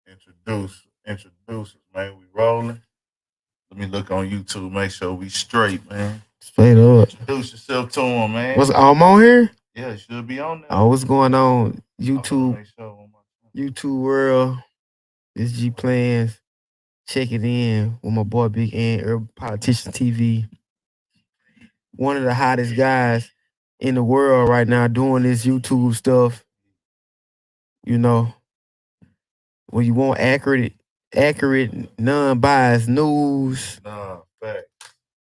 Introduce us, man. We rolling. Let me look on YouTube, make sure we straight, man. Straight up. Introduce yourself to him, man. What's I'm on here? Yeah, it should be on there. Oh, what's going on? YouTube, YouTube world. This G Planz. Check it in with my boy Big N, Urban Politician TV. One of the hottest guys in the world right now doing this YouTube stuff. You know, when you want accurate, non-biased news. Nah, fact.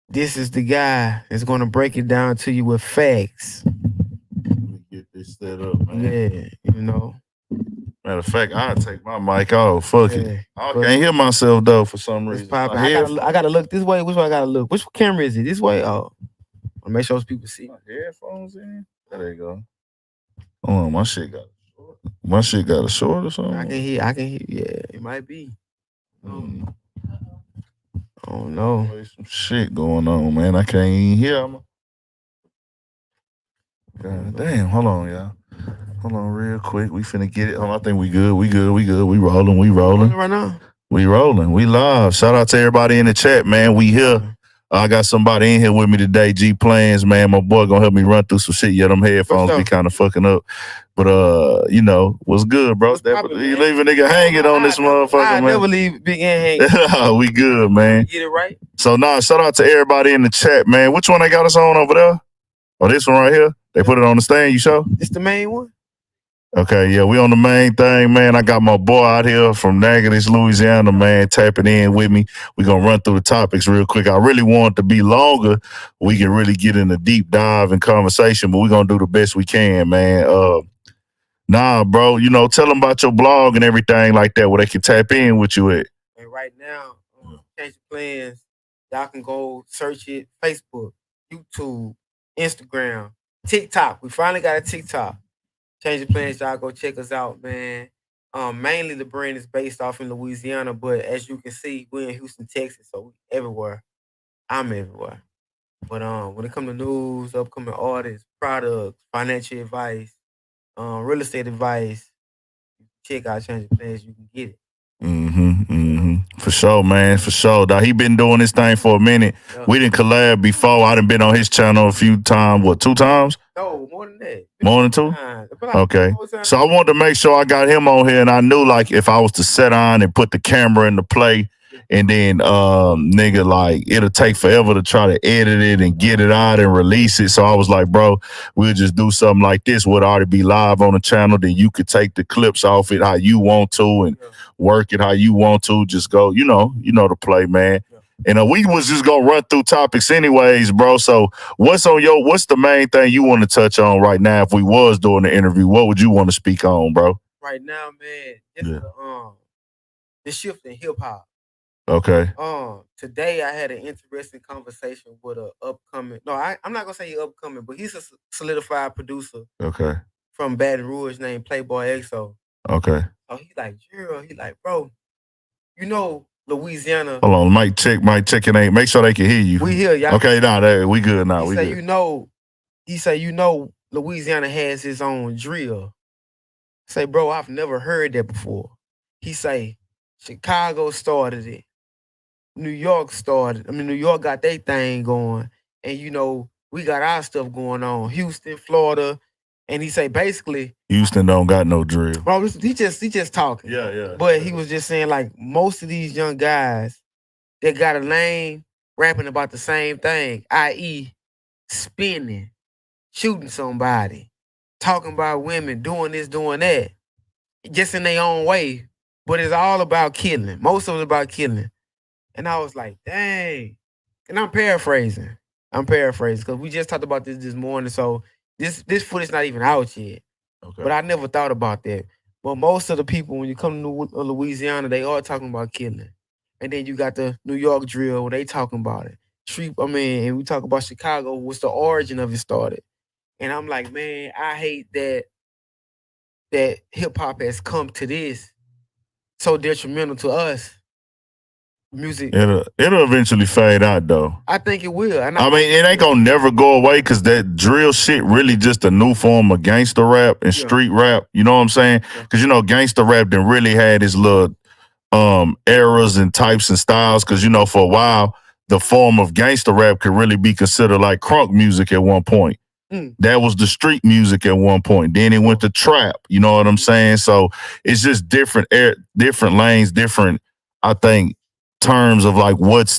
This is the guy that's gonna break it down to you with facts. Let me get this set up, man. Yeah, you know. Matter of fact, I'll take my mic off. Fuck Yeah, it. I can't hear myself though for some reason. I gotta look this way. Which way I gotta look? Which camera is it? This way? Oh, I'll make sure people see. My headphones in. There you go. Hold on, my shit got a short or something. I can hear. Yeah, it might be. Oh no. There's some shit going on, man. I can't even hear. God damn. Hold on, y'all. Hold on real quick. We finna get it. Hold on, I think we good. We rolling. Right now? We rolling. We live. Shout out to everybody in the chat, man. We here. I got somebody in here with me today, G Planz, man. My boy gonna help me run through some shit. Yeah, them headphones be kind of fucking up. But you know, what's good, bro? You leave a nigga hanging on this motherfucker, man. I never leave Big N hanging. We good, man. Get it right. So shout out to everybody in the chat, man. Which one they got us on over there? Oh, this one right here? They put it on the stand, you show? It's the main one. Okay, yeah, we on the main thing, man. I got my boy out here from Lanez, Louisiana, man, tapping in with me. We're going to run through the topics real quick. I really want it to be longer. We can really get in a deep dive and conversation, but we're going to do the best we can, man. Bro, you know, tell them about your blog and everything like that, where they can tap in with you at. And right now, Change the Plans, y'all can go search it, Facebook, YouTube, Instagram, TikTok. We finally got a TikTok. Change the Plans, y'all go check us out, man. Mainly the brand is based off in Louisiana, but as you can see, we're in Houston, Texas, so we everywhere. I'm everywhere. But when it comes to news, upcoming artists, products, financial advice, real estate advice, check out Change the Plans, you can get it. For sure, man. For sure. Now, he been doing this thing for a minute. Yeah. We didn't collab before. I done been on his channel a few times. What, 2 times? No, more than that. More than 2? Okay. So I wanted to make sure I got him on here, and I knew, like, if I was to set on and put the camera in the play, and then, nigga, like, it'll take forever to try to edit it and get it out and release it. So I was like, bro, we'll just do something like this. Would already be live on the channel. Then you could take the clips off it how you want to and work it how you want to. Just go, you know the play, man. And we was just gonna run through topics anyways, bro. So what's the main thing you want to touch on right now? If we was doing the interview, what would you want to speak on, bro? Right now, man, it's the shift in hip hop. Okay. Today I had an interesting conversation with a upcoming. No, I'm not gonna say he upcoming, but he's a solidified producer. Okay. From Baton Rouge named Playboy XO. Okay. Oh, he like, Gerald, he like, bro, you know Louisiana. Hold on, mic check your name. Make sure they can hear you. We hear y'all. Okay, we good now. We good. He say, Louisiana has its own drill. Say, bro, I've never heard that before. He say, Chicago started it. New York got their thing going. And, we got our stuff going on. Houston, Florida. And he say, basically, Houston don't got no drill. Bro, he just talking. Yeah. But he was just saying, like, most of these young guys that got a lane rapping about the same thing, i.e., spinning, shooting somebody, talking about women, doing this, doing that, just in their own way. But it's all about killing. Most of it about killing. And I was like, dang. And I'm paraphrasing because we just talked about this morning. So this footage not even out yet. Okay. But I never thought about that. But most of the people, when you come to Louisiana, they are talking about killing. And then you got the New York drill where they talking about it. And we talk about Chicago, what's the origin of it started. And I'm like, man, I hate that hip-hop has come to this so detrimental to us. Music. It'll eventually fade out, though. I think it will. I mean, it ain't gonna never go away because that drill shit really just a new form of gangster rap and street rap. You know what I'm saying? Because, gangster rap then really had this little eras and types and styles. Cause you know, for a while, the form of gangster rap could really be considered like crunk music at one point. That was the street music at one point. Then it went to trap. You know what I'm saying? So it's just different lanes, different, I think, terms of like what's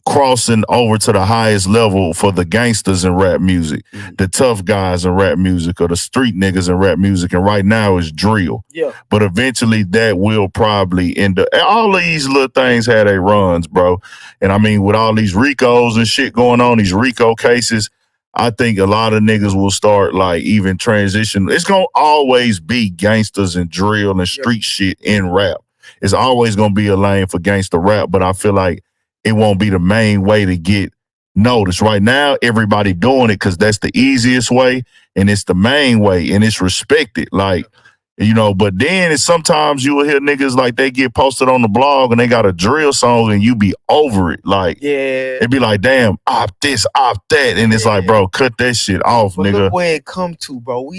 crossing over to the highest level for the gangsters in rap music, the tough guys in rap music, or the street niggas in rap music. And right now it's drill. Yeah. But eventually that will probably end up. All of these little things had their runs, bro. And I mean, with all these RICOs and shit going on, these RICO cases, I think a lot of niggas will start like even transition. It's gonna always be gangsters and drill and street shit in rap. It's always gonna be a lane for gangster rap, but I feel like it won't be the main way to get noticed. Right now, everybody doing it because that's the easiest way and it's the main way and it's respected. Like, you know, but then it's sometimes you will hear niggas like they get posted on the blog and they got a drill song and you be over it. Like, it'd be like, damn, op this, op that. And it's like, bro, cut that shit off, but nigga. Look where it come to, bro.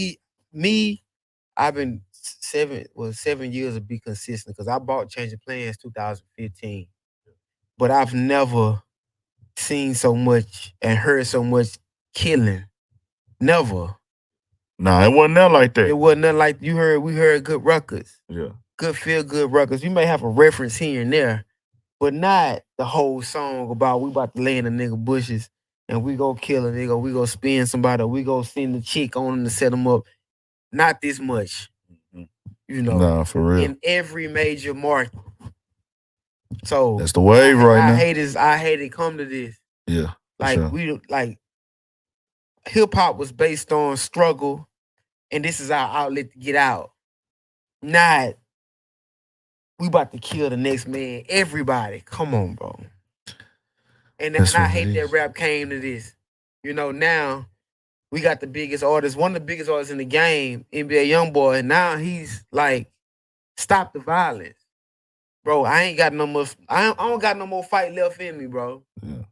I've been 7 years to be consistent because I bought Change of Plans 2015. But I've never seen so much and heard so much killing. Never. Nah, it wasn't nothing like that. It wasn't nothing like we heard good records. Yeah. Good feel good records. We may have a reference here and there, but not the whole song about we about to lay in the nigga bushes and we go kill a nigga, we go spin somebody, we go send the chick on them to set them up. Not this much. You know. Nah, for real. In every major market. So that's the wave right now. I hate it come to this. Yeah. Like hip hop was based on struggle, and this is our outlet to get out. Not we about to kill the next man. Everybody, come on, bro. And I hate that rap came to this. You know, now we got the biggest artist, one of the biggest artists in the game, NBA Youngboy. Now he's like, stop the violence. Bro, I ain't got no more. I don't got no more fight left in me, bro. Yeah.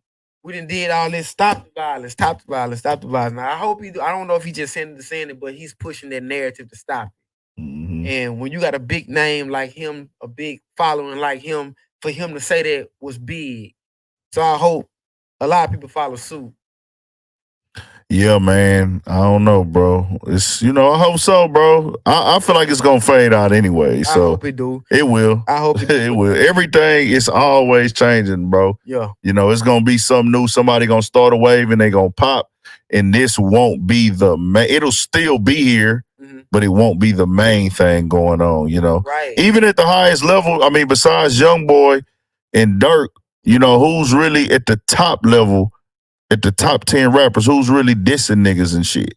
We done did all this. Stop the violence. Stop the violence. Stop the violence. Now I hope he do. I don't know if he just saying it, but he's pushing that narrative to stop it. And when you got a big name like him, a big following like him, for him to say that was big. So I hope a lot of people follow suit. Yeah, man. I don't know, bro. It's I hope so, bro. I feel like it's gonna fade out anyway. So I hope it do. It will. I hope it do. It will. Everything is always changing, bro. Yeah. It's gonna be something new. Somebody gonna start a wave and they gonna pop. And this won't be the main. It'll still be here, but it won't be the main thing going on. Right. Even at the highest level. I mean, besides Youngboy and Dirk, who's really at the top level. At the top 10 rappers, who's really dissing niggas and shit?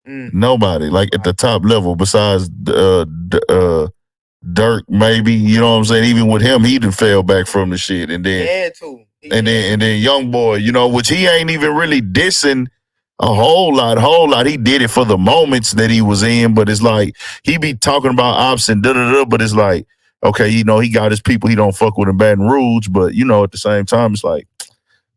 Nobody. Like at the top level, besides Dirk, maybe. You know what I'm saying? Even with him, he done fell back from the shit. And then and then Youngboy, which he ain't even really dissing a whole lot. He did it for the moments that he was in, but it's like he be talking about ops and da-da-da, but it's like, okay, he got his people he don't fuck with in Baton Rouge, but at the same time, it's like,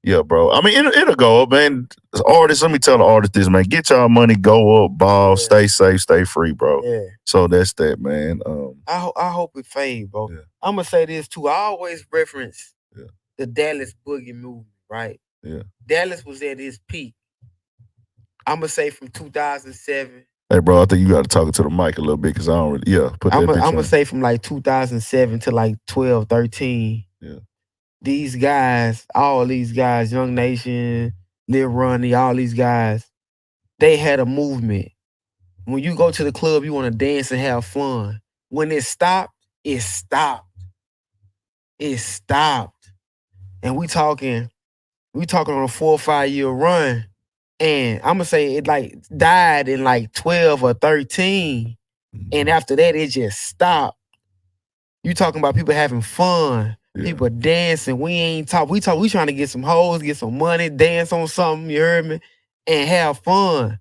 yeah, bro. I mean, it'll go up, man. Artists, let me tell the artists this, man. Get y'all money, go up, ball, stay safe, stay free, bro. Yeah. So that's that, man. I hope it fade, bro. Yeah. I'm gonna say this too. I always reference the Dallas Boogie movement, right? Yeah. Dallas was at his peak. I'm gonna say from 2007. Hey, bro, I think you got to talk to the mic a little bit because I don't really, put that I'm gonna say from like 2007 to like 12, 13. Yeah. These guys, all these guys, Young Nation, Lil Ronnie, all these guys, they had a movement. When you go to the club, you want to dance and have fun. When it stopped, it stopped. It stopped. And we talking on a 4 or 5 year run. And I'm gonna say it like died in like 12 or 13. And after that, it just stopped. You talking about people having fun. Yeah. People dancing. We ain't talk. We trying to get some hoes, get some money, dance on something, you heard me? And have fun.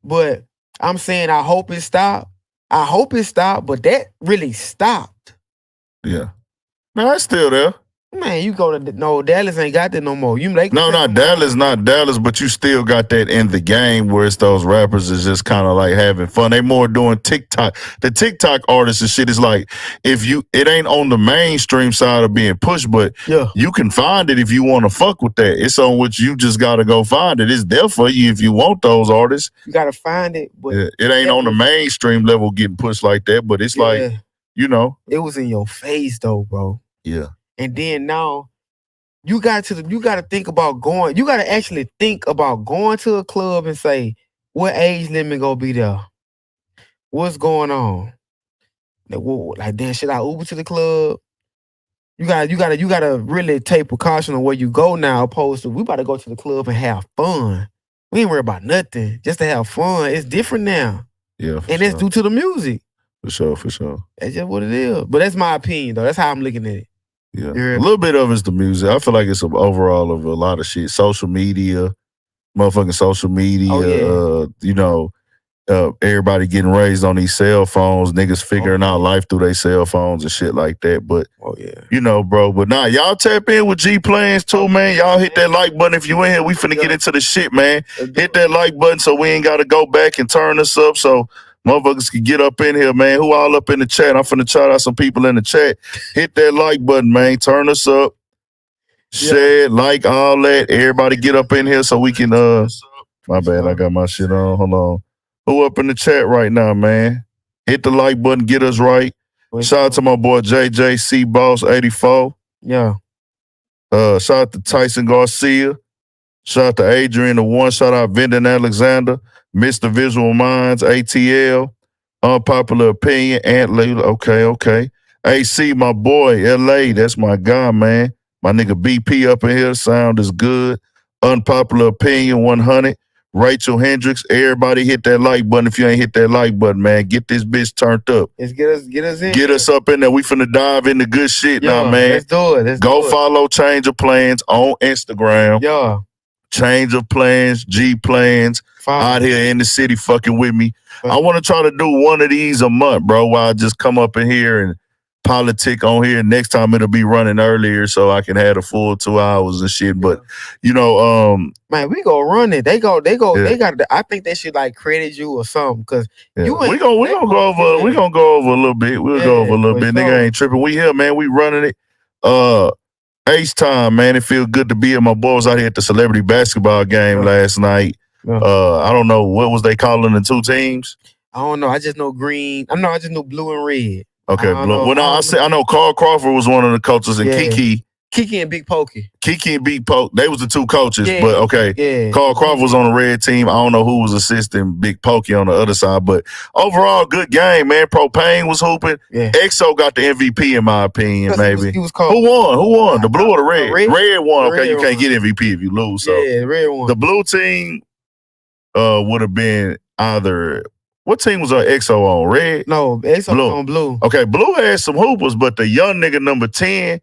But I'm saying I hope it stopped. I hope it stopped, but that really stopped. Yeah. No, it's still there. Man, you go to Dallas ain't got that no more. No, not Dallas, but you still got that in the game where it's those rappers is just kind of like having fun. They more doing TikTok. The TikTok artists and shit is like it ain't on the mainstream side of being pushed, but you can find it if you want to fuck with that. It's on which you just gotta go find it. It's there for you if you want those artists. You gotta find it, but it ain't on the mainstream level getting pushed like that. But it's like, you know, it was in your face though, bro. Yeah. And then now you got to think about going. You got to actually think about going to a club and say, what age limit gonna be there? What's going on? Like, then should I Uber to the club? You gotta really take precaution on where you go now, opposed to we about to go to the club and have fun. We ain't worry about nothing, just to have fun. It's different now. Yeah, and it's due to the music. For sure. That's just what it is. But that's my opinion, though. That's how I'm looking at it. Yeah. A little bit of it's the music. I feel like it's an overall of a lot of shit. Social media, motherfucking social media, you know, everybody getting raised on these cell phones, niggas figuring out life through their cell phones and shit like that. But, you know, bro, but nah, y'all tap in with Planz too, man. Y'all hit that like button if you in here. We finna get into the shit, man. Hit that like button so we ain't got to go back and turn this up so motherfuckers can get up in here, man. Who all up in the chat? I'm finna shout out some people in the chat. Hit that like button, man. Turn us up. Share, like, all that. Everybody get up in here so we can, my bad, I got my shit on. Hold on. Who up in the chat right now, man? Hit the like button, get us right. Shout out to my boy JJC Boss 84. Yeah. Shout out to Tyson Garcia. Shout out to Adrian the One. Shout out Vindon Alexander. Mr. Visual Minds, ATL. Unpopular Opinion, Ant Layla. Okay. AC, my boy, LA. That's my guy, man. My nigga BP up in here. Sound is good. Unpopular Opinion 100. Rachel Hendricks. Everybody hit that like button. If you ain't hit that like button, man, get this bitch turned up. Let's get us in. Get us up in there. We finna dive into good shit now, man. Let's do it. Go follow Change of Plans on Instagram. Yeah. Change of Plans, G Plans, out here in the city fucking with me. I want to try to do one of these a month, bro, while I just come up in here and politic on here. Next time it'll be running earlier so I can have the full 2 hours and shit. But, you know, man, we go run it. They got I think they should like credit you or something because you ain't. We gonna go over a little bit. We'll go over a little bit. Nigga ain't tripping. We here, man. We running it. Ace time, man. It feel good to be here. My boy was out here at the celebrity basketball game last night. I don't know, what was they calling the two teams? I don't know. I just know green. I just know blue and red. Okay, blue. I know Carl Crawford was one of the coaches and Kiki and Big Pokey. Kiki and Big Poke, they was the two coaches, but okay. Carl Crawford was on the red team. I don't know who was assisting Big Pokey on the other side, but overall, good game, man. Propane was hooping. EXO got the MVP in my opinion, maybe. He was cold. Who won? The blue or the red? Red won. Okay, you can't get MVP if you lose. So red won. The blue team would have been either. What team was EXO on? Red? No, EXO was on blue. Okay, blue had some hoopers, but the young nigga number 10.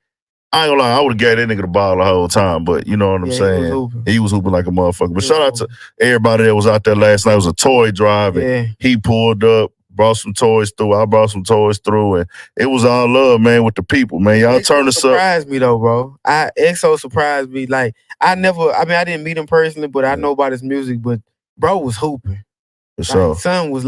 I ain't gonna lie, I would have gave that nigga the ball the whole time, but you know what I'm saying? He was hooping like a motherfucker. But shout out to everybody that was out there last night. It was a toy drive, and he pulled up, brought some toys through. I brought some toys through, and it was all love, man, with the people, man. Y'all turn us up. Surprised me though, bro. EXO surprised me. Like I didn't meet him personally, but I know about his music. But bro was hooping. For sure. Son was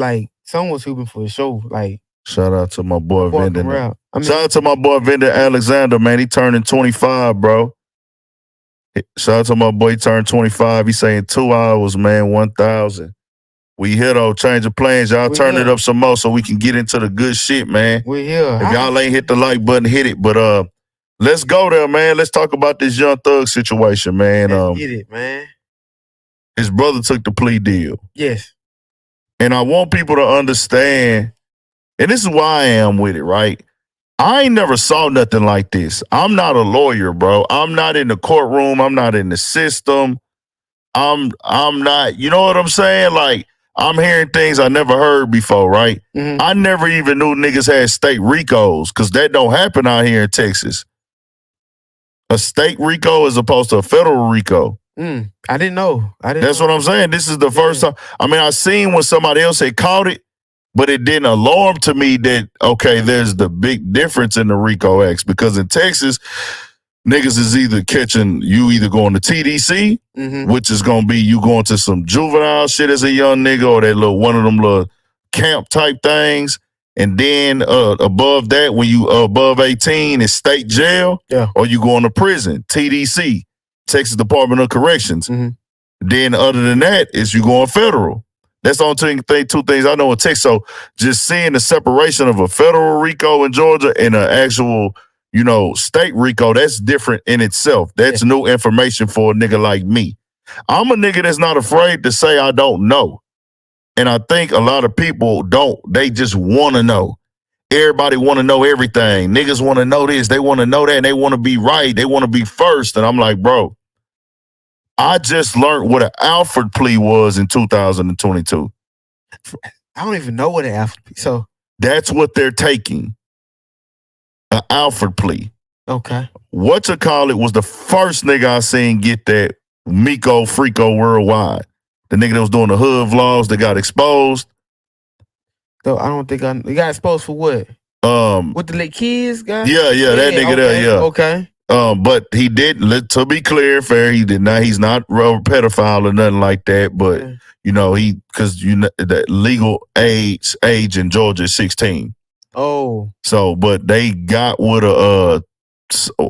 hooping for the show. Like. Shout out to my boy Vindon. Shout out to my boy Vindon Alexander, man. He turning 25, bro. Shout out to my boy, he turned 25. He saying 2 hours, man, 1,000. We here though, Change of Plans. Y'all turn it up some more so we can get into the good shit, man. We here. If y'all ain't hit the like button, hit it. But let's go there, man. Let's talk about this Young Thug situation, man. Let's get it, man. His brother took the plea deal. Yes. And I want people to understand. And this is why I am with it, right? I ain't never saw nothing like this. I'm not a lawyer, bro. I'm not in the courtroom. I'm not in the system. I'm not, you know what I'm saying? Like, I'm hearing things I never heard before, right? Mm-hmm. I never even knew niggas had state RICOs, because that don't happen out here in Texas. A state RICO as opposed to a federal RICO. I didn't know. That's what I'm saying. This is the first time. I mean, I seen when somebody else had caught it, but it didn't alarm to me that, okay, there's the big difference in the RICO Acts. Because in Texas, niggas is either either going to TDC, which is gonna be you going to some juvenile shit as a young nigga, or that little one of them little camp type things. And then above that, when you above 18, is state jail, or you going to prison, TDC, Texas Department of Corrections. Then other than that, is you going federal. That's the only two things I know in Texas. So just seeing the separation of a federal RICO in Georgia and an actual, state RICO, that's different in itself. That's new information for a nigga like me. I'm a nigga that's not afraid to say I don't know. And I think a lot of people don't. They just want to know. Everybody want to know everything. Niggas want to know this. They want to know that. And they want to be right. They want to be first. And I'm like, bro, I just learned what an Alford plea was in 2022. I don't even know what an Alford plea. So that's what they're taking. An Alford plea. Okay. Whatchamacallit was the first nigga I seen get that Miko Frico Worldwide. The nigga that was doing the hood vlogs that got exposed. So I don't think he got exposed for what? With the little kids, guy? Yeah, that nigga there, yeah. Okay. But he did, to be clear, he's not a pedophile or nothing like that, but because the legal age in Georgia is 16. Oh. So, but they got with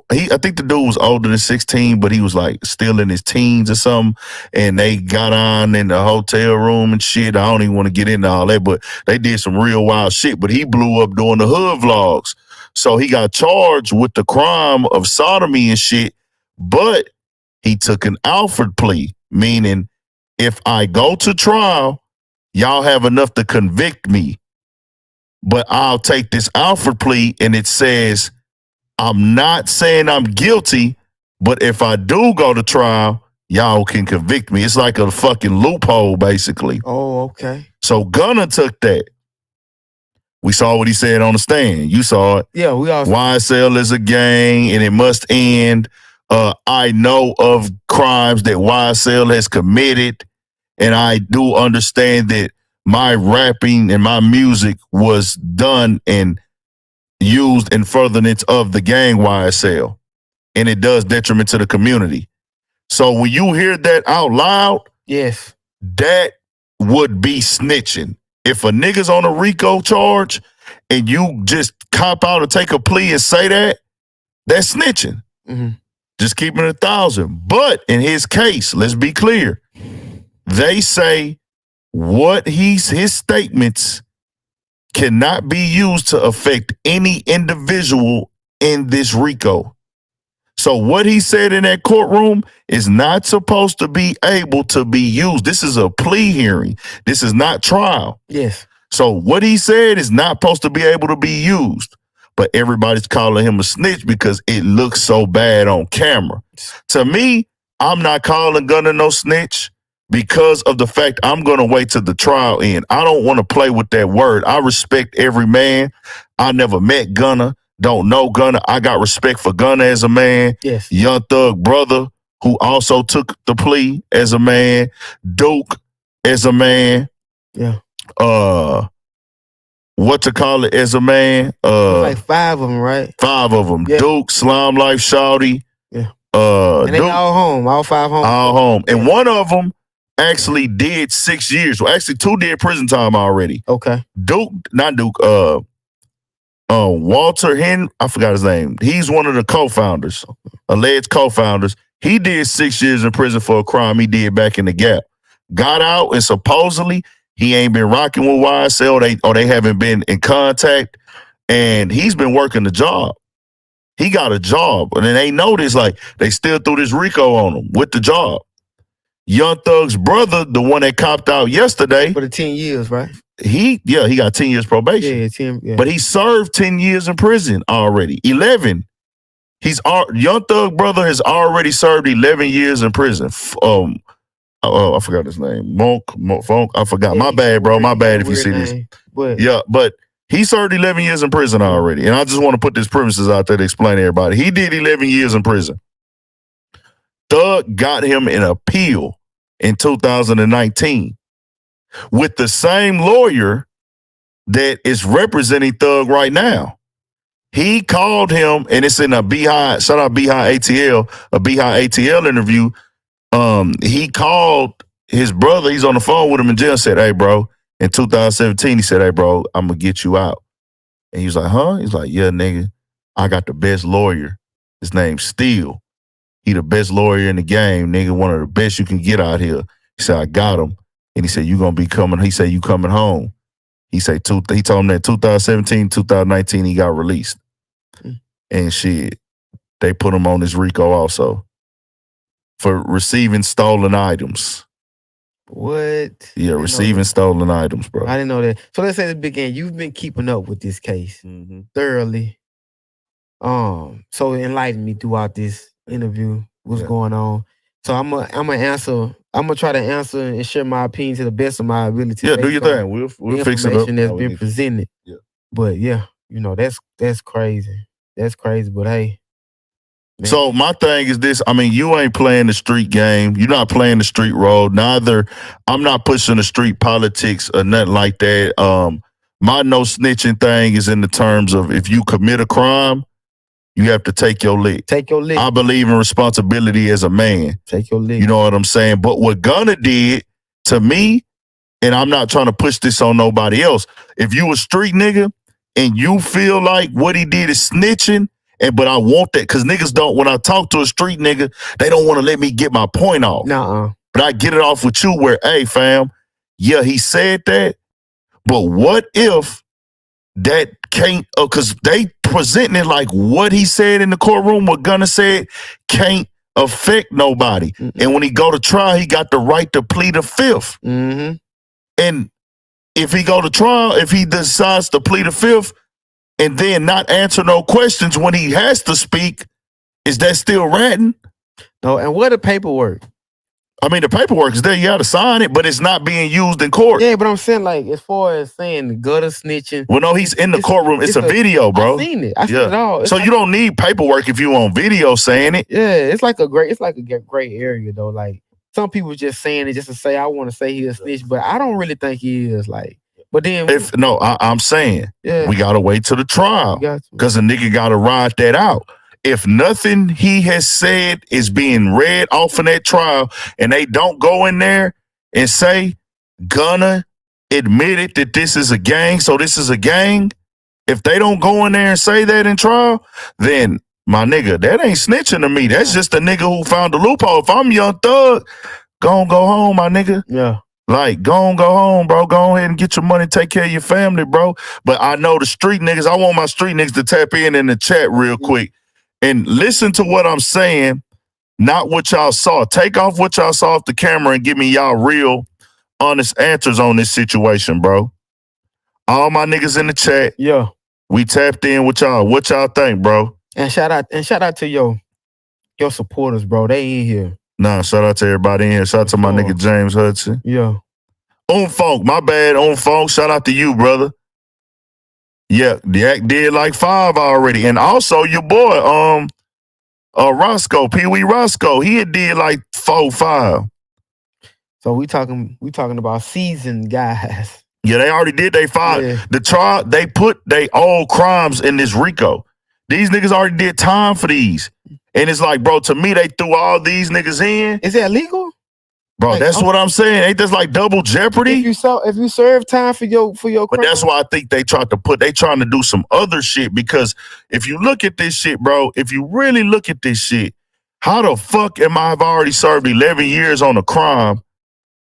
I think the dude was older than 16, but he was like still in his teens or something. And they got on in the hotel room and shit. I don't even want to get into all that, but they did some real wild shit. But he blew up doing the hood vlogs. So he got charged with the crime of sodomy and shit, but he took an Alford plea, meaning if I go to trial, y'all have enough to convict me. But I'll take this Alford plea and it says, I'm not saying I'm guilty, but if I do go to trial, y'all can convict me. It's like a fucking loophole, basically. Oh, okay. So Gunna took that. We saw what he said on the stand. You saw it. Yeah, we all. YSL is a gang and it must end. I know of crimes that YSL has committed, and I do understand that my rapping and my music was done and used in furtherance of the gang YSL, and it does detriment to the community. So when you hear that out loud, yes, that would be snitching. If a nigga's on a RICO charge and you just cop out or take a plea and say that, that's snitching. Just keeping it 1,000. But in his case, let's be clear, they say what his statements cannot be used to affect any individual in this RICO. So what he said in that courtroom is not supposed to be able to be used. This is a plea hearing. This is not trial. Yes. So what he said is not supposed to be able to be used. But everybody's calling him a snitch because it looks so bad on camera. To me, I'm not calling Gunna no snitch because of the fact I'm going to wait till the trial end. I don't want to play with that word. I respect every man. I never met Gunna. Don't know Gunna. I got respect for Gunna as a man. Yes. Young Thug brother, who also took the plea as a man. Duke as a man. Yeah. Whatchamacallit as a man. Like 5 of them, right? 5 of them. Yeah. Duke, Slime Life, Shawty. Yeah. And they Duke, all home. All 5 home. all home. And one of them actually did 6 years. Well, actually 2 did prison time already. Okay. Walter Henry, I forgot his name. He's one of the co-founders, alleged co-founders. He did 6 years in prison for a crime he did back in the Gap. Got out and supposedly he ain't been rocking with YSL or they haven't been in contact, and he's been working the job. He got a job, and then they noticed like they still threw this RICO on him with the job. Young Thug's brother, the one that copped out yesterday. For the 10 years, right? He got 10 years probation. Yeah, 10. Yeah. But he served 10 years in prison already. 11. Young Thug brother has already served 11 years in prison. I forgot his name. Monk. I forgot. My bad, bro. My bad if you see this. But he served 11 years in prison already. And I just want to put these premises out there to explain to everybody. He did 11 years in prison. Thug got him an appeal in 2019 with the same lawyer that is representing Thug right now. He called him, and it's in a Beehive, shout out Beehive ATL, a Beehive ATL interview. He called his brother, he's on the phone with him in jail, and said, hey, bro, in 2017, he said, hey, bro, I'm going to get you out. And he was like, huh? He's like, yeah, nigga, I got the best lawyer. His name's Steele. He the best lawyer in the game, nigga, one of the best you can get out here. He said, I got him. And he said, you going to be coming. He said, you coming home. He said, he told him that 2017, 2019, he got released. And shit, they put him on this RICO also for receiving stolen items. What? Yeah, receiving stolen items, bro. I didn't know that. So let's say at the beginning, you've been keeping up with this case thoroughly. So enlighten me throughout this interview. What's going on? So I'm gonna try to answer and share my opinion to the best of my ability. Yeah, do your thing. We'll fix it up. Information that's been presented. Yeah. But yeah, that's crazy. That's crazy. But hey. Man. So my thing is this. I mean, you ain't playing the street game. You're not playing the street role. Neither. I'm not pushing the street politics or nothing like that. My no snitching thing is in the terms of if you commit a crime, you have to take your lick. Take your lick. I believe in responsibility as a man. Take your lick. You know what I'm saying? But what Gunna did to me, and I'm not trying to push this on nobody else. If you a street nigga and you feel like what he did is snitching, but I want that, because niggas don't, when I talk to a street nigga, they don't want to let me get my point off. Nuh-uh. But I get it off with you where, hey, fam, yeah, he said that, but what if that can't, because they presenting it like what he said in the courtroom, what Gunna said, can't affect nobody. And when he go to trial, he got the right to plead the fifth. And if he go to trial, if he decides to plead the fifth and then not answer no questions when he has to speak, is that still ratting? No, and what the paperwork? I mean, the paperwork is there. You got to sign it, but it's not being used in court. Yeah, but I'm saying, like, as far as saying the gutter snitching. Well, no, he's in the courtroom. It's a video, bro. I seen it. I seen it all. So you don't need paperwork if you on video saying it. Yeah, it's like a gray area, though. Like, some people just saying it just to say, I want to say he's a snitch, but I don't really think he is. Like, but then I'm saying we gotta wait till the trial because the nigga gotta ride that out. If nothing he has said is being read off in that trial and they don't go in there and say Gunna admitted that this is a gang, so this is a gang, if they don't go in there and say that in trial, then my nigga, that ain't snitching to me. That's just a nigga who found the loophole. If I'm Young Thug, go home, my nigga. Yeah. Like, go home, bro. Go ahead and get your money, take care of your family, bro. But I know the street niggas, I want my street niggas to tap in the chat real quick and listen to what I'm saying, not what y'all saw. Take off what y'all saw off the camera and give me y'all real, honest answers on this situation, bro. All my niggas in the chat. Yeah. We tapped in with y'all. What y'all think, bro? And shout out to your supporters, bro. They in here. Nah, shout out to everybody in here. Shout out to my nigga James Hudson. Yeah. Funk, my bad. Funk, shout out to you, brother. Yeah, the act did like 5 already. And also your boy, Roscoe, Pee-wee Roscoe, he had did like 4, 5. So we talking about seasoned guys. Yeah, they already did they 5. Yeah. The trial, they put they old crimes in this RICO. These niggas already did time for these. And it's like, bro, to me, they threw all these niggas in. Is that legal? Bro, like, that's what I'm saying. Ain't this like double jeopardy? If you serve time for your crime. But that's why I think they trying to do some other shit, because if you look at this shit, bro, if you really look at this shit, how the fuck I've already served 11 years on a crime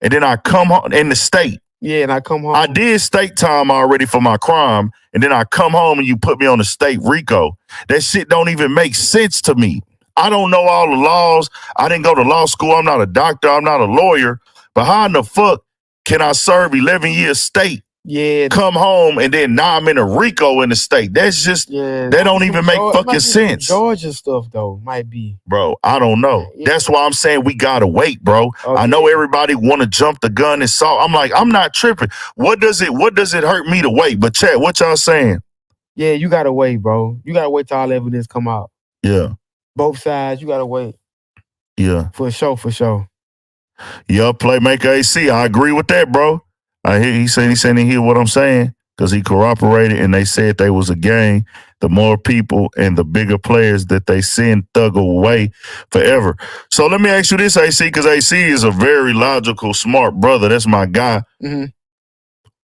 and then I come home in the state. Yeah, and I come home. I did state time already for my crime, and then I come home and you put me on the state RICO. That shit don't even make sense to me. I don't know all the laws. I didn't go to law school. I'm not a doctor. I'm not a lawyer. But how in the fuck can I serve 11 years state? Yeah. Come home and then now I'm in a RICO in the state. That's just, that don't even make fucking sense. Georgia stuff though, might be. Bro, I don't know. Yeah. That's why I'm saying we gotta wait, bro. Okay. I know everybody want to jump the gun and saw. I'm like, I'm not tripping. What does it hurt me to wait? But chat, what y'all saying? Yeah, you gotta wait, bro. You gotta wait till all evidence come out. Yeah. Both sides, you gotta wait. Yeah. For sure. Yeah, Playmaker AC. I agree with that, bro. He said he hear what I'm saying. because he cooperated and they said they was a gang. The more people and the bigger players that they send Thug away forever. So let me ask you this, AC, because AC is a very logical, smart brother. That's my guy. Mm-hmm.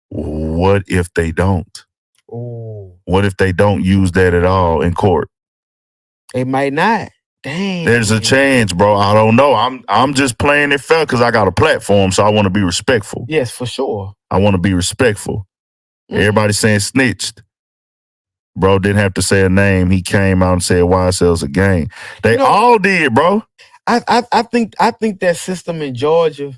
What if they don't? Oh. What if they don't use that at all in court? They might not. Dang. There's a chance, bro. I don't know. I'm just playing it fair because I got a platform, so I want to be respectful. Yes, for sure. I want to be respectful. Everybody saying snitched. Bro didn't have to say a name. He came out and said YSL's a gang. They all did, bro. I think that system in Georgia,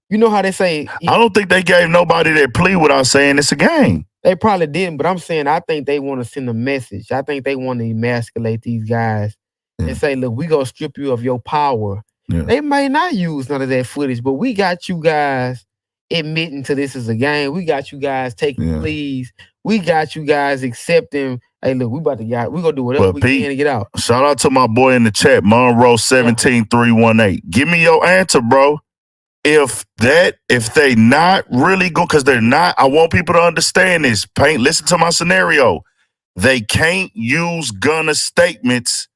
you know how they say. I don't think they gave nobody that plea without saying it's a gang. They probably didn't, but I'm saying I think they want to send a message. I think they want to emasculate these guys and say, look, we gonna strip you of your power. Yeah. They may not use none of that footage, but we got you guys admitting to this as a gang. We got you guys taking pleas. We got you guys accepting. Hey, look, we gonna do whatever we can to get out. Shout out to my boy in the chat, Monroe 17318. Give me your answer, bro. If they not really go, because they're not, I want people to understand this. Listen to my scenario. They can't use Gunna's statements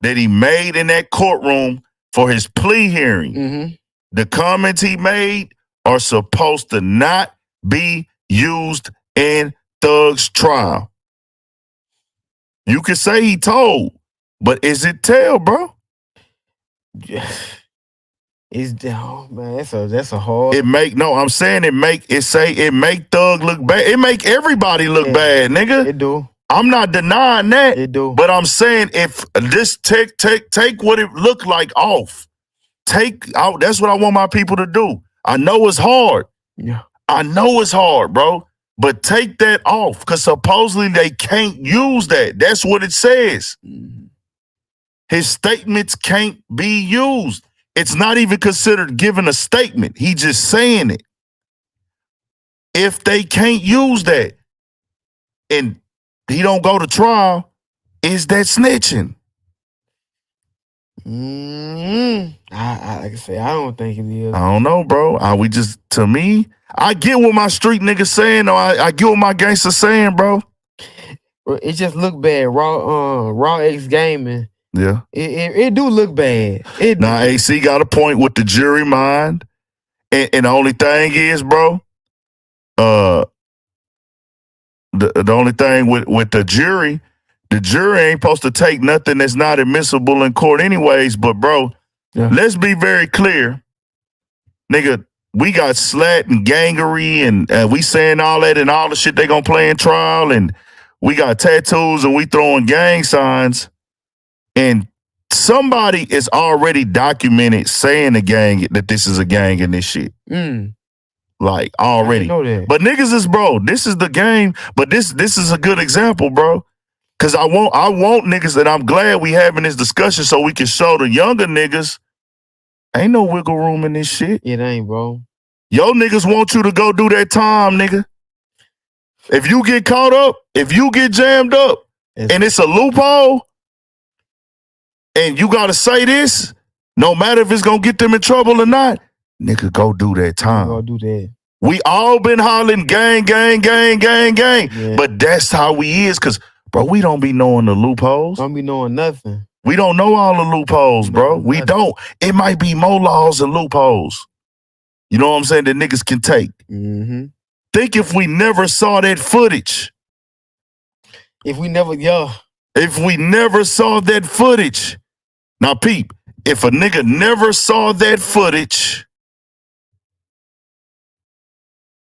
that he made in that courtroom for his plea hearing. Mm-hmm. The comments he made are supposed to not be used in Thug's trial. You can say he told, but is it tell, bro? It's down, man. That's a hard. I'm saying it make Thug look bad. It make everybody look bad, nigga. It do. I'm not denying that. It do. But I'm saying if this take what it looked like off. Take out. That's what I want my people to do. I know it's hard. Yeah. I know it's hard, bro. But take that off, because supposedly they can't use that. That's what it says. Mm-hmm. His statements can't be used. It's not even considered giving a statement. He just saying it. If they can't use that and he don't go to trial, is that snitching? Like I say, I don't think it is. I don't know, bro. To me, I get what my street niggas saying, or I get what my gangsters saying, bro. It just look bad. Raw X Gaming. Yeah. It do look bad. Now, AC got a point with the jury mind. And the only thing is, bro, the only thing with the jury ain't supposed to take nothing that's not admissible in court anyways. But, bro, let's be very clear. Nigga, we got slat and gangery and we saying all that and all the shit they gonna play in trial. And we got tattoos and we throwing gang signs. And somebody is already documented saying that this is a gang and this shit. Like already. I know that. But niggas is, bro, this is the game. But this is a good example, bro. Cause I want niggas, that I'm glad we having this discussion so we can show the younger niggas ain't no wiggle room in this shit. It ain't, bro. Yo niggas want you to go do that time, nigga. If you get caught up, if you get jammed up, and it's a loophole, and you gotta say this, no matter if it's gonna get them in trouble or not, nigga, go do that time. Go do that. We all been hollering gang, gang, gang, gang, gang. Yeah. But that's how we is, because, bro, we don't be knowing the loopholes. Don't be knowing nothing. We don't know all the loopholes, bro. We don't. It might be more laws and loopholes. You know what I'm saying? That niggas can take. Mm-hmm. Think if we never saw that footage. If we never saw that footage. Now, peep, if a nigga never saw that footage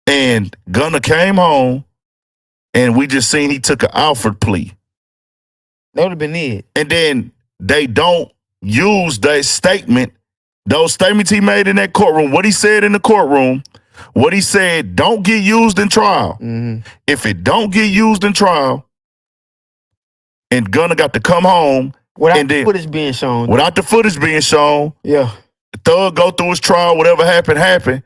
and Gunna came home and we just seen he took an Alfred plea. That would have been it. And then they don't use that statement, those statements he made in that courtroom, what he said in the courtroom, what he said don't get used in trial. Mm-hmm. If it don't get used in trial and Gunna got to come home, without the footage being shown. Without the footage being shown. Yeah. Thug go through his trial, whatever happened.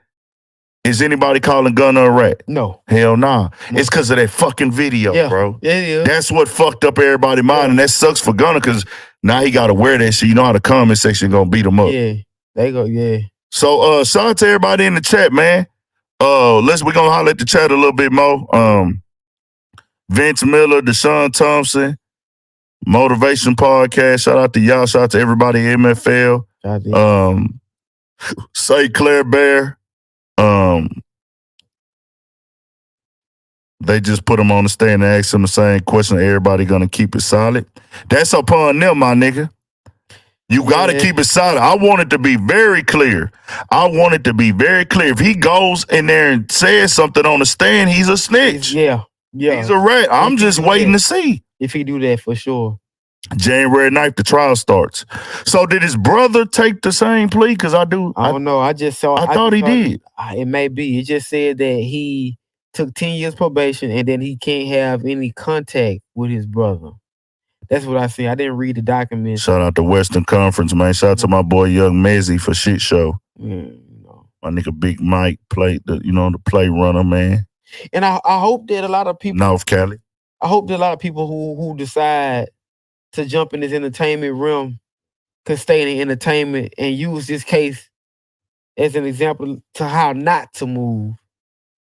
Is anybody calling Gunna a rat? No. Hell nah. No. It's because of that fucking video, bro. Yeah, it is. That's what fucked up everybody's mind, and that sucks for Gunna because now he got to wear that shit. You know how the comment section gonna beat him up. Yeah, they go, yeah. So shout out to everybody in the chat, man. We're gonna holler at the chat a little bit more. Vince Miller, Deshaun Thompson, Motivation Podcast. Shout out to y'all. Shout out to everybody at MFL. Say Claire Bear. They just put him on the stand and asked him the same question. Everybody gonna keep it solid. That's upon them, my nigga. You gotta keep it solid. I want it to be very clear. If he goes in there and says something on the stand, he's a snitch. Yeah. He's a rat. I'm just waiting to see. If he do that, for sure. January 9th, the trial starts. So did his brother take the same plea? Because I don't know. I thought he did. It may be. It just said that he took 10 years probation and then he can't have any contact with his brother. That's what I see. I didn't read the document. Shout out to Western Conference, man. Shout out to my boy Young Mezzy for Shit Show. Yeah, my nigga Big Mike played the play runner, man. And I hope that a lot of people North Cali. I hope that a lot of people who decide to jump in this entertainment realm can stay in entertainment and use this case as an example to how not to move.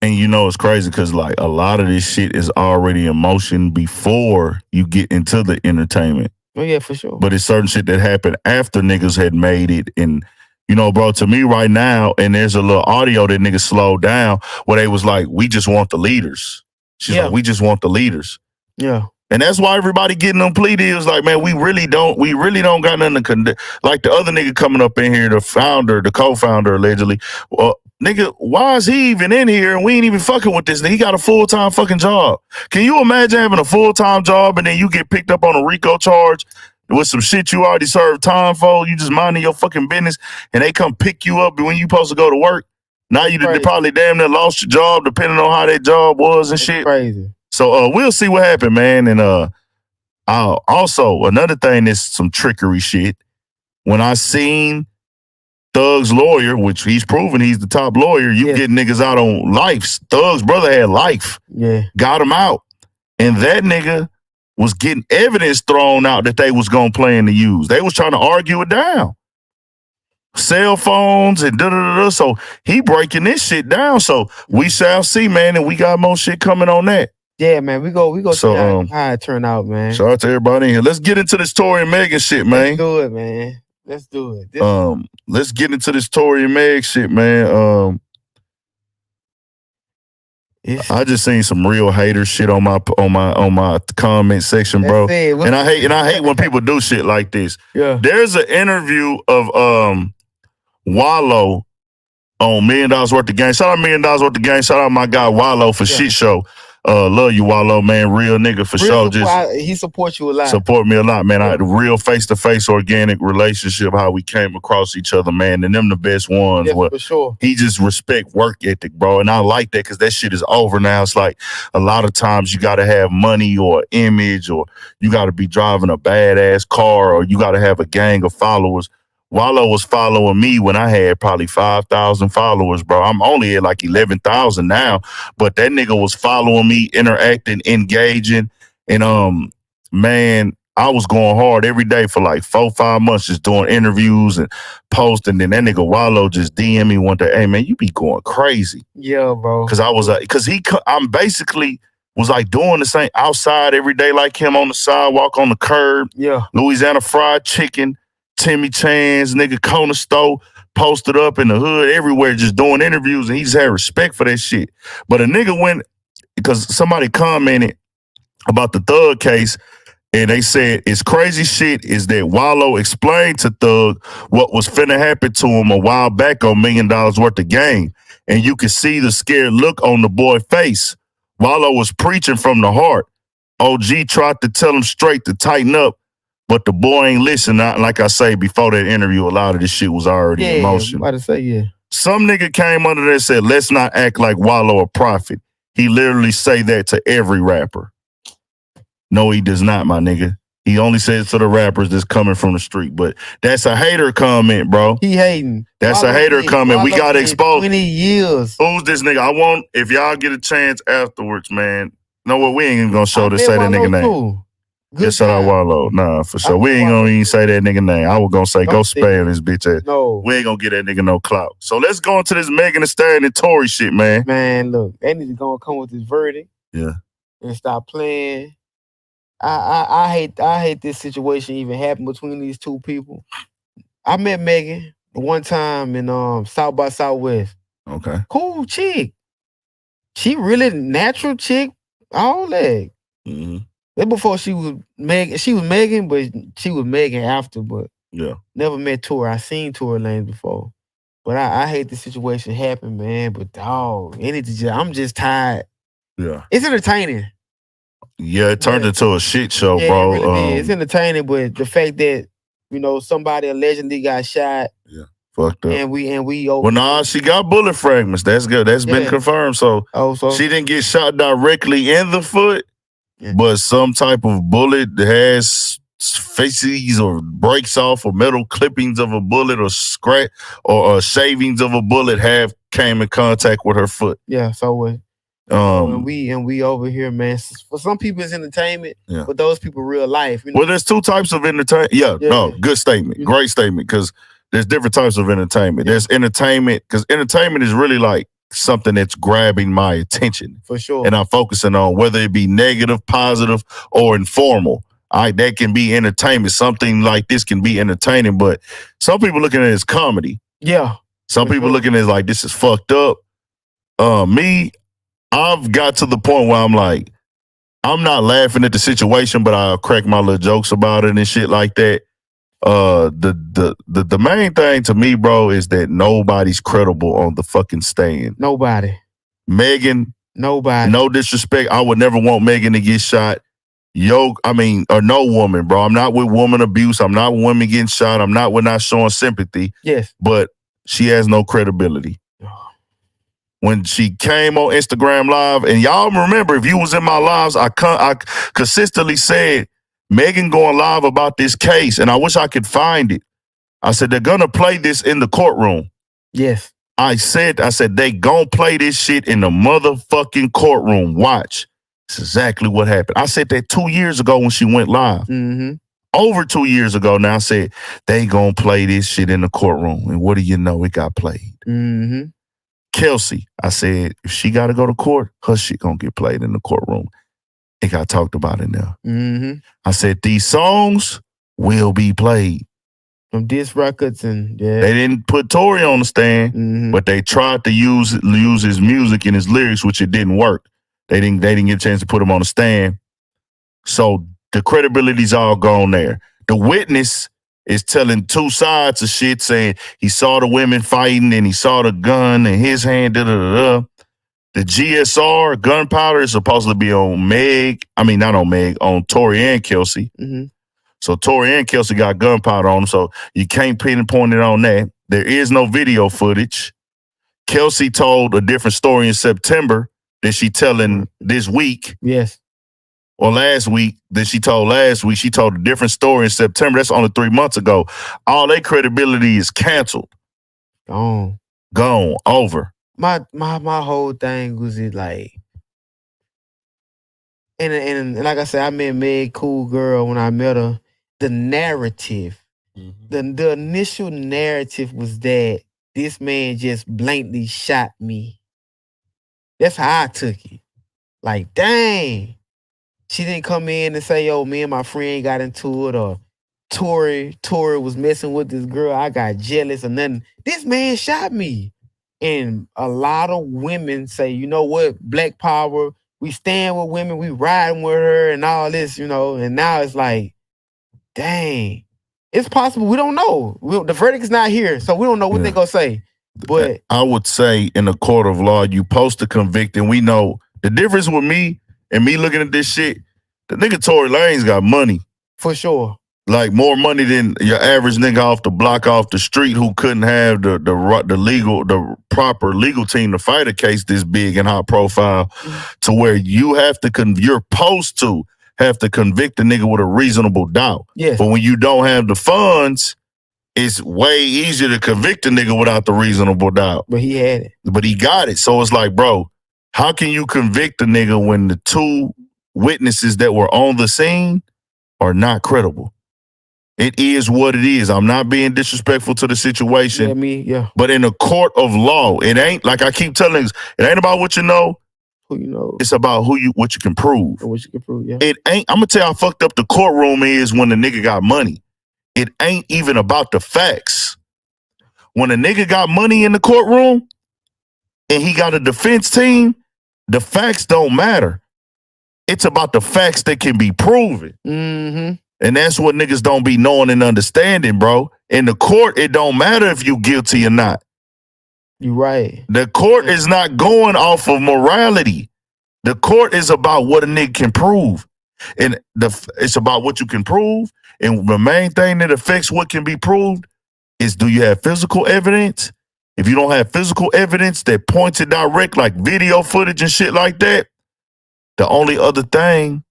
And it's crazy because like a lot of this shit is already in motion before you get into the entertainment. Oh yeah, for sure. But it's certain shit that happened after niggas had made it. And bro, to me right now, and there's a little audio that niggas slowed down where they was like, we just want the leaders. She's like, we just want the leaders. Yeah. And that's why everybody getting them plea deals. Like, man, we really don't got nothing to like the other nigga coming up in here, the co-founder allegedly. Well, nigga, why is he even in here and we ain't even fucking with this nigga? He got a full-time fucking job. Can you imagine having a full-time job and then you get picked up on a RICO charge with some shit you already served time for? You just minding your fucking business and they come pick you up when you supposed to go to work. Now you probably damn near lost your job depending on how that job was and shit. Crazy. So we'll see what happened, man. And also another thing is some trickery shit. When I seen Thug's lawyer, which he's proven he's the top lawyer, you get niggas out on life. Thug's brother had life. Yeah. Got him out. And that nigga was getting evidence thrown out that they was gonna plan to use. They was trying to argue it down. Cell phones and da-da-da-da. So he breaking this shit down. So we shall see, man, and we got more shit coming on that. Yeah, man, we go see how it turn out, man. Shout out to everybody in here. Let's get into this Tory and Megan shit, man. Let's do it, man. Let's do it. Let's get into this Tory and Meg shit, man. I just seen some real hater shit on my comment section, bro. And I hate when people do shit like this. Yeah. There's an interview of Walo on $1 Million Worth of Game. Shout out $1 Million Worth of Game. Shout out my guy Walo for Shit Show. Love you, Walo, man. Real nigga for sure. He supports you a lot. Support me a lot, man. I had a real face-to-face organic relationship, how we came across each other, man. And them the best ones. Yeah, for sure. He just respect work ethic, bro. And I like that because that shit is over now. It's like a lot of times you got to have money or image or you got to be driving a badass car or you got to have a gang of followers. Walo was following me when I had probably 5,000 followers, bro. I'm only at like 11,000 now, but that nigga was following me, interacting, engaging. And, man, I was going hard every day for like 4-5 months just doing interviews and posting. Then that nigga Walo just DM me one day, hey, man, you be going crazy. Yeah, bro. Because I'm basically was like doing the same outside every day like him on the sidewalk, on the curb. Yeah. Louisiana Fried Chicken. Timmy Chan's nigga corner store posted up in the hood everywhere just doing interviews and he just had respect for that shit. But a nigga went, because somebody commented about the Thug case and they said it's crazy shit is that Walo explained to Thug what was finna happen to him a while back on $1 Million Worth of Game. And you could see the scared look on the boy's face. Walo was preaching from the heart. OG tried to tell him straight to tighten up. But the boy ain't listening. Like I say, before that interview, a lot of this shit was already in motion. I'm about to say, yeah. Some nigga came under there and said, let's not act like Walo a prophet. He literally say that to every rapper. No, he does not, my nigga. He only says to the rappers that's coming from the street. But that's a hater comment, bro. He hating. That's a hater comment. We got to expose. 20 years. Who's this nigga? If y'all get a chance afterwards, man. No, what we ain't even going to show to say that nigga name. Good shout out guy. Walo. Nah, for sure. I We ain't Walo gonna even good. say that nigga name. I was gonna say go Don't say spam this bitch ass. No. We ain't gonna get that nigga no clout. So let's go into this Megan Thee Stallion and Tory shit, man. Man, look, they need to go and come with this verdict. Yeah. And stop playing. I hate this situation even happened between these two people. I met Megan one time in South by Southwest. Okay. Cool chick. She really natural chick, all that. Mm-hmm. Then before she was Megan, but she was Megan after, but yeah. Never met Tory. I seen Tory Lanez before. But I hate the situation happen, man. But dog, I'm just tired. Yeah. It's entertaining. Yeah, it turned into a shit show, bro. It really did. It's entertaining, but the fact that, somebody allegedly got shot. Yeah. Fucked up. And we well, nah, she got bullet fragments. That's good. That's been confirmed. So, she didn't get shot directly in the foot, but some type of bullet that has faces or breaks off or metal clippings of a bullet or scratch or shavings of a bullet have came in contact with her foot. Yeah, so and we over here, man. For some people it's entertainment, but those people real life. Well, there's two types of entertainment. No, good statement. Great statement, because there's different types of entertainment. There's entertainment, because entertainment is really like something that's grabbing my attention. For sure. And I'm focusing on whether it be negative, positive, or informal. That can be entertainment. Something like this can be entertaining, but some people looking at it as comedy. Yeah. Some people looking at it like, this is fucked up. I've got to the point where I'm like, I'm not laughing at the situation, but I'll crack my little jokes about it and shit like that. The main thing to me, bro, is that nobody's credible on the fucking stand. Nobody. Megan. Nobody. No disrespect. I would never want Megan to get shot. Or no woman, bro. I'm not with woman abuse. I'm not with women getting shot. I'm not with not showing sympathy. Yes. But she has no credibility. When she came on Instagram Live, and y'all remember, if you was in my lives, I consistently said, Megan going live about this case, and I wish I could find it. I said, they're gonna play this in the courtroom. Yes. I said, they gonna play this shit in the motherfucking courtroom. Watch. It's exactly what happened. I said that 2 years ago when she went live. Mm-hmm. Over 2 years ago now, I said, they gonna play this shit in the courtroom. And what do you know? It got played. Mm-hmm. Kelsey, I said, if she got to go to court, her shit gonna get played in the courtroom. It got talked about in there. Mm-hmm. I said, these songs will be played. From disc records and They didn't put Tory on the stand, but they tried to use his music and his lyrics, which it didn't work. They didn't get a chance to put him on the stand. So the credibility's all gone there. The witness is telling two sides of shit, saying he saw the women fighting and he saw the gun in his hand, The GSR, gunpowder, is supposed to be on on Tory and Kelsey. Mm-hmm. So Tory and Kelsey got gunpowder on them, so you can't pinpoint it on that. There is no video footage. Kelsey told a different story in September than she telling this week. Yes. Or last week than she told last week. She told a different story in September. That's only 3 months ago. All their credibility is canceled. Gone. Over. My whole thing was it like, and like I said, I met Meg, cool girl when I met her. The narrative, the initial narrative was that this man just blatantly shot me. That's how I took it. Like, dang. She didn't come in and say, yo, me and my friend got into it, or Tory was messing with this girl. I got jealous or nothing. This man shot me. And a lot of women say, you know what, Black Power, we stand with women, we riding with her and all this, and now it's like, dang, it's possible. We don't know. The verdict is not here, so we don't know what they're going to say. But I would say in a court of law, you supposed to convict, and we know the difference with me and me looking at this shit, the nigga Tory Lanez got money. For sure. Like more money than your average nigga off the block, off the street, who couldn't have the proper legal team to fight a case this big and high profile, to where you have to you're supposed to have to convict the nigga with a reasonable doubt. Yes. But when you don't have the funds, it's way easier to convict a nigga without the reasonable doubt. But he had it. But he got it. So it's like, bro, how can you convict a nigga when the two witnesses that were on the scene are not credible. It is what it is. I'm not being disrespectful to the situation. Yeah. But in a court of law, it ain't, like I keep telling you, it ain't about what you know. Who you know. It's about what you can prove. And what you can prove, yeah. It ain't, I'm gonna tell you how fucked up the courtroom is when the nigga got money. It ain't even about the facts. When a nigga got money in the courtroom and he got a defense team, the facts don't matter. It's about the facts that can be proven. Mm-hmm. And that's what niggas don't be knowing and understanding, bro. In the court, it don't matter if you guilty or not. You right. The court is not going off of morality. The court is about what a nigga can prove. And it's about what you can prove. And the main thing that affects what can be proved is, do you have physical evidence? If you don't have physical evidence that points it direct, like video footage and shit like that, the only other thing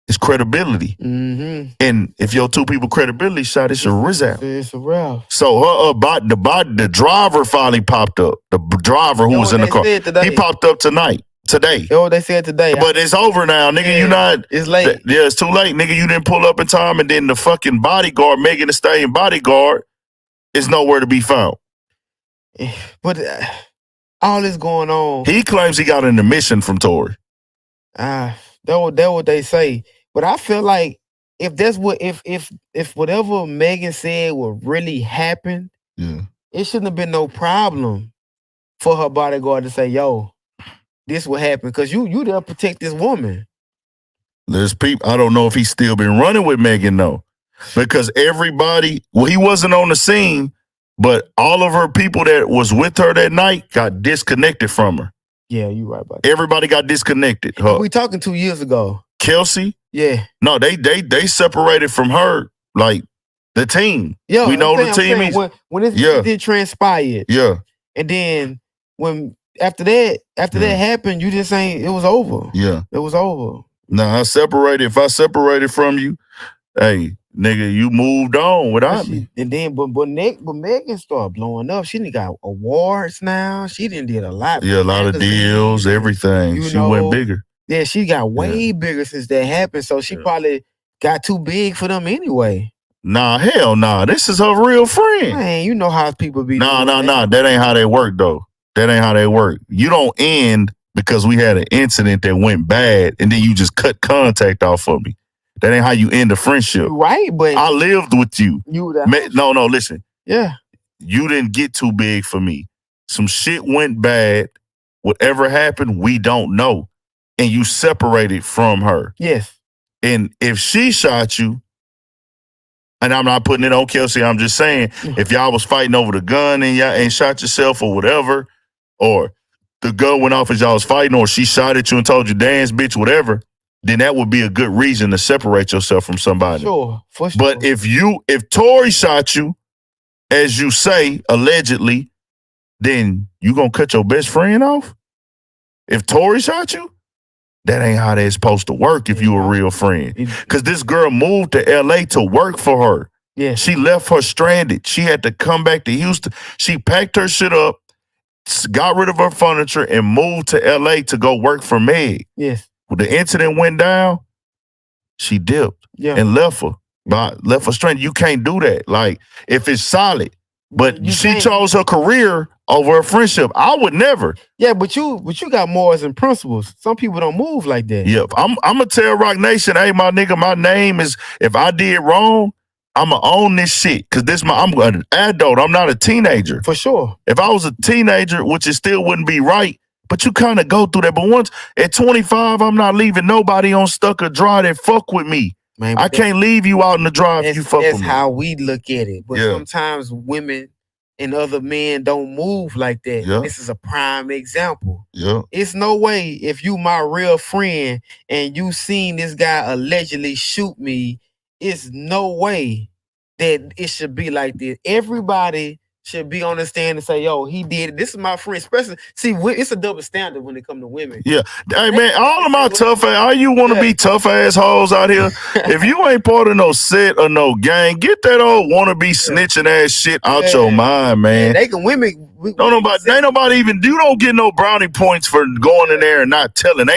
is credibility. Mm-hmm. And if your two people credibility shot, it's a result. It's a rap. So the driver finally popped up. The driver who was in the car. He popped up today. That's what they said today. But it's over now, nigga. You not. It's late. Yeah, it's too late, nigga. You didn't pull up in time, and then the fucking bodyguard, Megan Thee Stallion bodyguard, is nowhere to be found. But all this going on. He claims he got an admission from Tory. That's what they say. But I feel like if that's what if whatever Megan said would really happen, it shouldn't have been no problem for her bodyguard to say, "Yo, this will happen," because you there protect this woman. There's people. I don't know if he's still been running with Megan though, because everybody. Well, he wasn't on the scene, but all of her people that was with her that night got disconnected from her. Yeah, you right about that. Everybody got disconnected. We talking 2 years ago. Kelsey? Yeah. No, they separated from her, like the team. Yeah, we know the team is. When this did transpire. Yeah. And then when after that happened, you just saying it was over. Yeah. It was over. Now if I separated from you, hey, nigga, you moved on without me. And then but Megan started blowing up. She done got awards now. She done did a lot. Yeah, a lot of deals, everything. She went bigger. Yeah, she got way bigger since that happened. So she probably got too big for them anyway. Nah, hell nah. This is her real friend. Man, you know how people be. Nah. That ain't how they work though. That ain't how they work. You don't end because we had an incident that went bad and then you just cut contact off of me. That ain't how you end a friendship. Right, but I lived with you. No, listen. Yeah. You didn't get too big for me. Some shit went bad. Whatever happened, we don't know. And you separated from her. Yes. And if she shot you, and I'm not putting it on Kelsey, I'm just saying, if y'all was fighting over the gun and y'all ain't shot yourself or whatever, or the gun went off as y'all was fighting, or she shot at you and told you, dance, bitch, whatever, then that would be a good reason to separate yourself from somebody. For sure. But if Tory shot you, as you say, allegedly, then you gonna cut your best friend off? If Tory shot you? That ain't how that's supposed to work if you a real friend. Because this girl moved to LA to work for her. Yeah. She left her stranded. She had to come back to Houston. She packed her shit up, got rid of her furniture, and moved to LA to go work for Meg. Yes. When the incident went down, she dipped and left her. Left her stranded. You can't do that. Like, if it's solid. But she chose her career over her friendship. I would never. Yeah, but you got morals and principles. Some people don't move like that. Yep. I'm gonna tell Rock Nation, hey, my nigga, my name is, if I did wrong, I'ma own this shit. Cause I'm an adult. I'm not a teenager. For sure. If I was a teenager, which it still wouldn't be right, but you kind of go through that. But once at 25, I'm not leaving nobody on stuck or dry that fuck with me. Man, I can't leave you out in the drive if you fuck with me. That's how we look at it. But sometimes women and other men don't move like that. Yeah. This is a prime example. Yeah. It's no way if you my real friend and you seen this guy allegedly shoot me, it's no way that it should be like this. Everybody should be on the stand and say, yo, he did it. This is my friend. Especially, see, it's a double standard when it comes to women. Yeah. Hey, man, all of my tough ass, all you want to be tough assholes out here, if you ain't part of no set or no gang, get that old wannabe snitching ass shit out your mind, man. They can, women Ain't nobody even. You don't get no brownie points for going in there and not telling.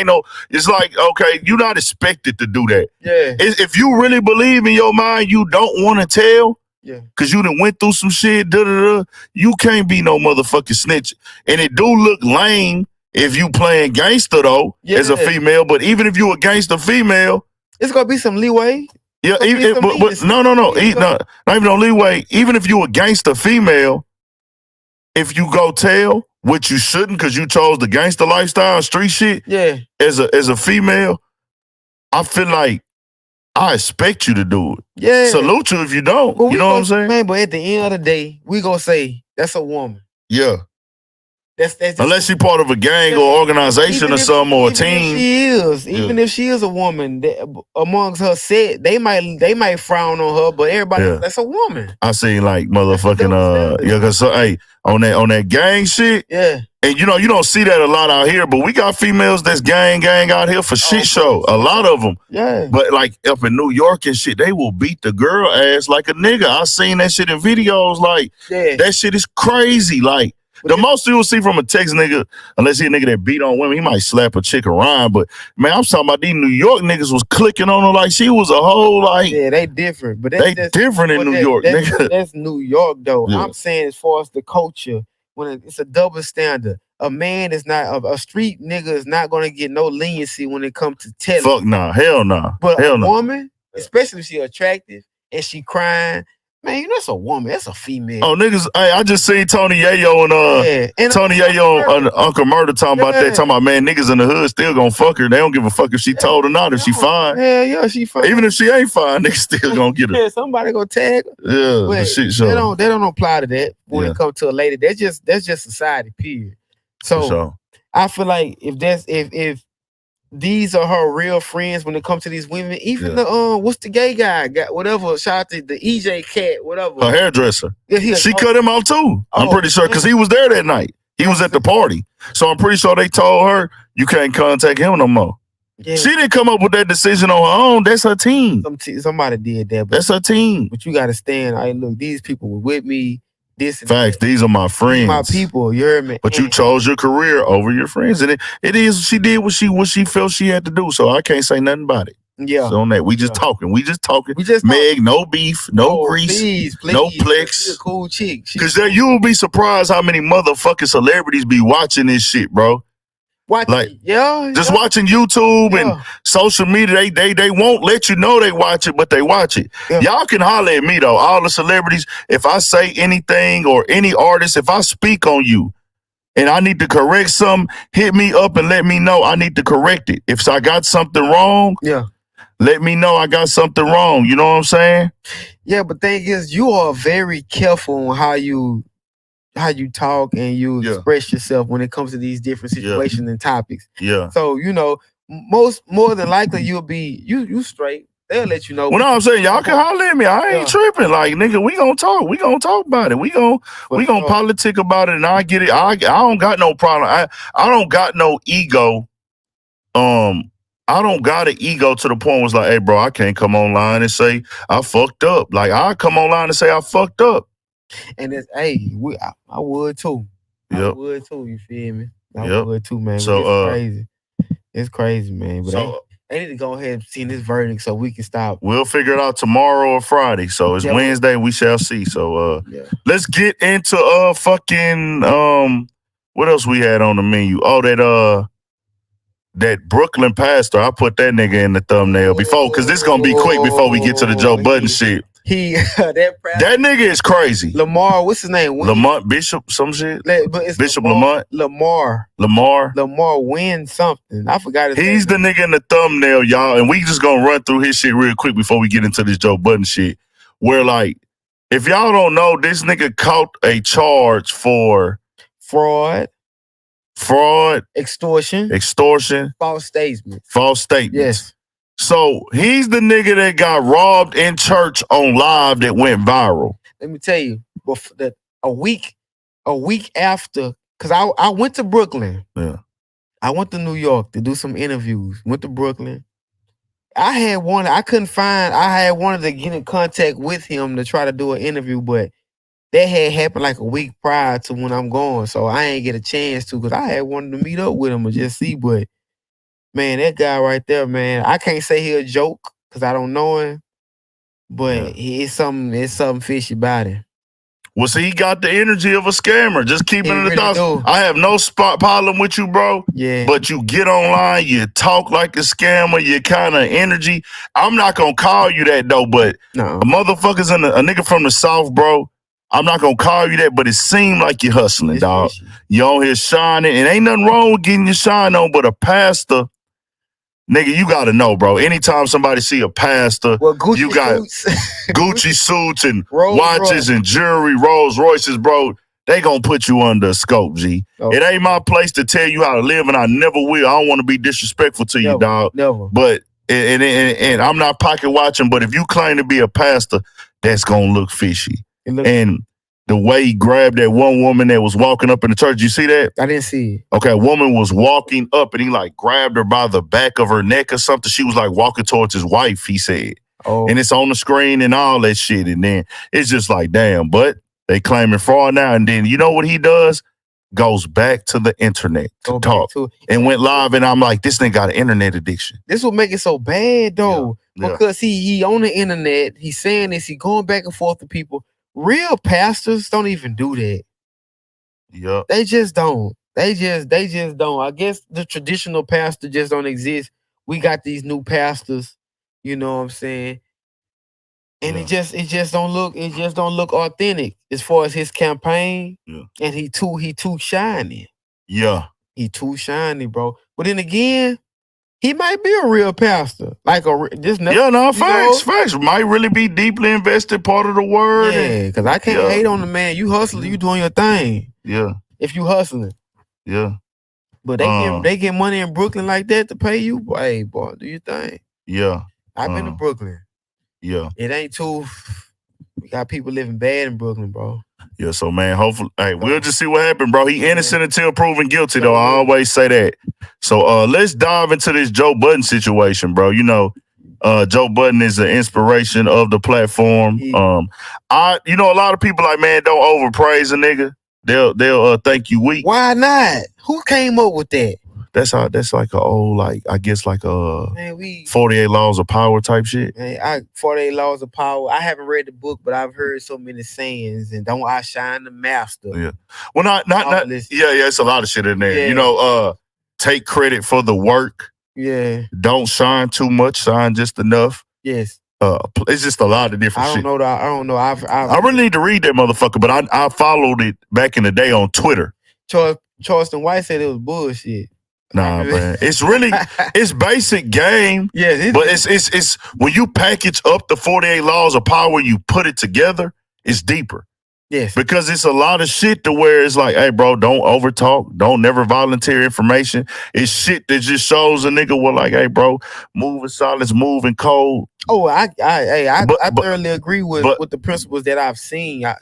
It's like, okay, you're not expected to do that. Yeah. If you really believe in your mind, you don't want to tell. Yeah. Cause you done went through some shit. You can't be no motherfucking snitch. And it do look lame if you playing gangster though as a female. But even if you a gangster female, it's gonna be some leeway. Yeah, not even no leeway. Even if you a gangster female, if you go tell, which you shouldn't, because you chose the gangster lifestyle, street shit. Yeah. As a female, I feel like I expect you to do it. Yeah. Salute you if you don't. You know what I'm saying? Man, but at the end of the day, we gonna say that's a woman. Yeah. That's unless she part of a gang or organization or something or a team. Even if she is a woman, amongst her set, they might frown on her, but everybody that's a woman. I seen like motherfucking cause hey, on that gang shit. Yeah. And you don't see that a lot out here, but we got females that's gang out here for shit show. A lot of them. Yeah. But like up in New York and shit, they will beat the girl ass like a nigga. I seen that shit in videos. Like that shit is crazy. Like the most you will see from a Texas nigga, unless he a nigga that beat on women, he might slap a chick around. But man, I'm talking about these New York niggas was clicking on her like she was a whole like. Yeah, they different, but they different in New York, nigga. That's New York though. Yeah. I'm saying as far as the culture, when it's a double standard. A man is not a street nigga is not gonna get no leniency when it comes to telling. Fuck nah, hell nah. But hell a woman, especially if she attractive and she crying. Man, that's a woman. That's a female. Oh, niggas. Hey, I just seen Tony Yayo and Tony Yayo and Uncle Murder talking about that. Talking about, man, niggas in the hood still gonna fuck her. They don't give a fuck if she told or not. If she fine. Yeah, she fine. Even if she ain't fine, niggas still gonna get her. Yeah, somebody gonna tag her. Yeah, but shit show. They don't apply to that when it comes to a lady. That's just society, period. So I feel like if these are her real friends when it comes to these women, even the what's the gay guy got whatever, shout out to the EJ cat, whatever. Her hairdresser. Yeah, she cut him off too. I'm pretty sure because he was there that night. He was at the party. So I'm pretty sure they told her you can't contact him no more. Yeah. She didn't come up with that decision on her own. That's her team. Somebody did that. That's her team. But you gotta stand. Hey, look, these people were with me. Facts. These are my friends. My people. You heard me. But you chose your career over your friends, and it is. She did what she felt she had to do. So I can't say nothing about it. Yeah. So on that, we just talking. We just talking. Meg, no beef, no grease, please, no plex. She's a cool chick. Because you will be surprised how many motherfucking celebrities be watching this shit, bro. Watching YouTube and social media, they won't let you know they watch it, but they watch it. Yeah. Y'all can holler at me though, all the celebrities. If I say anything or any artist, if I speak on you and I need to correct something, hit me up and let me know I need to correct it. If I got something wrong, let me know I got something wrong. You know what I'm saying? Yeah, but thing is, you are very careful on how you talk and you express yourself when it comes to these different situations and topics. Yeah. So, more than likely you'll be you straight. They'll let you know. Well, no, I'm saying y'all can holler at me. I ain't tripping. Like, nigga, we gonna talk. We gonna talk about it. We gonna politic about it, and I get it. I don't got no problem. I don't got no ego. I don't got an ego to the point where it's like, hey, bro, I can't come online and say I fucked up. Like, I come online and say I fucked up. And it's I would too. I would too. You feel me? I would too, man. So it's crazy. It's crazy, man. But they need to go ahead and see this verdict so we can stop. We'll figure it out tomorrow or Friday. So it's Wednesday. We shall see. So let's get into fucking what else we had on the menu? Oh, that Brooklyn pastor. I put that nigga in the thumbnail before because this gonna be quick before we get to the Joe Budden shit. That nigga is crazy. Lamar, what's his name? Lamont Bishop, some shit. But it's Bishop Lamont. Lamar win something. I forgot his name. He's the nigga in the thumbnail, y'all, and we just gonna run through his shit real quick before we get into this Joe Budden shit. Where like, if y'all don't know, this nigga caught a charge for fraud, extortion, false statements. Yes. So he's the nigga that got robbed in church on live that went viral. Let me tell you, a week after, because I went to Brooklyn. Yeah. I went to New York to do some interviews. Went to Brooklyn. I had wanted to get in contact with him to try to do an interview, but that had happened like a week prior to when I'm going, so I ain't get a chance to because I had wanted to meet up with him and just see. But man, that guy right there, man, I can't say he a joke because I don't know him, but it's something fishy about him. Well, see, he got the energy of a scammer. Just keeping it really 1,000. I have no problem with you, bro. Yeah. But you get online, you talk like a scammer, you kind of energy. I'm not gonna call you that though, but No. a motherfucker's a nigga from the South, bro. I'm not gonna call you that, but it seemed like you're hustling, dog. Fishy. You on here shining, and ain't nothing wrong with getting your shine on, but a pastor. Nigga, you gotta know, bro. Anytime somebody see a pastor, you got Gucci suits and watches and jewelry, Rolls Royces, bro. They gonna put you under a scope, G. Okay. It ain't my place to tell you how to live, and I never will. I don't want to be disrespectful to you, dog. Never. But and I'm not pocket watching. But if you claim to be a pastor, that's gonna look fishy. And the way he grabbed that one woman that was walking up in the church, you see that? I didn't see it. Okay, a woman was walking up and he like grabbed her by the back of her neck or something. She was like walking towards his wife, he said. Oh. And it's on the screen and all that shit. And then it's just like, damn, but they claiming fraud now. And then you know what he does? Goes back to the internet to talk. And went live and I'm like, this nigga got an internet addiction. This will make it so bad though. Yeah. Because he on the internet, he's saying this, he going back and forth to people. Real pastors don't even do that. Yeah. They just don't. They just don't. I guess the traditional pastor just don't exist. We got these new pastors, you know what I'm saying? And it just don't look authentic as far as his campaign. Yeah. And he too shiny. Yeah. He too shiny, bro. But then again, he might be a real pastor. Like facts. Might really be deeply invested, part of the word. Yeah, because I can't hate on the man. You hustling, you doing your thing. Yeah. If you hustling. Yeah. But they get money in Brooklyn like that to pay you. Boy, hey, boy, do your thing. Yeah. I've been to Brooklyn. Yeah. It ain't too. We got people living bad in Brooklyn, bro. Yeah, so man, hopefully, hey, we'll just see what happens, bro. He innocent until proven guilty, though. I always say that. So let's dive into this Joe Budden situation, bro. You know, Joe Budden is an inspiration of the platform. You know, a lot of people like, man, don't overpraise a nigga. They'll think you weak. Why not? Who came up with that? That's like a old, like, I guess like a 48 Laws of Power type shit. Man, 48 Laws of Power. I haven't read the book, but I've heard so many sayings, and don't outshine the master. Yeah. Well, not it's a lot of shit in there. Yeah. You know, take credit for the work. Yeah. Don't shine too much, shine just enough. Yes. It's just a lot of different shit. I don't know. I really need to read that motherfucker, but I followed it back in the day on Twitter. Charleston White said it was bullshit. Nah, man. It's basic game. Yeah, but it's when you package up the 48 Laws of Power, you put it together, it's deeper. Yes. Because it's a lot of shit to where it's like, hey, bro, don't overtalk. Don't never volunteer information. It's shit that just shows a nigga what, like, hey, bro, move in silence, move in cold. Oh, I thoroughly agree with the principles that I've seen. I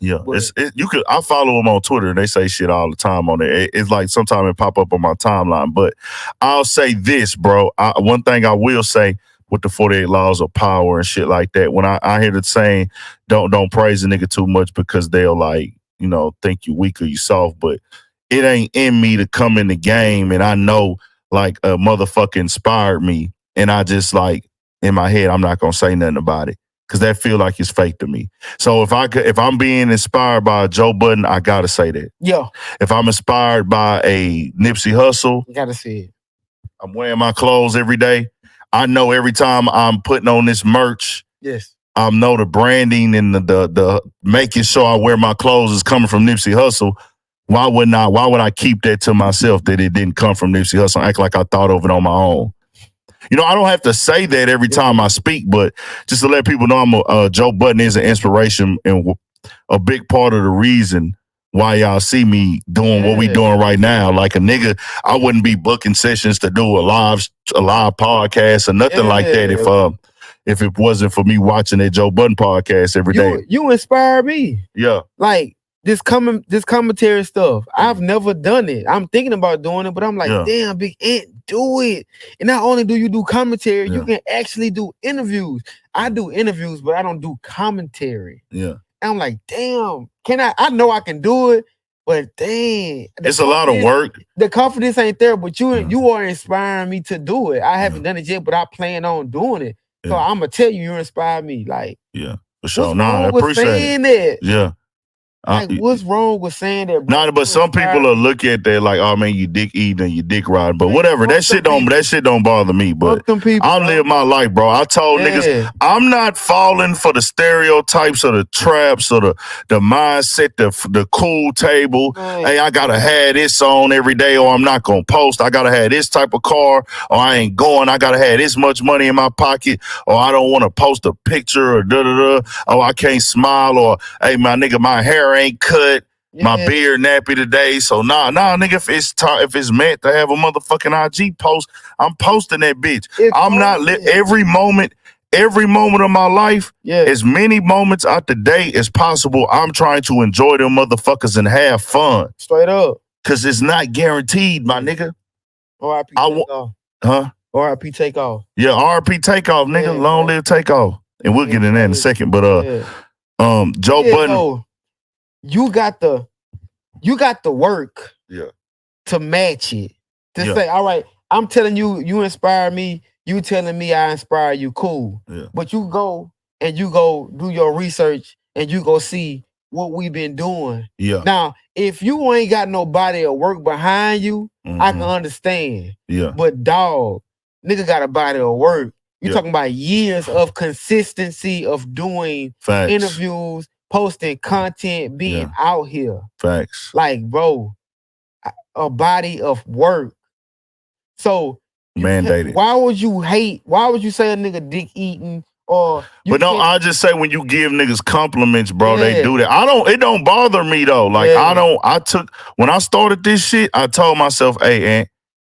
follow them on Twitter and they say shit all the time on there. It's like sometimes it pop up on my timeline. But I'll say this, bro. One thing I will say with the 48 Laws of Power and shit like that, when I hear the saying, don't praise a nigga too much because they'll, like, you know, think you weak or you soft, but it ain't in me to come in the game and I know, like, a motherfucker inspired me and I just, like, in my head, I'm not gonna say nothing about it because that feel like it's fake to me. So if I'm being inspired by Joe Budden, I gotta say that. Yeah. If I'm inspired by a Nipsey Hussle, you gotta see it. I'm wearing my clothes every day. I know every time I'm putting on this merch, yes, I know the branding and the making sure I wear my clothes is coming from Nipsey Hussle. Why would I keep that to myself that it didn't come from Nipsey Hussle? Act like I thought of it on my own. You know, I don't have to say that every time I speak, but just to let people know Joe Budden is an inspiration and a big part of the reason why y'all see me doing what we doing right now. Like a nigga, I wouldn't be booking sessions to do a live podcast or nothing like that if it wasn't for me watching that Joe Budden podcast every day. You inspire me. Yeah. Like this commentary stuff. I've never done it. I'm thinking about doing it, but I'm like, damn, Big Ant, do it. And not only do you do commentary, you can actually do interviews. I do interviews, but I don't do commentary. Yeah. I'm like, damn, can I know I can do it, but dang. It's a lot of work. The confidence ain't there, but you are inspiring me to do it. I haven't done it yet, but I plan on doing it. So I'm going to tell you inspired me. Like, for sure. I appreciate it. Yeah. Like, what's wrong with saying that? Nah, but some people will look at that like, oh man, you dick eating and you dick riding. But whatever, that shit don't bother me. But I'm living my life, bro. I told niggas I'm not falling for the stereotypes or the traps or the mindset, the cool table. Hey, I gotta have this on every day or I'm not gonna post. I gotta have this type of car or I ain't going. I gotta have this much money in my pocket or I don't want to post a picture or da-da-da. Oh, I can't smile or hey, my nigga, my hair ain't cut, my beard nappy today. So nah, nigga, if it's meant to have a motherfucking IG post, I'm posting that bitch. I'm not every moment of my life, as many moments out the day as possible, I'm trying to enjoy them motherfuckers and have fun. Straight up. Cause it's not guaranteed, my nigga. R.I.P. Takeoff. Huh? R.I.P. Takeoff. Yeah, R.I.P. Takeoff, nigga. Long live Takeoff. And we'll get in that in a second. But Joe Budden. You got the work to match it. To say, all right, I'm telling you, you inspire me. You telling me I inspire you, cool. But you go do your research and you go see what we've been doing. Now, if you ain't got no body of work behind you, I can understand. But dog, nigga got a body of work. You talking about years of consistency of doing interviews, posting content, being out here. Facts. Like, bro, a body of work. So mandated. Why would you hate? Why would you say a nigga dick eating? Or but no, I just say when you give niggas compliments, bro, they do that. It don't bother me though. Like when I started this shit, I told myself, hey, Ant,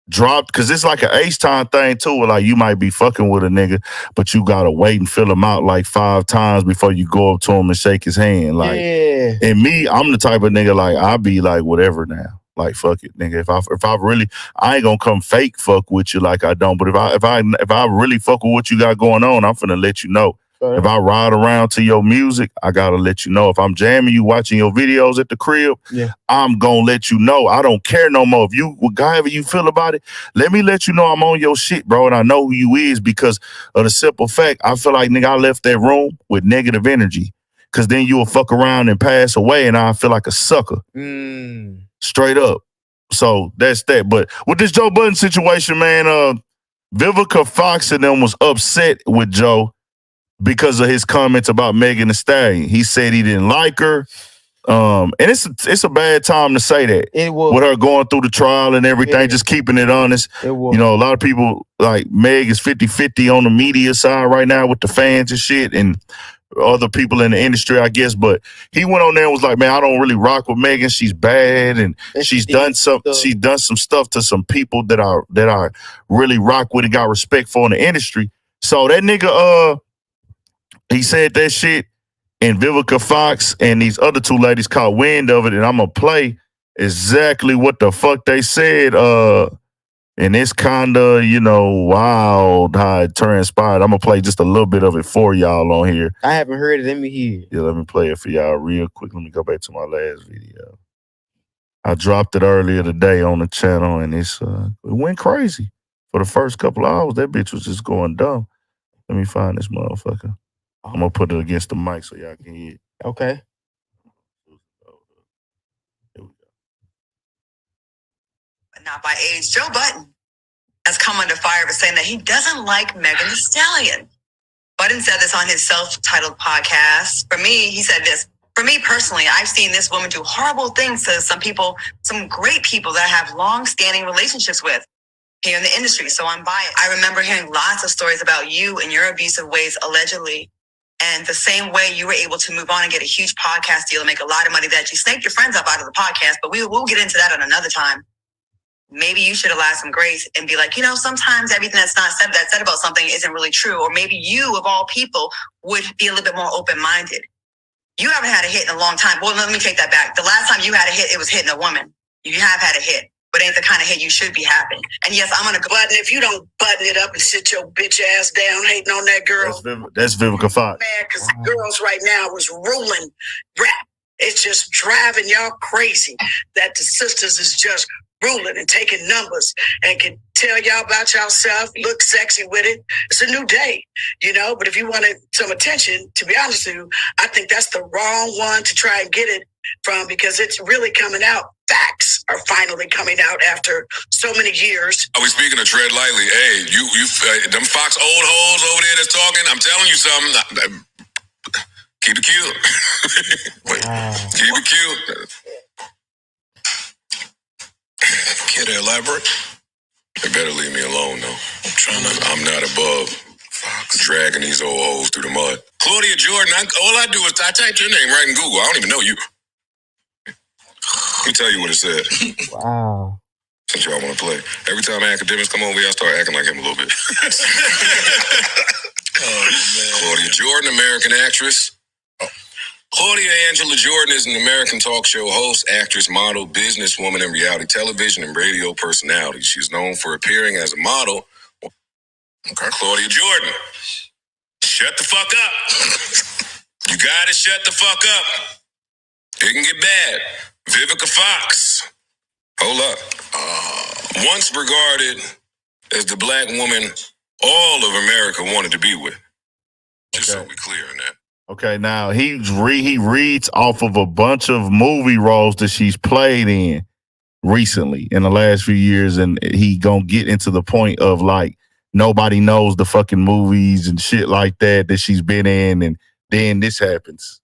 dropped, cause it's like an H-time thing too, where like you might be fucking with a nigga, but you gotta wait and fill him out like 5 times before you go up to him and shake his hand. Like, and me, I'm the type of nigga like I be like whatever now. Like fuck it, nigga. If I really, I ain't gonna come fake fuck with you like I don't. But if I really fuck with what you got going on, I'm finna let you know. If I ride around to your music, I gotta let you know. If I'm jamming you, watching your videos at the crib, I'm gonna let you know. I don't care no more. If you, however you feel about it, let me let you know I'm on your shit, bro, and I know who you is because of the simple fact, I feel like, nigga, I left that room with negative energy. Cause then you will fuck around and pass away and I feel like a sucker. Straight up. So that's that. But with this Joe Budden situation, man, Vivica Fox and them was upset with Joe because of his comments about Megan Thee Stallion. He said he didn't like her. And it's a bad time to say that. It was. With her going through the trial and everything, just keeping it honest. It was. You know, a lot of people, like Meg is 50-50 on the media side right now with the fans and shit and other people in the industry, I guess. But he went on there and was like, man, I don't really rock with Megan. She's bad and she's done some stuff to some people that I really rock with and got respect for in the industry. So that nigga, he said that shit, and Vivica Fox and these other 2 ladies caught wind of it, and I'm going to play exactly what the fuck they said. And it's kind of, you know, wild how it transpired. I'm going to play just a little bit of it for y'all on here. I haven't heard it. Let me hear it. Yeah, let me play it for y'all real quick. Let me go back to my last video. I dropped it earlier today on the channel, and it went crazy. For the first couple of hours, that bitch was just going dumb. Let me find this motherfucker. I'm going to put it against the mic so y'all can hear it. Okay. Here we go. But not by age. Joe Budden has come under fire for saying that he doesn't like Megan Thee Stallion. Budden said this on his self-titled podcast. For me, he said this, for me personally, I've seen this woman do horrible things to some people, some great people that I have long-standing relationships with here in the industry, so I'm biased. I remember hearing lots of stories about you and your abusive ways, allegedly. And the same way you were able to move on and get a huge podcast deal and make a lot of money that you snaked your friends up out of the podcast, but we'll get into that on another time. Maybe you should allow some grace and be like, you know, sometimes everything that's said about something isn't really true. Or maybe you, of all people, would be a little bit more open-minded. You haven't had a hit in a long time. Well, let me take that back. The last time you had a hit, it was hitting a woman. You have had a hit. but ain't the kind of hate you should be having. And yes, I'm gonna go. Budden, if you don't button it up and sit your bitch ass down hating on that girl. That's Vivica Fox. Man, because girls right now is ruling rap. It's just driving y'all crazy that the sisters is just ruling and taking numbers and can tell y'all about yourself, look sexy with it. It's a new day, you know? But if you wanted some attention, to be honest with you, I think that's the wrong one to try and get it from, because it's really coming out. Facts are finally coming out after so many years. Are we speaking of tread lightly? Hey, you, them Fox old hoes over there that's talking, I'm telling you something. Keep it cute. Keep it cute. Care to elaborate? They better leave me alone, though. I'm not above Fox dragging these old hoes through the mud. Claudia Jordan, all I do is I typed your name right in Google. I don't even know you. Let me tell you what it said. Wow. Since y'all want to play. Every time academics come over here, I start acting like him a little bit. Oh, man. Claudia Jordan, American actress. Claudia Angela Jordan is an American talk show host, actress, model, businesswoman, and reality television and radio personality. She's known for appearing as a model. Okay. Claudia Jordan, shut the fuck up. You gotta shut the fuck up. It can get bad. Vivica Fox. Hold up. Once regarded as the black woman all of America wanted to be with. Just so we clear on that. Okay, now he reads off of a bunch of movie roles that she's played in recently in the last few years, and he gonna get into the point of like nobody knows the fucking movies and shit like that she's been in, and then this happens.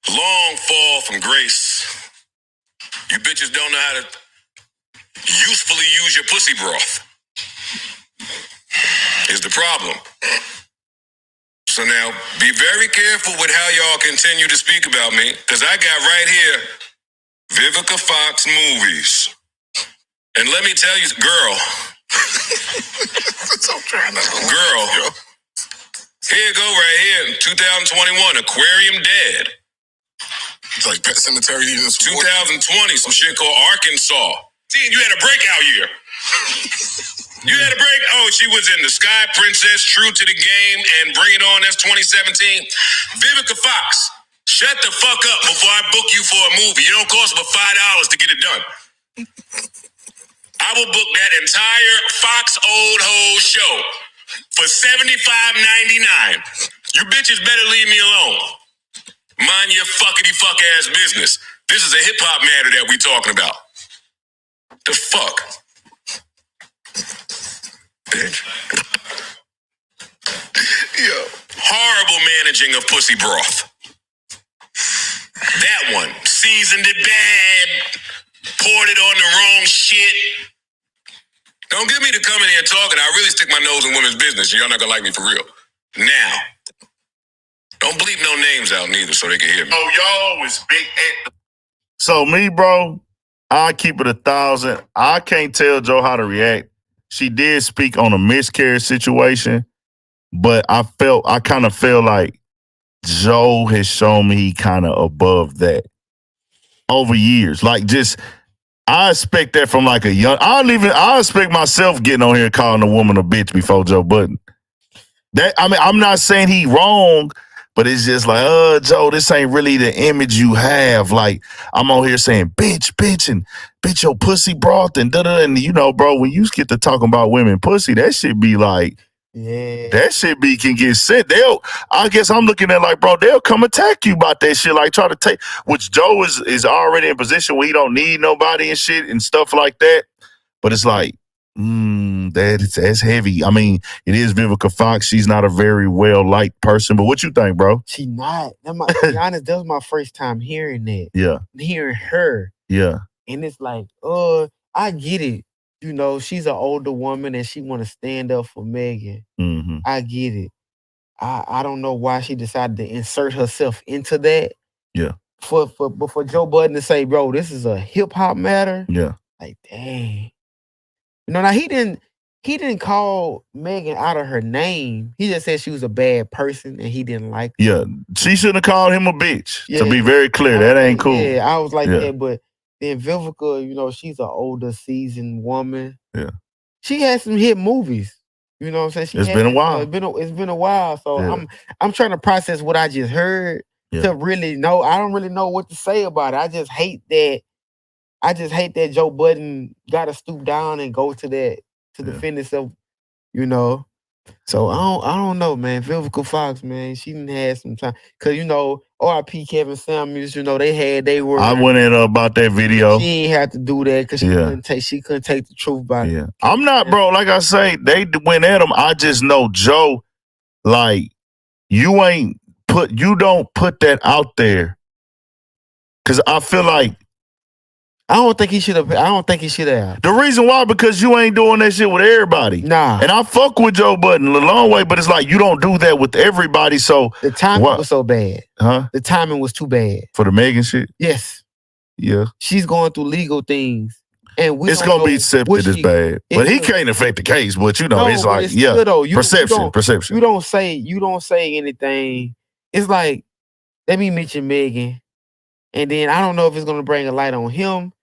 Long fall from grace. You bitches don't know how to usefully use your pussy broth. Is the problem. So now, be very careful with how y'all continue to speak about me, because I got right here, Vivica Fox movies. And let me tell you, girl, here you go right here, 2021, Aquarium Dead. It's like Pet Cemetery. 2020, some shit called Arkansas. See, you had a breakout year. You had a break. Oh, she was in The Sky Princess, True to the Game, and Bring It On. That's 2017. Vivica Fox, shut the fuck up before I book you for a movie. It don't cost but $5 to get it done. I will book that entire Fox Old Ho show for $75.99. You bitches better leave me alone. Mind your fuckity fuck ass business. This is a hip hop matter that we talking about. The fuck? Bitch. Yo. Horrible managing of pussy broth. That one. Seasoned it bad. Poured it on the wrong shit. Don't get me to come in here talking. I really stick my nose in women's business. Y'all not gonna like me for real. Now. Don't bleep no names out neither so they can hear me. Oh, y'all always big at. So me, bro, I keep it 1,000. I can't tell Joe how to react. She did speak on a miscarriage situation, but I kind of feel like Joe has shown me he kind of above that over years. Like just, I expect that from like a young, I expect myself getting on here and calling a woman a bitch before Joe Budden. That, I mean, I'm not saying he wrong, but it's just like, Joe, this ain't really the image you have. Like, I'm on here saying, bitch, and bitch, your pussy broth, and da-da, and you know, bro, when you get to talking about women pussy, that shit be like, yeah, that shit can get sent. I guess I'm looking at like, bro, they'll come attack you about that shit, like try to take, which Joe is already in a position where he don't need nobody and shit and stuff like that. But it's like, that's heavy. I mean, it is Vivica Fox. She's not a very well-liked person, but what you think, bro? She not. To be honest, that was my first time hearing that. Yeah. Hearing her. Yeah. And it's like, I get it. You know, she's an older woman and she want to stand up for Megan. Mm-hmm. I get it. I don't know why she decided to insert herself into that. Yeah. For Joe Budden to say, bro, this is a hip-hop matter. Yeah. Like, dang. You know, now he didn't call Megan out of her name. He just said she was a bad person and he didn't like her. Yeah. She shouldn't have called him a bitch. Yeah. To be very clear, that ain't cool. Yeah, I was like that, but Then Vivica, you know, she's an older, seasoned woman. Yeah. She had some hit movies. You know what I'm saying? It's been a while. It's been a while. So Yeah. I'm trying to process what I just heard Yeah. to really know. I don't really know what to say about it. I just hate that Joe Budden gotta stoop down and go to that defend himself, you know. So I don't know, man. Vivica Fox, man, she didn't have some time. Cause you know, R.I.P. Kevin Samuels, you know, they were. I went in about that video. She ain't have to do that because she couldn't take the truth by Yeah. I'm not, bro. Like I say, they went at him. I just know Joe, like, you don't put that out there. Cause I feel like I don't think he should have. The reason why, because you ain't doing that shit with everybody. Nah. And I fuck with Joe Budden a long way, but it's like you don't do that with everybody. So the timing was so bad. Huh? The timing was too bad. For the Megan shit? Yes. Yeah. She's going through legal things. And it's gonna be accepted as bad. But he can't affect the case, but you know, it's like, perception. You don't say anything. It's like, let me mention Megan. And then I don't know if it's gonna bring a light on him,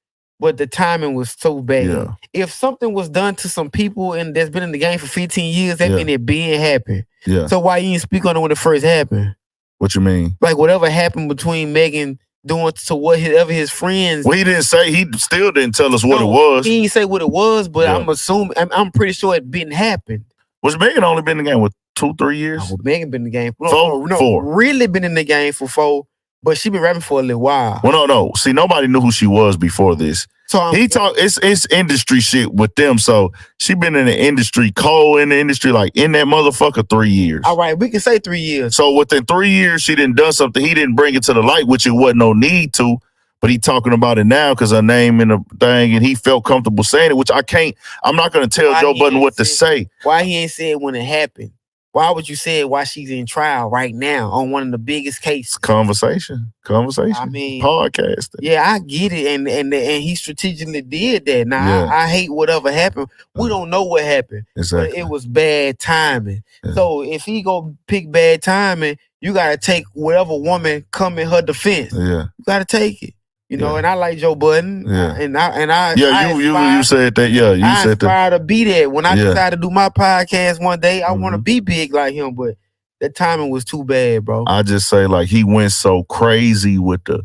but the timing was so bad. Yeah. If something was done to some people and that's been in the game for 15 years, that mean it being happened. Yeah. So why you didn't speak on it when it first happened? What you mean? Like whatever happened between Megan doing to whatever his friends. Well, he didn't say. He still didn't tell us what it was. He didn't say what it was, but I'm pretty sure it didn't happen. Was Megan only been in the game with 2-3 years? No, Megan been in the game for four. Really been in the game for 4. But she been rapping for a little while. Well, no. See, nobody knew who she was before this. So it's industry shit with them. So she been in the industry, in the industry, like in that motherfucker 3 years. All right, we can say 3 years. So within 3 years, she done done something. He didn't bring it to the light, which it wasn't no need to. But he talking about it now because her name in the thing, and he felt comfortable saying it, which I'm not going to tell Joe Budden what to say. Why he ain't said when it happened? Why would you say it while she's in trial right now on one of the biggest cases? Conversation. I mean, podcasting. Yeah, I get it, and he strategically did that. Now I hate whatever happened. We don't know what happened. Exactly. But it was bad timing. Yeah. So if he go pick bad timing, you gotta take whatever woman come in her defense. Yeah, you gotta take it. You know, and I like Joe Budden. Yeah. You said that. Yeah, you said that. I aspire to be that. When I decided to do my podcast one day, I want to be big like him, but the timing was too bad, bro. I just say, like, he went so crazy with the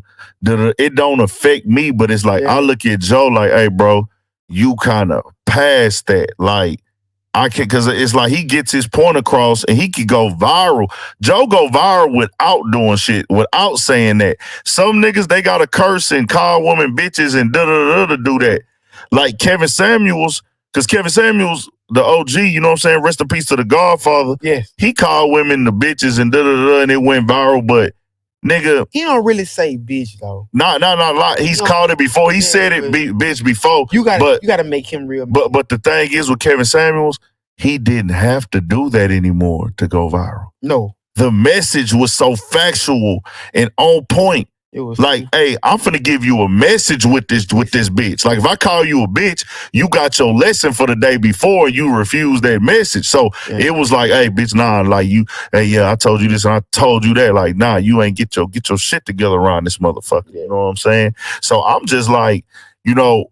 it don't affect me, but it's like, I look at Joe like, hey, bro, you kind of past that. Like, I can't, because it's like he gets his point across and he could go viral. Joe go viral without doing shit, without saying that. Some niggas, they got to curse and call women bitches and to do that. Like Kevin Samuels, because Kevin Samuels, the OG, you know what I'm saying? Rest in peace to the Godfather. Yes. He called women the bitches and and it went viral, but nigga, he don't really say bitch though. Not. He's called it before. He said it bitch before. You gotta make him real. But the thing is with Kevin Samuels, he didn't have to do that anymore to go viral. No. The message was so factual and on point. It was like, hey, I'm finna give you a message with this bitch. Like, if I call you a bitch, you got your lesson for the day before, you refuse that message. So it was like, hey, bitch, nah, like I told you this and I told you that. Like, nah, you ain't get your shit together around this motherfucker. You know what I'm saying? So I'm just like, you know,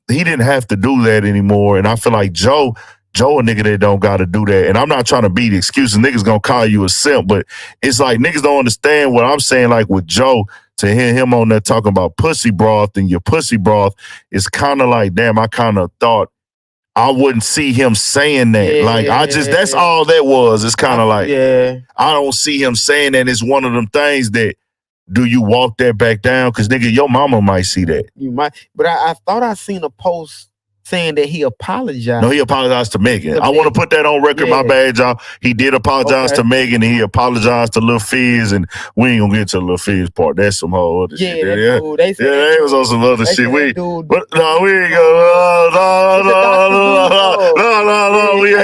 he didn't have to do that anymore. And I feel like Joe a nigga that don't gotta do that. And I'm not trying to be the excuse. Niggas gonna call you a simp, but it's like niggas don't understand what I'm saying. Like with Joe, to hear him on there talking about pussy broth and your pussy broth, it's kind of like, damn, I kind of thought I wouldn't see him saying that. That's all that was. It's kind of like, I don't see him saying that. It's one of them things that, do you walk that back down? Because nigga, your mama might see that. You might, but I thought I seen a post saying that he apologized. No, he apologized to Megan. I want to put that on record. My bad, y'all. He did apologize to Megan, and he apologized to Lil Fizz, and we ain't gonna get to the Lil Fizz part. That's some whole other shit. Dude, they was on some other shit. We ain't gonna. No, we ain't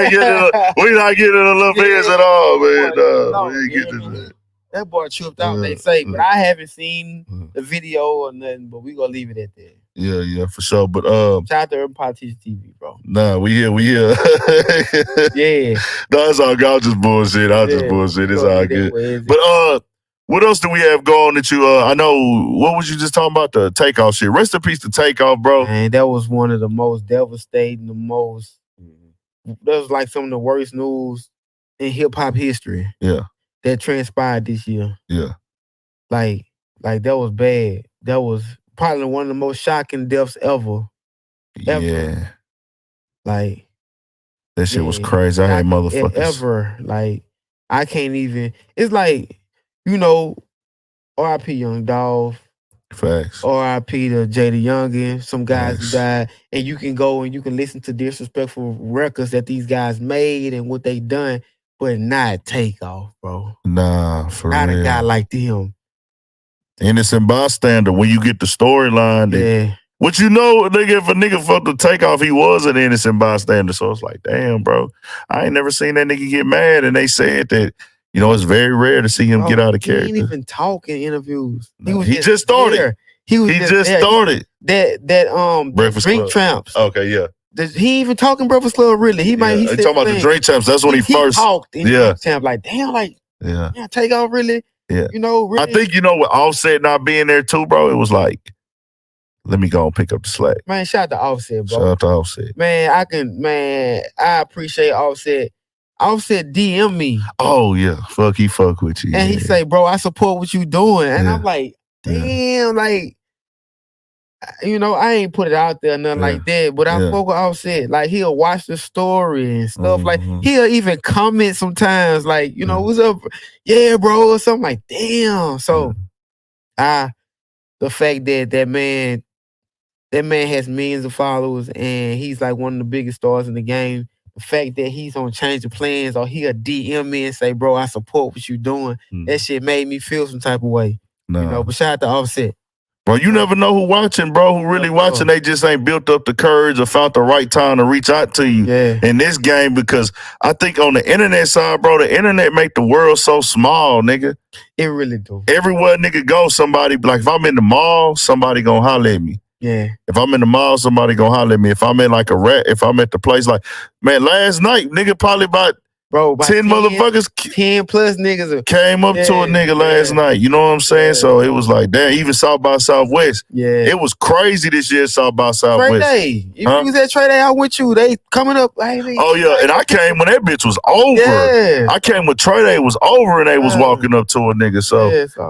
getting. We not getting to Lil Fizz at all, man. No, we ain't getting to that. That boy tripped out. They say, but I haven't seen the video or nothing. But we gonna leave it at that. Yeah, for sure. But shout out to Urban Politician TV, bro. Nah, we here. Yeah. No, it's all good. I'm just bullshit. Just bullshit. It's all good. But What else do we have going that you, I know, what was you just talking about? The Takeoff shit. Rest in peace to Takeoff, bro. Man, that was one of the most devastating, that was like some of the worst news in hip-hop history. Yeah. That transpired this year. Yeah. Like that was bad. That was probably one of the most shocking deaths ever. Yeah. Like. That shit was crazy. I had motherfuckers. Ever. Like, I can't even. It's like, you know, R.I.P. Young Dolph. Facts. R.I.P. to Jada Youngin. Some guys Facts. who died. And you can go and you can listen to disrespectful records that these guys made and what they done, but not Takeoff, bro. Nah, for not real. Not a guy like him. Innocent bystander. When you get the storyline, yeah. What you know, nigga, if a nigga fucked the Takeoff, he was an innocent bystander. So it's like, damn, bro. I ain't never seen that nigga get mad. And they said that, you know, it's very rare to see him get out of character. He ain't even talk in interviews. He just started. There. He just started. That Breakfast Drink Club. Tramps. Okay, yeah. He even talking Breakfast Club, really. He might. He talking about the Drink Tramps. That's when he first talked in Drink Tramps. Like, damn, like, yeah, Takeoff, really. Yeah. You know, really. I think, you know, with Offset not being there too, bro, it was like, let me go and pick up the slack. Man, shout out to Offset, bro. Shout out to Offset. Man, I appreciate Offset. Offset DM me. Oh, yeah. He fuck with you. And he say, bro, I support what you doing. And I'm like, damn, like, you know, I ain't put it out there, nothing like that. But I fuck with Offset. Like, he'll watch the story and stuff. Like, he'll even comment sometimes, like, you know, what's up? Yeah, bro, or something like, damn. So, the fact that that man has millions of followers and he's like one of the biggest stars in the game. The fact that he's on Change the Plans or he'll DM me and say, bro, I support what you doing. That shit made me feel some type of way. Nah. You know, but shout out to Offset. Bro, you never know who watching, bro, who really watching. They just ain't built up the courage or found the right time to reach out to you in this game, because I think on the internet side, bro, the internet make the world so small, nigga. It really do. Everywhere nigga go, somebody, like if I'm in the mall, somebody gonna holler at me. Yeah. If I'm in the mall, somebody gonna holler at me. If I'm in like if I'm at the place, like, man, last night, nigga, probably about 10 motherfuckers 10 plus niggas came up to a nigga last night. You know what I'm saying? So it was like, damn, even South by Southwest. Yeah. It was crazy this year, South by Southwest. Trey Day. You was at Trey Day out with you. They coming up. Hey, oh, yeah. And I came when that bitch was over. Yeah. I came when Trey Day was over and they was walking up to a nigga. So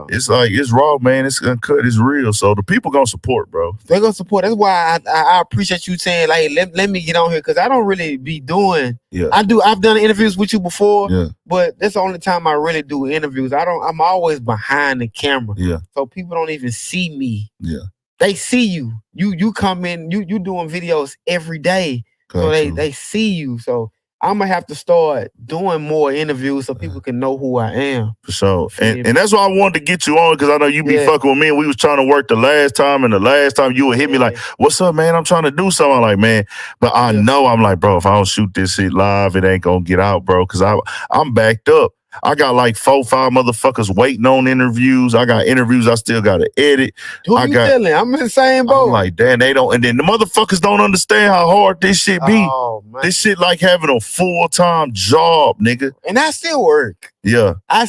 it's like, it's raw, man. It's uncut. It's real. So the people gonna support, bro. They gonna support. That's why I appreciate you saying, like, let me get on here, because I don't really be doing. Yeah. I've done interviews with you before. Yeah. But that's the only time I really do interviews. I'm always behind the camera. Yeah. So people don't even see me. Yeah. They see you. You come in, you doing videos every day. So they see you. So I'm gonna have to start doing more interviews so people can know who I am. For sure. And that's why I wanted to get you on, because I know you be fucking with me, and we was trying to work the last time, and the last time you would hit me like, what's up, man? I'm trying to do something. I'm like, man, but I know, I'm like, bro, if I don't shoot this shit live, it ain't gonna get out, bro, because I'm backed up. I got like 4-5 motherfuckers waiting on interviews. I got interviews I still got to edit. Who you telling? I'm in the same boat. I'm like, damn, they don't. And then the motherfuckers don't understand how hard this shit be. Oh, man. This shit like having a full-time job, nigga. And I still work. Yeah. I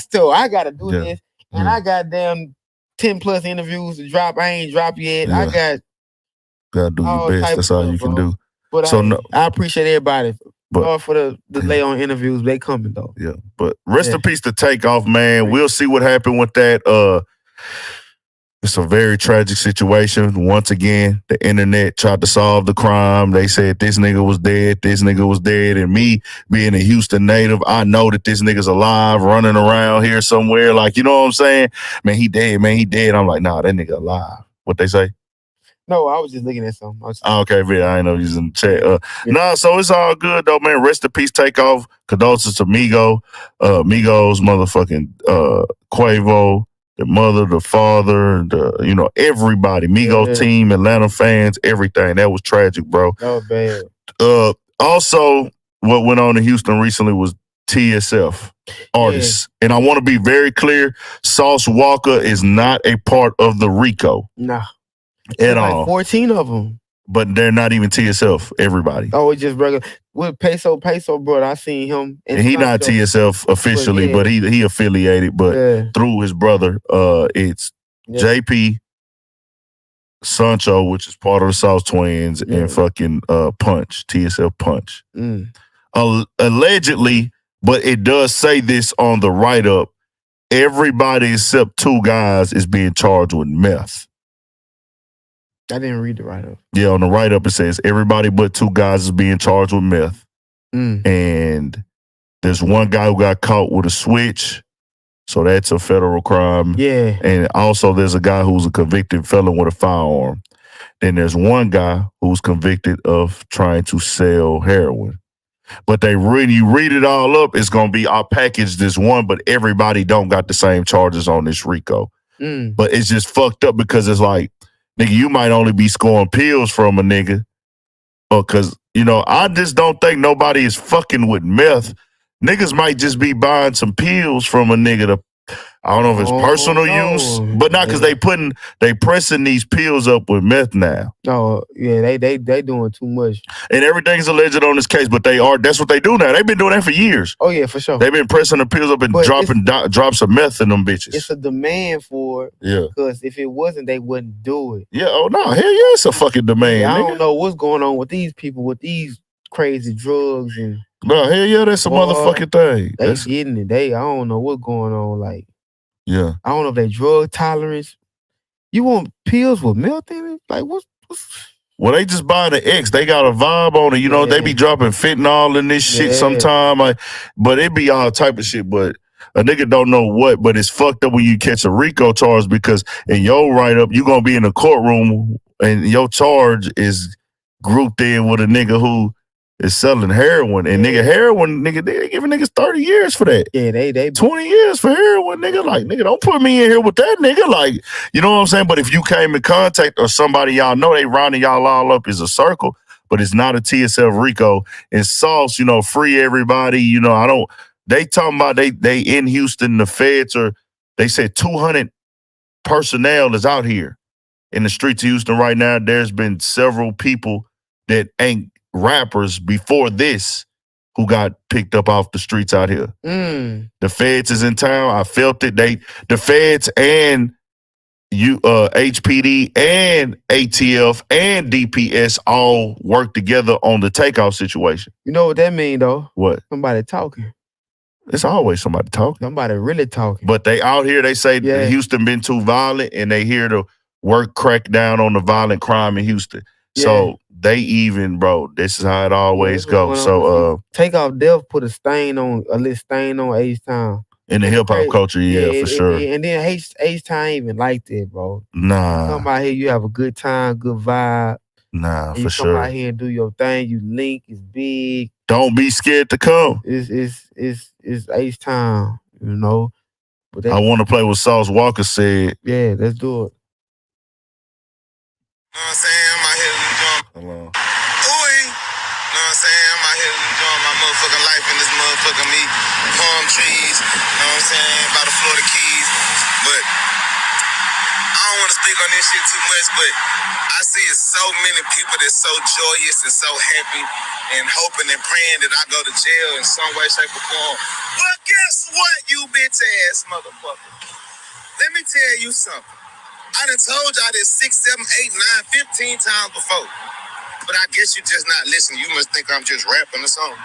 got to do this. And I got damn 10 plus interviews to drop. I ain't dropped yet. Yeah. I got to do your best. That's all you can do. But so I appreciate everybody. But for the delay on interviews, they coming though. Yeah, but rest in peace to Takeoff, man. We'll see what happened with that. It's a very tragic situation. Once again, the internet tried to solve the crime. They said this nigga was dead. This nigga was dead. And me being a Houston native, I know that this nigga's alive, running around here somewhere. Like, you know what I'm saying? Man, he dead. Man, he dead. I'm like, nah, that nigga alive. What they say? No, I was just looking at something. Okay, I ain't know you was in the chat. Nah, so it's all good though, man. Rest in peace, Takeoff. Condolences to Migos, motherfucking Quavo, the mother, the father, everybody. Migos team, Atlanta fans, everything. That was tragic, bro. That was bad. Also, what went on in Houston recently was TSF artists. And I want to be very clear, Sauce Walker is not a part of the RICO. Nah. At like all. 14 of them. But they're not even TSF, everybody. Oh, it's just regular. With Peso, brother, I seen him. And he not TSF officially, but he affiliated. But through his brother, it's JP, Sancho, which is part of the South Twins, and fucking Punch, TSF Punch. Allegedly, but it does say this on the write-up, everybody except 2 guys is being charged with meth. I didn't read the write-up. Yeah, on the write-up it says everybody but 2 guys is being charged with meth. And there's 1 guy who got caught with a switch, so that's a federal crime. Yeah. And also there's a guy who's a convicted felon with a firearm. Then there's 1 guy who's convicted of trying to sell heroin. But you read it all up, it's going to be, I'll package this one, but everybody don't got the same charges on this RICO. But it's just fucked up because it's like, nigga, you might only be scoring pills from a nigga. Because, I just don't think nobody is fucking with meth. Niggas might just be buying some pills from a nigga to, I don't know if it's personal use, but not because they pressing these pills up with meth now. Oh, yeah, they doing too much. And everything's alleged on this case, but that's what they do now. They've been doing that for years. Oh, yeah, for sure. They've been pressing the pills up and dropping drops of meth in them bitches. It's a demand for it. Yeah. Because if it wasn't, they wouldn't do it. Yeah, oh no, hell yeah, it's a fucking demand. I nigga. don't know what's going on with these people with these crazy drugs and. No, hell yeah, that's a motherfucking thing. They getting it. I don't know what's going on. Like, yeah, I don't know if they drug tolerance. You want pills with milk in it? Like, what's Well, they just buy the X. They got a vibe on it. They be dropping fentanyl in this shit sometime. But it be all type of shit. But a nigga don't know what. But it's fucked up when you catch a RICO charge because in your write-up, you going to be in the courtroom and your charge is grouped in with a nigga who is selling heroin. And heroin, they giving niggas 30 years for that. Yeah, they 20 years for heroin, nigga. Like, nigga, don't put me in here with that, nigga. Like, you know what I'm saying? But if you came in contact or somebody y'all know, they rounding y'all all up as a circle, but it's not a TSF RICO. And Sauce, free everybody. They talking about they in Houston, the feds they said 200 personnel is out here in the streets of Houston right now. There's been several people that ain't rappers before this who got picked up off the streets out here. The feds is in town. I felt it. The feds and HPD and ATF and DPS all work together on the takeoff situation. You know what that mean though? What? Somebody talking. It's always somebody talking. Somebody really talking. But they out here, they say Houston been too violent and they here to crack down on the violent crime in Houston. Yeah. So they even, bro, this is how it always goes. So Takeoff Death put a lit stain on H-Town. In the hip hop culture, for sure. And then H-Town even liked it, bro. Nah. Come out here, you have a good time, good vibe. Nah, and for sure. You come out here and do your thing. You link, it's big. Don't be scared to come. It's H-Town, But I want to play what Sauce Walker said. Yeah, let's do it. Know what I'm saying? I'm out here enjoying. Hello. Ooh, know what I'm saying? I'm out here enjoying my motherfucking life in this motherfucking me. Palm trees, know what I'm saying? By the Florida Keys. But I don't want to speak on this shit too much, but I see so many people that's so joyous and so happy and hoping and praying that I go to jail in some way, shape, or form. But guess what, you bitch ass motherfucker? Let me tell you something. I done told y'all this 6, 7, 8, 9, 15 times before. But I guess you just not listening. You must think I'm just rapping or something.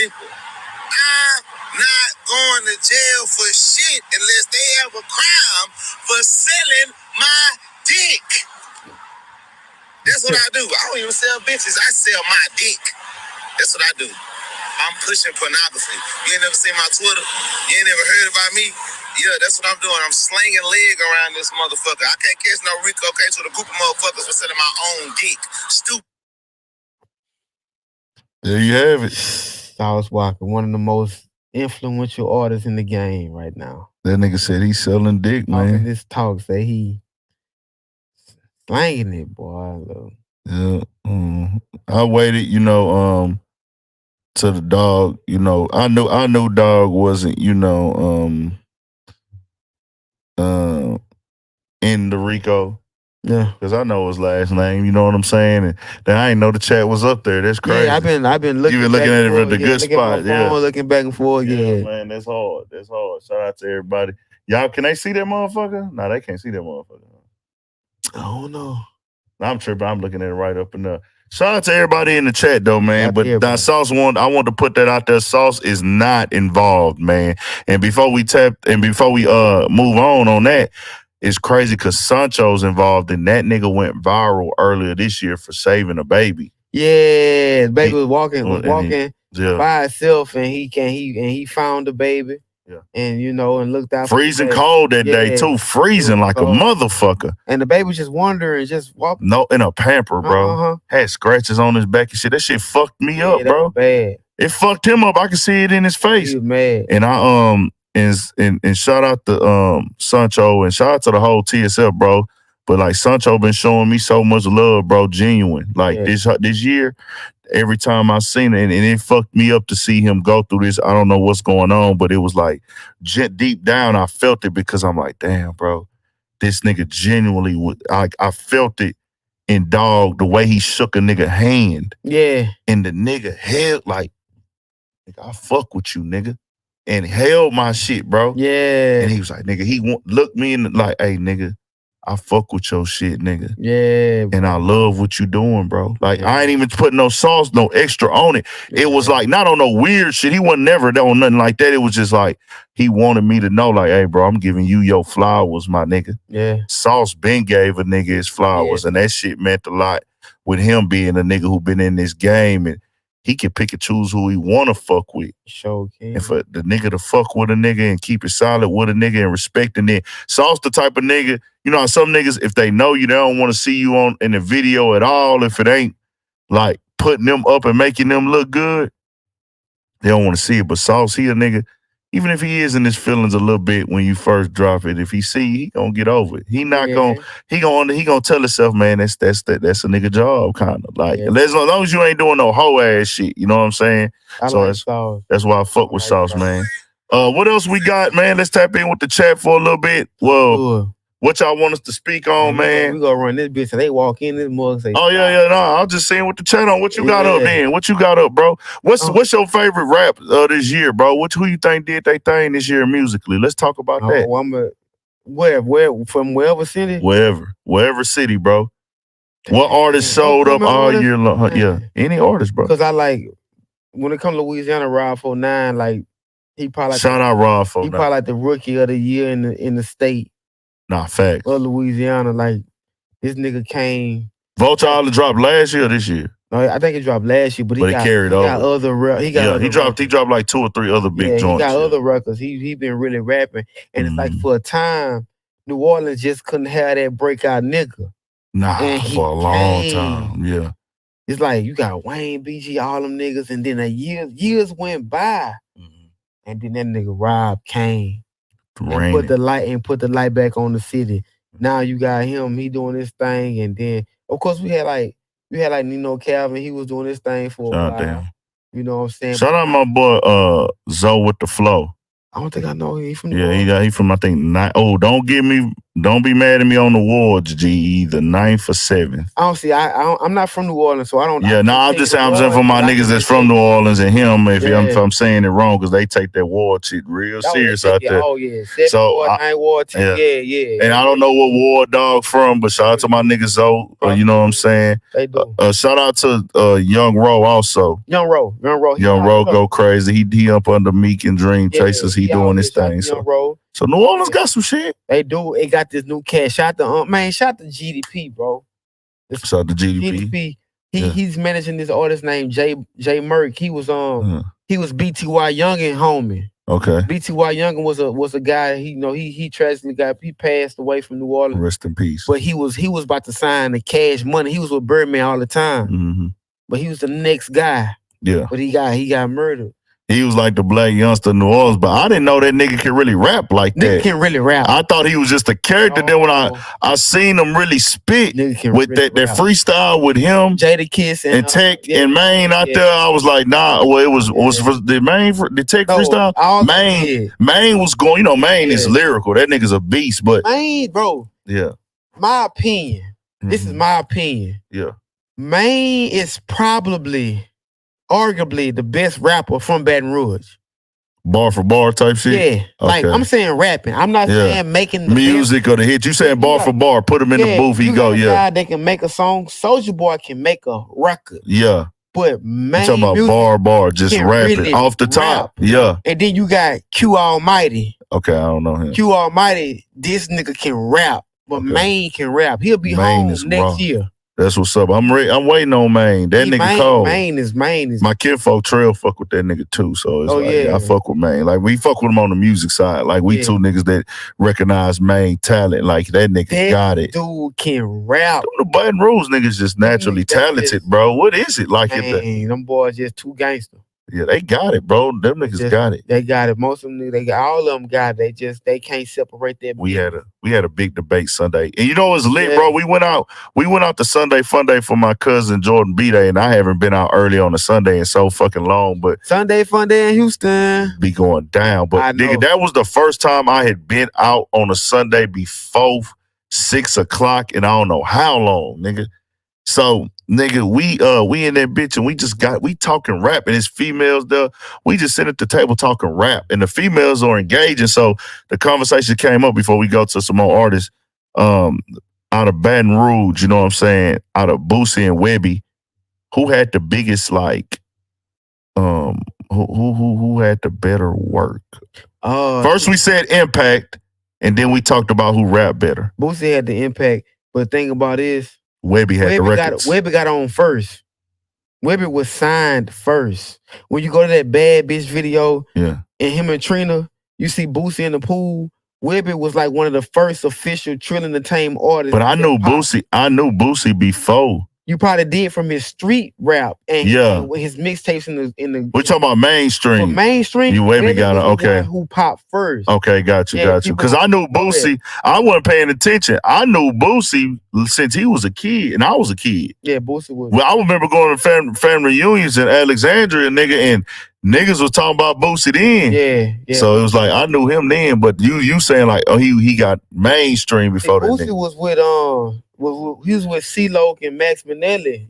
Nigga, I'm not going to jail for shit unless they have a crime for selling my dick. That's what I do. I don't even sell bitches. I sell my dick. That's what I do. I'm pushing pornography. You ain't never seen my Twitter? You ain't never heard about me? Yeah, that's what I'm doing. I'm slinging leg around this motherfucker. I can't catch no RICO case with a group of motherfuckers for selling my own dick. Stupid. There you have it. Sauce Walker, one of the most influential artists in the game right now. That nigga said he's selling dick, man. This talk say he slanging it, boy. Yeah. I waited, to the dog, I knew dog wasn't, in the RICO. Yeah. Because I know his last name, you know what I'm saying? And then I didn't know the chat was up there. That's crazy. Yeah, I've been looking. You've been looking at it from the good spot. Looking back and forth. Yeah, man, that's hard. That's hard. Shout out to everybody. Y'all, can they see that motherfucker? No, they can't see that motherfucker. I don't know. I'm tripping. I'm looking at it right up in there. Shout out to everybody in the chat though, man. But that Sauce one, I want to put that out there. Sauce is not involved, man. And before we move on that, it's crazy because Sancho's involved, and that nigga went viral earlier this year for saving a baby. Yeah, the baby was walking by itself, and he found the baby. Yeah. And and looked out. Freezing cold that day too, freezing like a motherfucker. And the baby just wandering, just walking. No, in a pamper, bro. Had scratches on his back and shit. That shit fucked me up, bro. Bad. It fucked him up. I could see it in his face. He was mad. And I and shout out to Sancho and shout out to the whole TSF, bro. But like Sancho been showing me so much love, bro. Genuine. Like this year. Every time I seen it, and it fucked me up to see him go through this. I don't know what's going on, but it was like deep down, I felt it because I'm like, damn, bro, this nigga genuinely would. I felt it in dog the way he shook a nigga hand. Yeah, and the nigga held like, I fuck with you, nigga, and held my shit, bro. Yeah, and he was like, nigga, looked me in the, like, hey, nigga. I fuck with your shit, nigga. Yeah. And I love what you doing, bro. Like, I ain't even putting no sauce, no extra on it. It was like, not on no weird shit. He wasn't never on nothing like that. It was just like, he wanted me to know, like, hey, bro, I'm giving you your flowers, my nigga. Yeah. Sauce been gave a nigga his flowers, and that shit meant a lot with him being a nigga who been in this game, and he can pick and choose who he want to fuck with. Sure can. And for the nigga to fuck with a nigga and keep it solid with a nigga and respecting it. Sauce the type of nigga, you know, some niggas, if they know you, they don't want to see you in the video at all. If it ain't like putting them up and making them look good, they don't want to see it. But Sauce, he a nigga, even if he is in his feelings a little bit when you first drop it, if he see, he gonna get over it. He not gonna tell himself, man, that's a nigga job, kind of. Like, as long as you ain't doing no hoe ass shit, you know what I'm saying? That's why I fuck with Sauce, man. What else we got, man? Let's tap in with the chat for a little bit. Well, what y'all want us to speak on, man? We gonna run this bitch so they walk in this mug. Say, no, I'm just saying with the chat on. What you got up, then? What you got up, bro? What's your favorite rap this year, bro? Who you think did they thing this year musically? Let's talk about that. Where from wherever city? Wherever city, bro. What artist sold up all year long? Yeah, any artist, bro. Because I like when it comes to Louisiana, Rob 49, like he probably like shout out Rob 49. He probably like the rookie of the year in the state. Nah, facts. Of Louisiana, like this nigga came. Vulture dropped last year or this year? No, I think he dropped last year, but he carried over. He dropped like 2 or 3 other big joints. He got other records. He been really rapping, and it's like for a time, New Orleans just couldn't have that breakout nigga. Nah, for a long time. Yeah, it's like you got Wayne, BG, all them niggas, and then years went by, and then that nigga Rob came. And put the light back on the city. Now you got him, he doing this thing, and then of course we had like Nino Calvin, he was doing this thing for a while. Damn. You know what I'm saying? Shout out my boy Zoe with the Flow. I don't think I know he from he from I think 9. Oh, don't be mad at me on the awards, G. Either 9th or 7th. I don't see. I'm not from New Orleans, so I don't. Yeah, I'm just saying for my niggas that's from New Orleans and him. If I'm saying it wrong, because they take that award shit real serious out there. Oh yeah, 7 ward, 9 ward, 10. Yeah. And I don't know what ward dog from, but shout out to my niggas Zoe. You know what I'm saying? They do. Shout out to Young Ro also. Young Ro go crazy. He up under Meek and Dream Chasers. He doing his thing. So New Orleans got some shit. They do. They got this new cat. Shout to GDP, bro. Shout to GDP. He's managing this artist named J Merck. He was BTY Youngin homie. Okay. BTY Youngin was a guy. He tragically he passed away from New Orleans. Rest in peace. But he was about to sign the Cash Money. He was with Birdman all the time. Mm-hmm. But he was the next guy. Yeah. But he got murdered. He was like the black youngster in New Orleans, but I didn't know that nigga can really rap like that. Nigga can really rap. I thought he was just a character. Then when I seen him really spit with really that freestyle with him, Jada Kiss and Tech and Maine out there, I was like, nah. Well, it was the Maine the Tech freestyle. Maine was going. You know, Maine is lyrical. That nigga's a beast. But Maine, bro. Yeah. My opinion. This is my opinion. Yeah. Maine is arguably the best rapper from Baton Rouge. Bar for bar type shit? Yeah. Like, I'm saying rapping. I'm not saying making the music or the hit. You saying bar for bar. Put him in the booth. He go, a guy that can make a song. Soulja Boy can make a record. Yeah. But Maine talking about bar, just rapping really off the top. Rap. Yeah. And then you got Q Almighty. Okay, I don't know him. Q Almighty, this nigga can rap, but Maine can rap. He'll be home next year. That's what's up. I'm waiting on Maine. That nigga cold. Maine is. My kinfolk Trail fuck with that nigga too. So it's I fuck with Maine. Like we fuck with him on the music side. Like we two niggas that recognize Maine talent. Like that nigga got it. Dude can rap. The Baton Rouge niggas just naturally talented, bro. What is it like? Them boys just too gangster. Yeah, they got it, bro. Them niggas got it. They got it. Most of them, all of them got it. They can't separate that. We had a big debate Sunday, and you know it was lit, bro. We went out to Sunday Fun Day for my cousin Jordan B Day, and I haven't been out early on a Sunday in so fucking long. But Sunday Fun Day in Houston be going down. But nigga, that was the first time I had been out on a Sunday before 6 o'clock, and I don't know how long, nigga. So, nigga, we in that bitch and we talking rap and it's females there. We just sit at the table talking rap and the females are engaging. So the conversation came up before we go to some more artists out of Baton Rouge, you know what I'm saying? Out of Boosie and Webby, who had the biggest who had the better work? First we said impact and then we talked about who rapped better. Boosie had the impact, but the thing about it is Webby had the records. Webby got on first. Webby was signed first. When you go to that Bad Bitch video, and him and Trina, you see Boosie in the pool. Webby was like one of the first official Trill Entertainment artists. But I knew Boosie before. You probably did from his street rap and his mixtapes in the. We're talking about mainstream. For mainstream, you Webby got it. Who popped first? Okay, got you. Because I knew Boosie. I wasn't paying attention. I knew Boosie since he was a kid and I was a kid. Yeah, Boosie was. Well, I remember going to family reunions in Alexandria, nigga, and niggas was talking about Boosie then. Yeah. So it was like I knew him then, but you saying like, oh, he got mainstream before that. Boosie was with he was with C-Loc and Max Minnelli,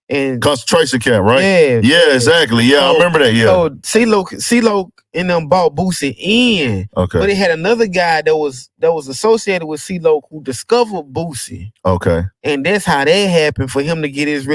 and concentration camp, right? Yeah, exactly. Yeah, I remember that. Yeah. So C-Loc and them bought Boosie in. Okay. But they had another guy that was associated with C-Loc who discovered Boosie. Okay. And that's how that happened for him to get his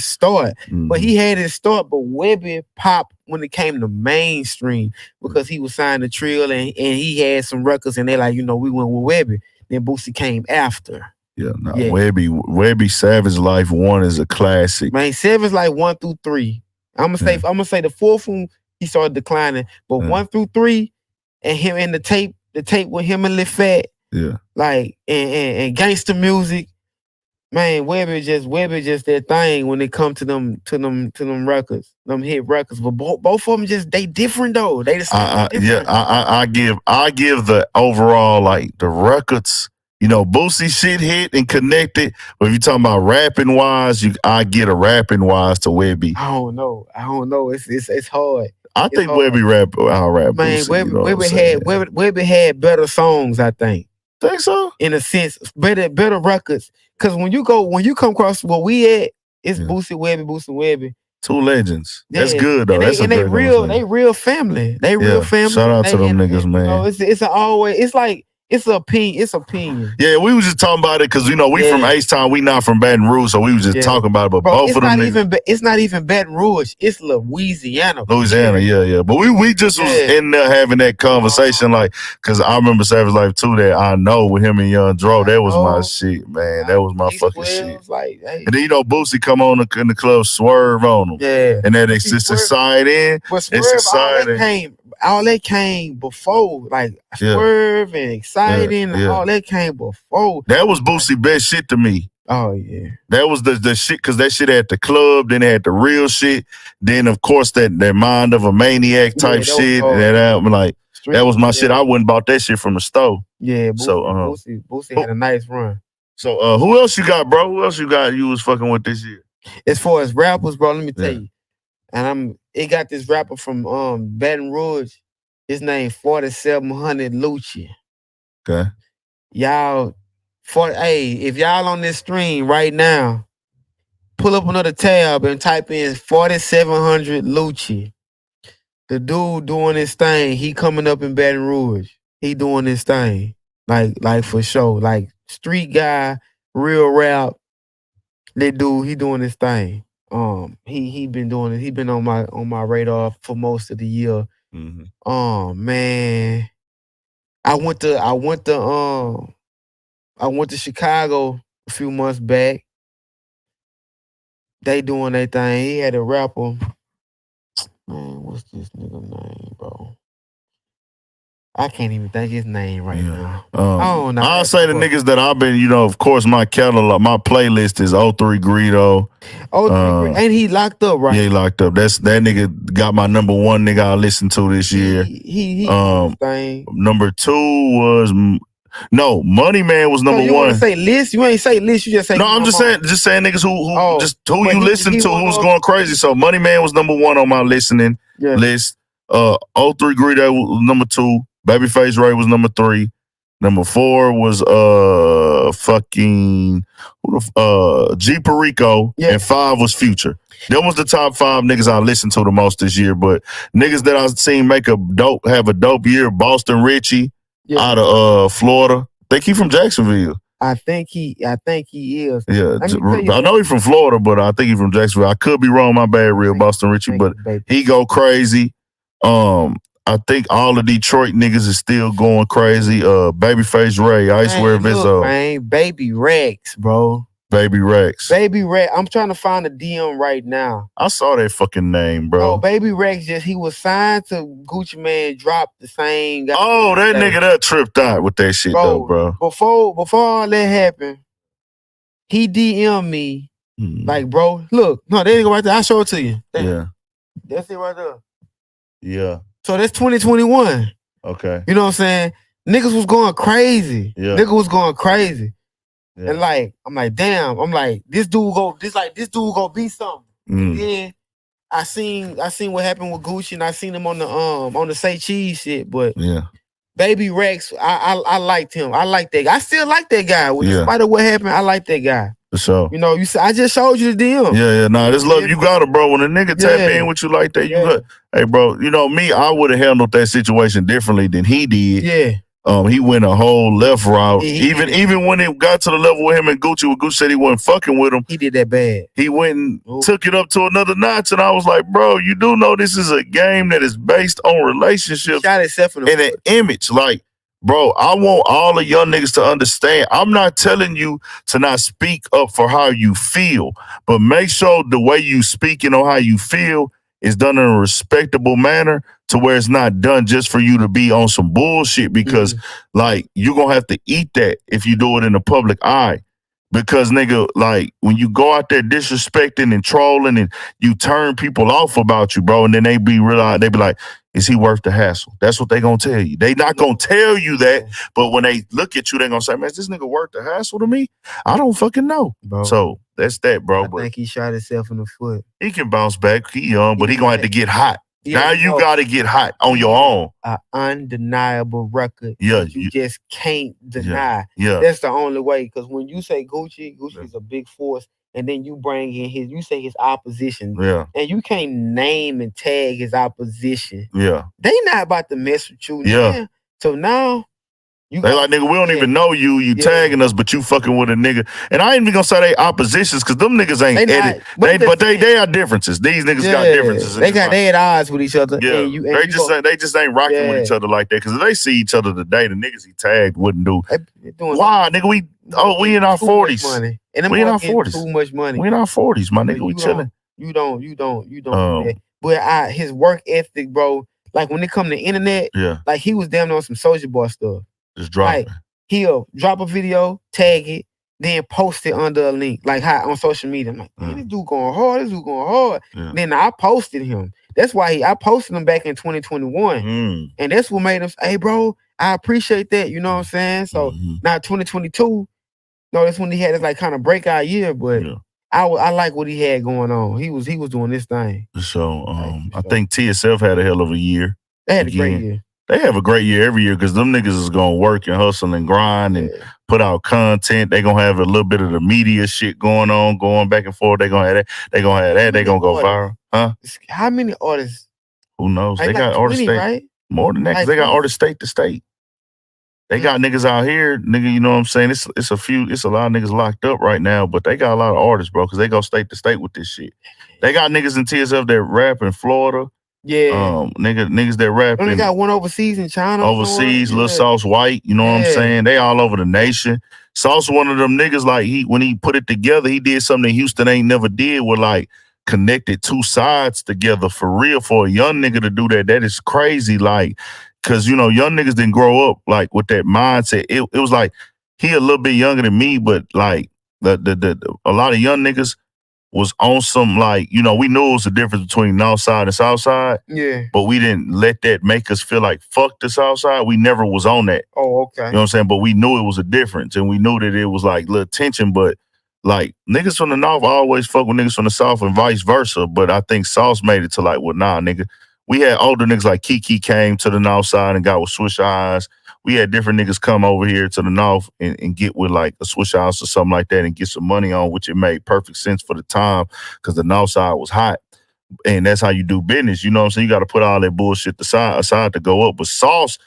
start. Mm-hmm. But he had his start, but Webby popped when it came to mainstream because he was signed to Trill and he had some records and they like, we went with Webby. Then Boosie came after. Yeah, Webby Savage Life 1 is a classic. Man, Savage Life 1 through 3. I'm gonna say the fourth one he started declining, but 1 through 3 and him and the tape with him and Lil Fat, like and gangster music. Man, Webby just that thing when it come to them records, them hit records. But both of them they different though. They just I give the overall like the records. Boosie shit hit and connected. But if you're talking about rapping wise, I get a rapping wise to Webby. I don't know. It's hard. I think Webby rap Man, Boosie. Webby had better songs, I think. Think so? In a sense, better records. Cause when you come across where we at, it's Boosie Webby. Two legends. That's good though. They real family. They real family. Shout out to them niggas, man. It's opinion. Yeah, we was just talking about it because we from H-Town, we not from Baton Rouge, so we was just talking about it. But both of them it's not even Baton Rouge. It's Louisiana. Yeah. But we just was in there having that conversation, because I remember Savage Life 2 that I know with him and Young Dro. That was my shit, man. That was my fucking shit. And then Boosie come on in the club, swerve on him. Yeah. And then it's just side in. But Swerve, all that came before, Swerve and Exciting and all that came before. That was Boosie best shit to me. Oh yeah. That was the shit, because that shit had the club, then it had the real shit, then of course that Mind of a Maniac type shit. And that album, that was my shit. I wouldn't bought that shit from the store. Yeah, Boosie had a nice run. So who else you got, bro? Who else you got you was fucking with this year? As far as rappers, bro, let me tell you. And it got this rapper from Baton Rouge. His name 4700 Lucci. Okay. Y'all If y'all on this stream right now, pull up another tab and type in 4700 Lucci. The dude doing his thing. He coming up in Baton Rouge. He doing his thing. Like for sure. Like street guy, real rap. That dude, he doing his thing. He been doing it. He been on my radar for most of the year. Man. I went to Chicago a few months back. They doing their thing. He had a rapper. Man, what's this nigga name, bro? I can't even think his name right now. I'll say the niggas that I've been, of course, my catalog, my playlist is 03 Greedo. Ain't he locked up, right? Yeah, he locked up. That nigga got my number one nigga I listened to this year. He number 2 was Money Man was number 1. You want to say list? You ain't say list. You just say. No, I'm just saying niggas who you listen to who's going crazy. So Money Man was number 1 on my listening list. 03 Greedo was number 2. Babyface Ray was number 3. Number 4 was G Perico, and 5 was Future. Them was the top 5 niggas I listened to the most this year. But niggas that I seen have a dope year, Boston Richie out of Florida. I think he from Jacksonville. I think he is. Yeah, I know he's from Florida, but I think he's from Jacksonville. I could be wrong. My bad, real Boston Richie, but he go crazy. I think all the Detroit niggas is still going crazy. Babyface Ray, I swear Vizzo. Man, Baby Rex, bro. Baby Rex. I'm trying to find a DM right now. I saw that fucking name, bro. Oh, Baby Rex he was signed to Gucci Mane, dropped the same guy. Oh, that nigga that tripped out with that shit though, bro. Before all that happened, he DM'd me. Like, bro, look, no, there you go right there. I'll show it to you. Yeah. That's it right there. Yeah. So that's 2021. Okay. You know what I'm saying? Niggas was going crazy. Yeah. Niggas was going crazy. Yeah. And I'm like, damn. I'm like, this dude gonna be something. And then I seen what happened with Gucci, and I seen him on the Say Cheese shit. But Baby Rex, I liked him. I like that guy. I still like that guy. Despite of what happened, I like that guy. For sure. You said I just showed you the DM. Yeah. Nah, this love you got it, bro. When a nigga tap in with you like that, you got. Hey, bro. Me, I would have handled that situation differently than he did. Yeah. He went a whole left route. Even when it got to the level with him and Gucci, when Gucci said he wasn't fucking with him, he did that bad. He went and took it up to another notch, and I was like, bro, you do know this is a game that is based on relationships shot itself in the an image. Like, bro, I want all the young niggas to understand. I'm not telling you to not speak up for how you feel, but make sure the way you speaking on how you feel is done in a respectable manner to where it's not done just for you to be on some bullshit because, you're going to have to eat that if you do it in the public eye. Because, nigga, when you go out there disrespecting and trolling and you turn people off about you, bro, and then they be like, is he worth the hassle? That's what they going to tell you. They not going to tell you that, but when they look at you, they going to say, man, is this nigga worth the hassle to me? I don't fucking know. Bro. So that's that, bro. I think he shot himself in the foot. He can bounce back. He young, but he going to have to get hot. Now you got to get hot on your own. An undeniable record. Yeah. You just can't deny. Yeah. That's the only way. Because when you say Gucci is a big force, and then you bring in his opposition. Yeah. And you can't name and tag his opposition. Yeah. They not about to mess with you. Yeah. Man. So now, they like, nigga, we don't even know you. You tagging us, but you fucking with a nigga. And I ain't even gonna say they oppositions because them niggas ain't edit. They are differences. These niggas got differences. They at odds with each other. Yeah. They just ain't rocking with each other like that. Because if they see each other today, the niggas he tagged wouldn't do. Why, nigga? We in our 40s. We in our 40s. Too much money. We in our 40s, my nigga. We chilling. You don't do that. But his work ethic, bro. Like when it come to internet, like he was damn on some Soulja Boy stuff. Just drop it. He'll drop a video, tag it, then post it under a link, like on social media. I'm like, man, this dude going hard. Yeah. Then I posted him. That's why I posted him back in 2021. And that's what made him say, hey, bro, I appreciate that. You know what I'm saying? So now 2022, that's when he had his kind of breakout year, but I like what he had going on. He was doing this thing. So I think TSF had a hell of a year. They had a great year. They have a great year every year because them niggas is gonna work and hustle and grind and put out content. They gonna have a little bit of the media shit going on, going back and forth. They gonna have that. They gonna have that. They gonna go viral, huh? How many artists? Who knows? Like They got 20, artists state right? more than that. Cause Like they got 20. artists state to state. They got niggas out here, nigga. You know what I'm saying? It's a lot of niggas locked up right now, but they got a lot of artists, bro. Cause they go state to state with this shit. They got niggas in TSF that rap in Florida. Yeah. Niggas that rap. Only got one overseas in China. Overseas, Lil Sauce White, you know what I'm saying? They all over the nation. Sauce one of them niggas, like, when he put it together, he did something that Houston ain't never did with, like, connected two sides together for real. For a young nigga to do that is crazy. Like, cause you know, young niggas didn't grow up like with that mindset. It was like he a little bit younger than me, but like a lot of young niggas was on some, like, you know, we knew it was a difference between North Side and South Side. Yeah. But we didn't let that make us feel like fuck the South Side. We never was on that. Oh, okay. You know what I'm saying? But we knew it was a difference, and we knew that it was like little tension, but like niggas from the North always fuck with niggas from the South and vice versa. But I think Sauce made it to like, well, nah, nigga. We had older niggas like Kiki came to the North Side and got with Swish Eyes. We had different niggas come over here to the North and get with like a Swish Eyes or something like that and get some money on, which it made perfect sense for the time because the North Side was hot. And that's how you do business. You know what I'm saying? You got to put all that bullshit aside to go up. But Sauce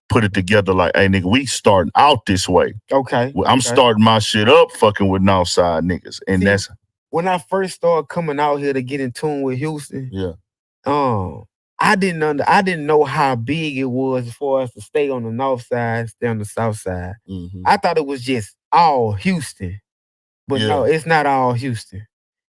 put it together like, hey, nigga, we starting out this way. Okay. I'm starting my shit up fucking with Northside niggas. And see, that's when I first started coming out here to get in tune with Houston. Yeah. I didn't know how big it was for us to stay on the North Side, stay on the South Side. Mm-hmm. I thought it was just all Houston. But no, it's not all Houston.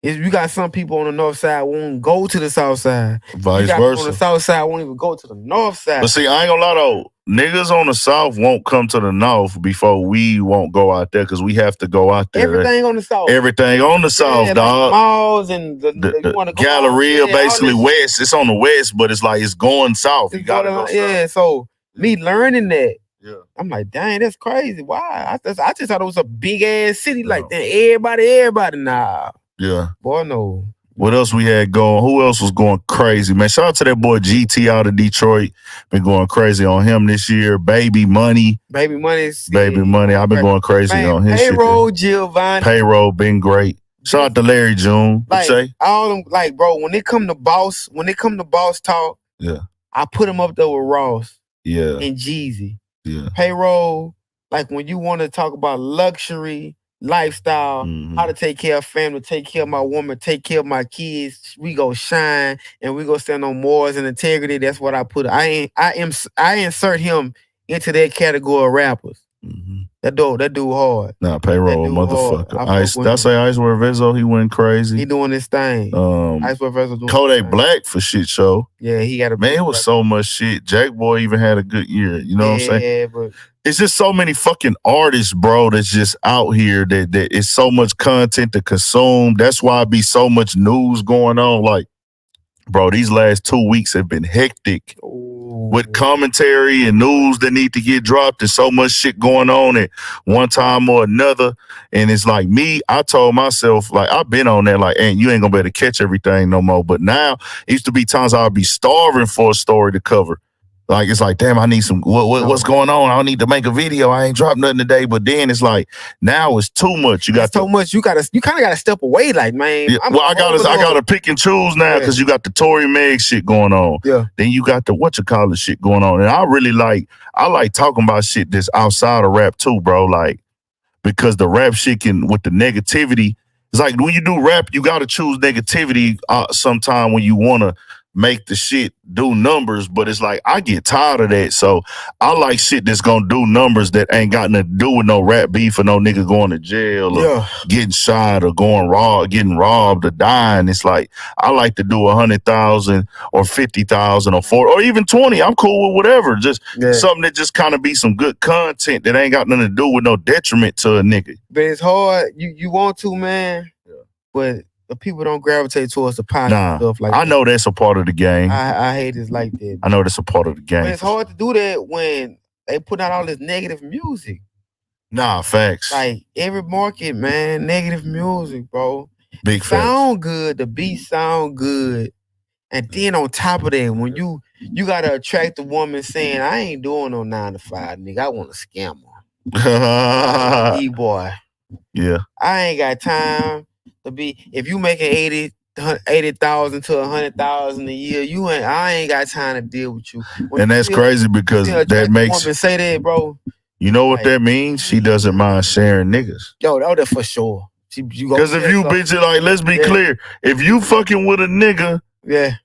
You got some people on the North Side won't go to the South Side. Vice you got versa. People on the South Side won't even go to the North Side. But see, I ain't gonna lie though, niggas on the South won't come to the North before we won't go out there because we have to go out there. Everything on the South. Everything on the South, dog. Like malls and the Galleria, basically west. It's on the west, but it's like it's going south. You gotta go south. So me learning that, Yeah. I'm like, dang, that's crazy. Why? I just thought it was a big ass city. Like, everybody. Nah. Yeah. Boy, no. What else we had going? Who else was going crazy, man? Shout out to that boy GT out of Detroit. Been going crazy on him this year. Baby Money. Baby Money. I've been going crazy on his Payroll, shit. Giovanni. Payroll been great. Shout out to Larry June. Like, say? all them, like, bro, when they come to boss talk, I put them up there with Ross. Yeah. And Jeezy. Yeah. Payroll, like when you want to talk about luxury, lifestyle, how to take care of family, take care of my woman, take care of my kids. We go shine and we go stand on morals and integrity. That's what I put. I insert him into that category of rappers. Mm-hmm. That dude hard. Nah, Payroll, motherfucker. That's Icewear Vezo. He went crazy. He doing his thing. Icewear Vezo doing Kodak Black for shit show. Yeah, he got a man. It was so much shit. Jack Boy even had a good year. You know what I'm saying? Yeah, but it's just so many fucking artists, bro, that's just out here that it's so much content to consume. That's why it be so much news going on. Like, bro, these last 2 weeks have been hectic with commentary and news that need to get dropped. There's so much shit going on at one time or another. And it's like me, I told myself, like, I've been on there, like, and you ain't gonna be able to catch everything no more. But now, it used to be times I'd be starving for a story to cover. Like, it's like, damn, I need some, what's going on? I don't need to make a video. I ain't dropped nothing today. But then it's like, now it's too much. You got so much. You kind of got to step away. Like, man. Yeah, well, I got to pick and choose now because you got the Tory Meg shit going on. Yeah. Then you got the shit going on. And I like talking about shit that's outside of rap too, bro. Like, because the rap shit with the negativity, it's like when you do rap, you got to choose negativity sometime when you want to make the shit do numbers, but it's like I get tired of that. So I like shit that's gonna do numbers that ain't got nothing to do with no rap beef or no nigga going to jail or getting shot or getting robbed or dying. It's like I like to do 100,000 or 50,000 or 40 or even 20. I'm cool with whatever. Just something that just kind of be some good content that ain't got nothing to do with no detriment to a nigga. But it's hard. You want to, man. But the people don't gravitate towards the positive stuff like that. I know that's a part of the game. I hate it like that. I know that's a part of the game. But it's hard to do that when they put out all this negative music. Nah, facts. Like every market, man, negative music, bro. Big facts. Sound good, the beat sound good. And then on top of that, when you gotta attract a woman saying, I ain't doing no 9 to 5, nigga, I want a scammer. E-boy. Yeah. I ain't got time to be. If you making 80,000 to 100,000 a year, I ain't got time to deal with you. When and that's crazy because that makes woman say that, bro. You know what that means? She doesn't mind sharing niggas. Yo, that's for sure. Because if you bitch it, like, let's be clear, if you fucking with a nigga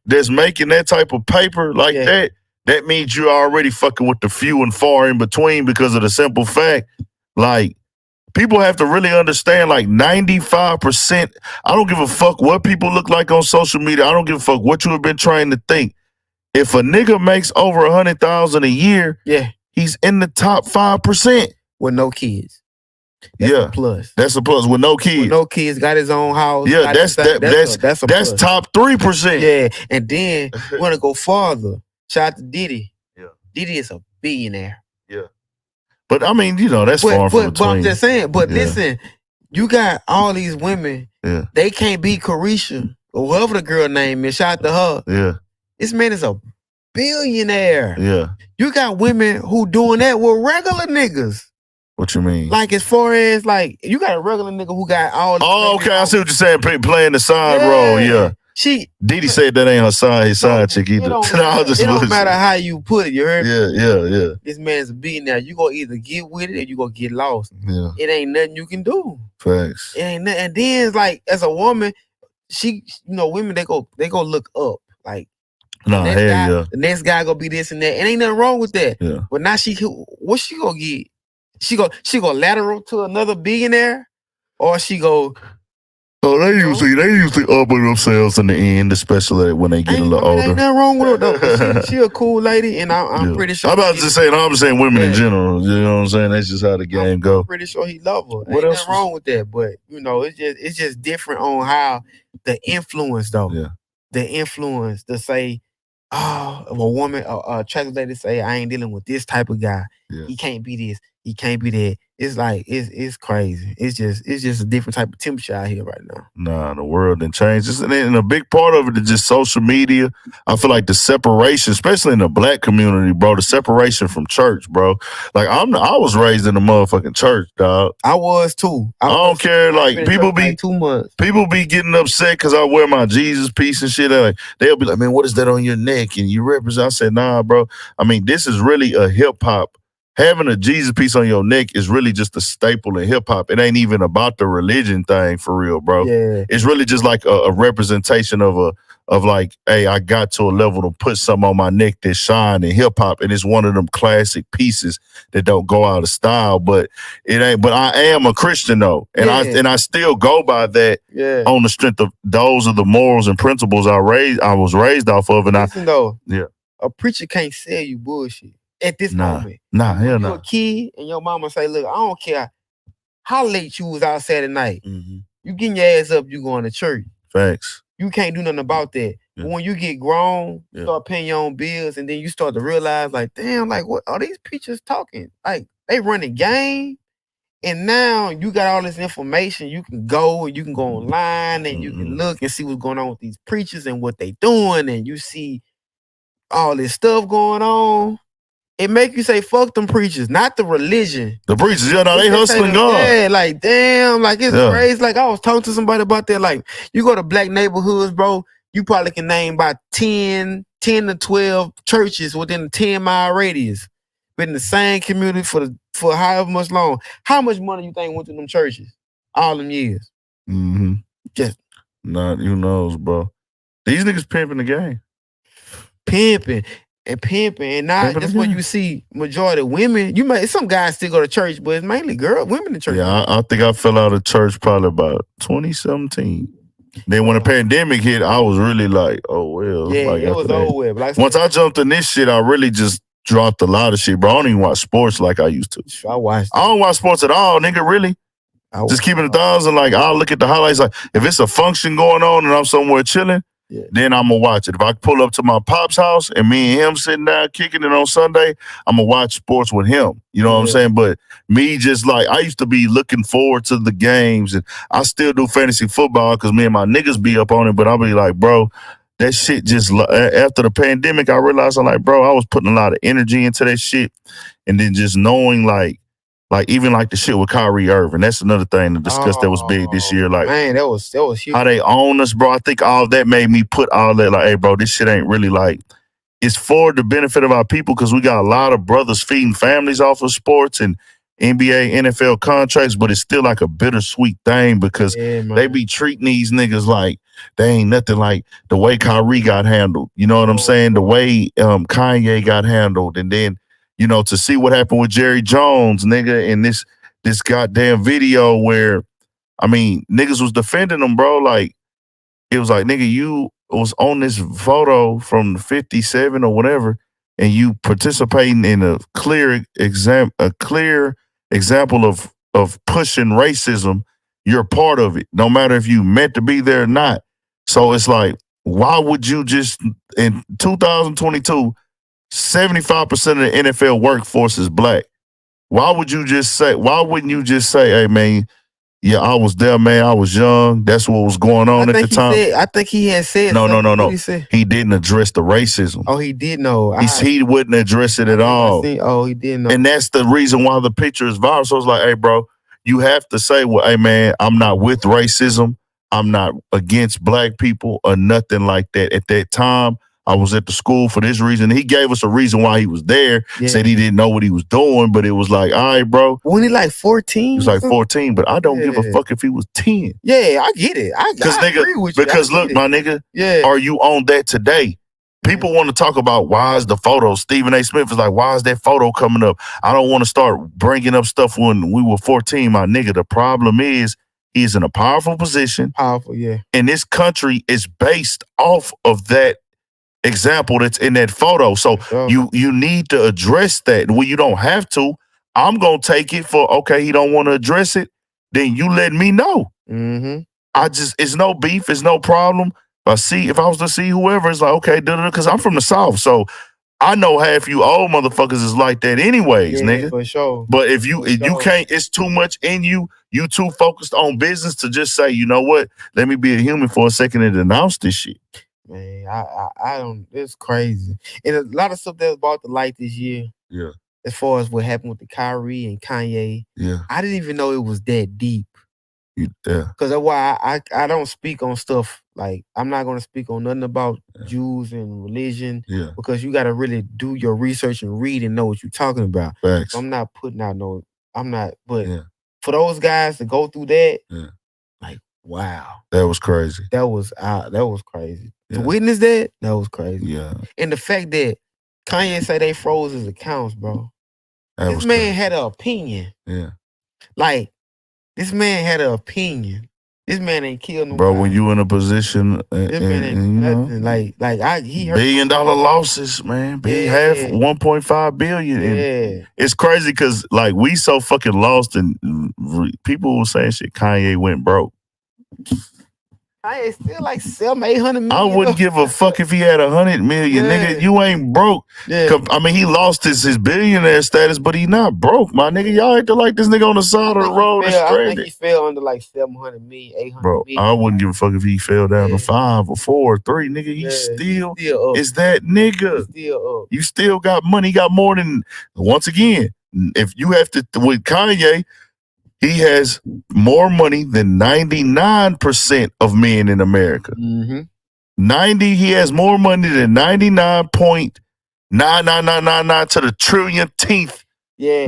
that's making that type of paper like that means you're already fucking with the few and far in between because of the simple fact, like, people have to really understand, like, 95%, I don't give a fuck what people look like on social media. I don't give a fuck what you have been trying to think. If a nigga makes over 100,000 a year, he's in the top 5%. With no kids. That's a plus. That's a plus with no kids. With no kids, got his own house. Yeah, that's top 3%. Yeah, and then you want to go farther. Shout out to Diddy. Yeah, Diddy is a billionaire. Yeah, but I mean, that's far from between. But I'm just saying. But listen, you got all these women. Yeah, they can't be Carisha or whoever the girl name is. Shout out to her. Yeah, this man is a billionaire. Yeah, you got women who doing that with regular niggas. What you mean? Like, as far as, like, you got a regular nigga who got all the... Oh, okay, I see what you're saying, playing the side role, Diddy said that ain't his side chick either. It don't matter how you put it, you heard me? Yeah. This man's a billionaire. You gonna either get with it or you gonna get lost. Yeah. It ain't nothing you can do. Facts. It ain't nothing. And then, it's like, as a woman, women, they go look up. Like, the next guy gonna be this and that. And ain't nothing wrong with that. Yeah. But now what she gonna get? She go lateral to another billionaire, or she go. Oh, they usually up with themselves in the end, especially when they get a little older. Ain't nothing wrong with her though. She a cool lady, and I'm pretty sure. I'm just saying women in general. You know what I'm saying? That's just how the game go. I'm pretty sure he love her. Ain't nothing wrong with that, but it's just different on how the influence though. Yeah. The influence to say, oh, if a woman, a attractive lady say, I ain't dealing with this type of guy. Yeah. He can't be this. He can't be that. It's like it's crazy. It's just a different type of temperature out here right now. Nah, the world done changed. And a big part of it is just social media. I feel like the separation, especially in the black community, bro, the separation from church, bro. Like I was raised in a motherfucking church, dog. I was too. I don't care. Like people be like 2 months. People be getting upset because I wear my Jesus piece and shit. Like they'll be like, man, what is that on your neck? And you represent. I said, nah, bro. I mean, this is really a hip hop. Having a Jesus piece on your neck is really just a staple in hip hop. It ain't even about the religion thing for real, bro. Yeah. It's really just like a representation of like, hey, I got to a level to put something on my neck that shine in hip hop, and it's one of them classic pieces that don't go out of style. But it ain't. But I am a Christian though, and I still go by that on the strength of those are the morals and principles I was raised off of. And listen, a preacher can't sell you bullshit. At this moment. Hell no. You're a kid and your mama say, look, I don't care how late you was out Saturday night. Mm-hmm. You getting your ass up, you going to church. Facts. You can't do nothing about that. Yeah. But when you get grown, you start paying your own bills, and then you start to realize, like, damn, like, what are these preachers talking? Like, they run a game, and now you got all this information. You can go and you can go online and you can look and see what's going on with these preachers and what they doing, and you see all this stuff going on. It make you say, fuck them preachers, not the religion. The preachers, they hustling God. Yeah, like, damn, like, it's crazy. Like, I was talking to somebody about that. Like, you go to black neighborhoods, bro, you probably can name about 10 to 12 churches within a 10-mile radius. Been in the same community for however much long. How much money you think went to them churches all them years? Mm-hmm. Just. Who knows, bro. These niggas pimping the game. Pimping. And now that's what you see majority of women. Some guys still go to church, but it's mainly women in church. Yeah, I think I fell out of church probably about 2017. Then when the pandemic hit, I was really like, oh well. Yeah, like, it was over with. Like, once I jumped in this shit, I really just dropped a lot of shit, bro. I don't even watch sports like I used to. I don't watch sports at all, nigga, really. Just keeping it 1,000, like I'll look at the highlights. Like if it's a function going on and I'm somewhere chilling, then I'm going to watch it. If I pull up to my pop's house and me and him sitting down kicking it on Sunday, I'm going to watch sports with him. You know what I'm saying? But me just like, I used to be looking forward to the games, and I still do fantasy football because me and my niggas be up on it, but I'll be like, bro, that shit just, after the pandemic, I realized I'm like, bro, I was putting a lot of energy into that shit. And then just knowing like, Like even like the shit with Kyrie Irving. That's another thing to discuss that was big this year. Like man, that was huge. How they own us, bro. I think all that made me put all that like, hey, bro, this shit ain't really like. It's for the benefit of our people because we got a lot of brothers feeding families off of sports and NBA, NFL contracts, but it's still like a bittersweet thing because they be treating these niggas like they ain't nothing like the way Kyrie got handled. You know what I'm saying? The way Kanye got handled. And then, you know, to see what happened with Jerry Jones, nigga, in this goddamn video where, I mean, niggas was defending him, bro. Like, it was like, nigga, you was on this photo from 57 or whatever, and you participating in a clear example of pushing racism. You're part of it, no matter if you meant to be there or not. So it's like, why would you just, in 2022, 75% of the NFL workforce is black. Why wouldn't you just say, hey, man, yeah, I was there, man. I was young. That's what was going on at the time. I think he had said no. something. He didn't address the racism. Oh, he did know. He wouldn't address it at all. He did know. And that's the reason why the picture is viral. So it's like, hey, bro, you have to say, well, hey, man, I'm not with racism. I'm not against black people or nothing like that. At that time, I was at the school for this reason. He gave us a reason why he was there. Yeah. Said he didn't know what he was doing, but it was like, all right, bro. When he like 14? He was like 14, but I don't give a fuck if he was 10. Yeah, I get it. I agree with you. Because look, my nigga, are you on that today? People want to talk about why is the photo. Stephen A. Smith is like, why is that photo coming up? I don't want to start bringing up stuff when we were 14, my nigga. The problem is he's in a powerful position. Powerful, yeah. And this country is based off of that example that's in that photo. So you need to address that. When you don't have to, I'm going to take it for, okay, he don't want to address it, then you let me know. Mm-hmm. It's no beef, it's no problem. If I was to see whoever, it's like, okay, because I'm from the South, so I know half you old motherfuckers is like that anyways, nigga. For sure. But if you can't, it's too much in you. You too focused on business to just say, you know what? Let me be a human for a second and denounce this shit. Man, I don't. It's crazy, and a lot of stuff that was brought to light this year. Yeah. As far as what happened with the Kyrie and Kanye. Yeah. I didn't even know it was that deep. Yeah. Because that's why I don't speak on stuff like I'm not going to speak on nothing about Jews and religion. Yeah. Because you got to really do your research and read and know what you're talking about. Facts. So I'm not putting out but for those guys to go through that, like wow, that was crazy. That was crazy. Yeah. To witness that was crazy. Yeah. And the fact that Kanye said they froze his accounts, bro. This man crazy. had an opinion. Yeah. Like, this man had an opinion. This man ain't killed nobody. Bro, when you in a position this man ain't nothing. He heard $1 billion losses, man. Half 1.5 billion. And it's crazy because like we so fucking lost and people were saying shit, Kanye went broke. Kanye still like $700-800 million. I wouldn't give a fuck if he had 100 million, nigga. You ain't broke. Yeah. I mean, he lost his billionaire status, but he not broke, my nigga. Y'all acting like this nigga on the side of the road is stranded. I think he fell under like $700 million, $800 bro, million. I wouldn't give a fuck if he fell down to 5 or 4 or 3, nigga. He's still up. Is that nigga? He's still up. You still got money. Got more than, once again, if you have to, with Kanye, he has more money than 99% of men in America. Mm-hmm. He has more money than 99.99999 to the trillionth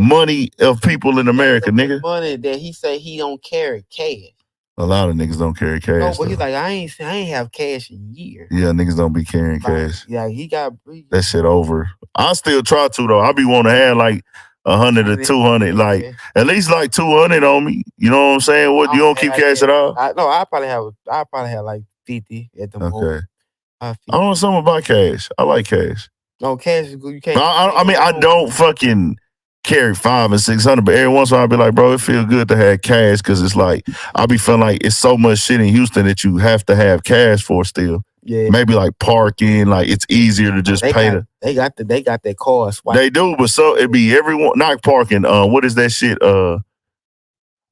money of people in America, nigga. Money that he say he don't carry cash. A lot of niggas don't carry cash. No, but he's like, I ain't have cash in years. Yeah, niggas don't be carrying cash. Yeah, he got that shit over. I still try to though. I be wanting to have like 100 or 200, like at least like 200 on me. You know what I'm saying? What you don't keep cash at all? I probably have like 50 at the moment. Okay. I don't know something about cash. I like cash. No, cash is good. You can't. I mean, I don't fucking carry 500 and 600, but every once in a while I'll be like, bro, it feels good to have cash because it's like I be feeling like it's so much shit in Houston that you have to have cash for still. Yeah. Maybe like parking, like it's easier to just pay They got that car swipe. They do, but so it be everyone not parking. What is that shit? I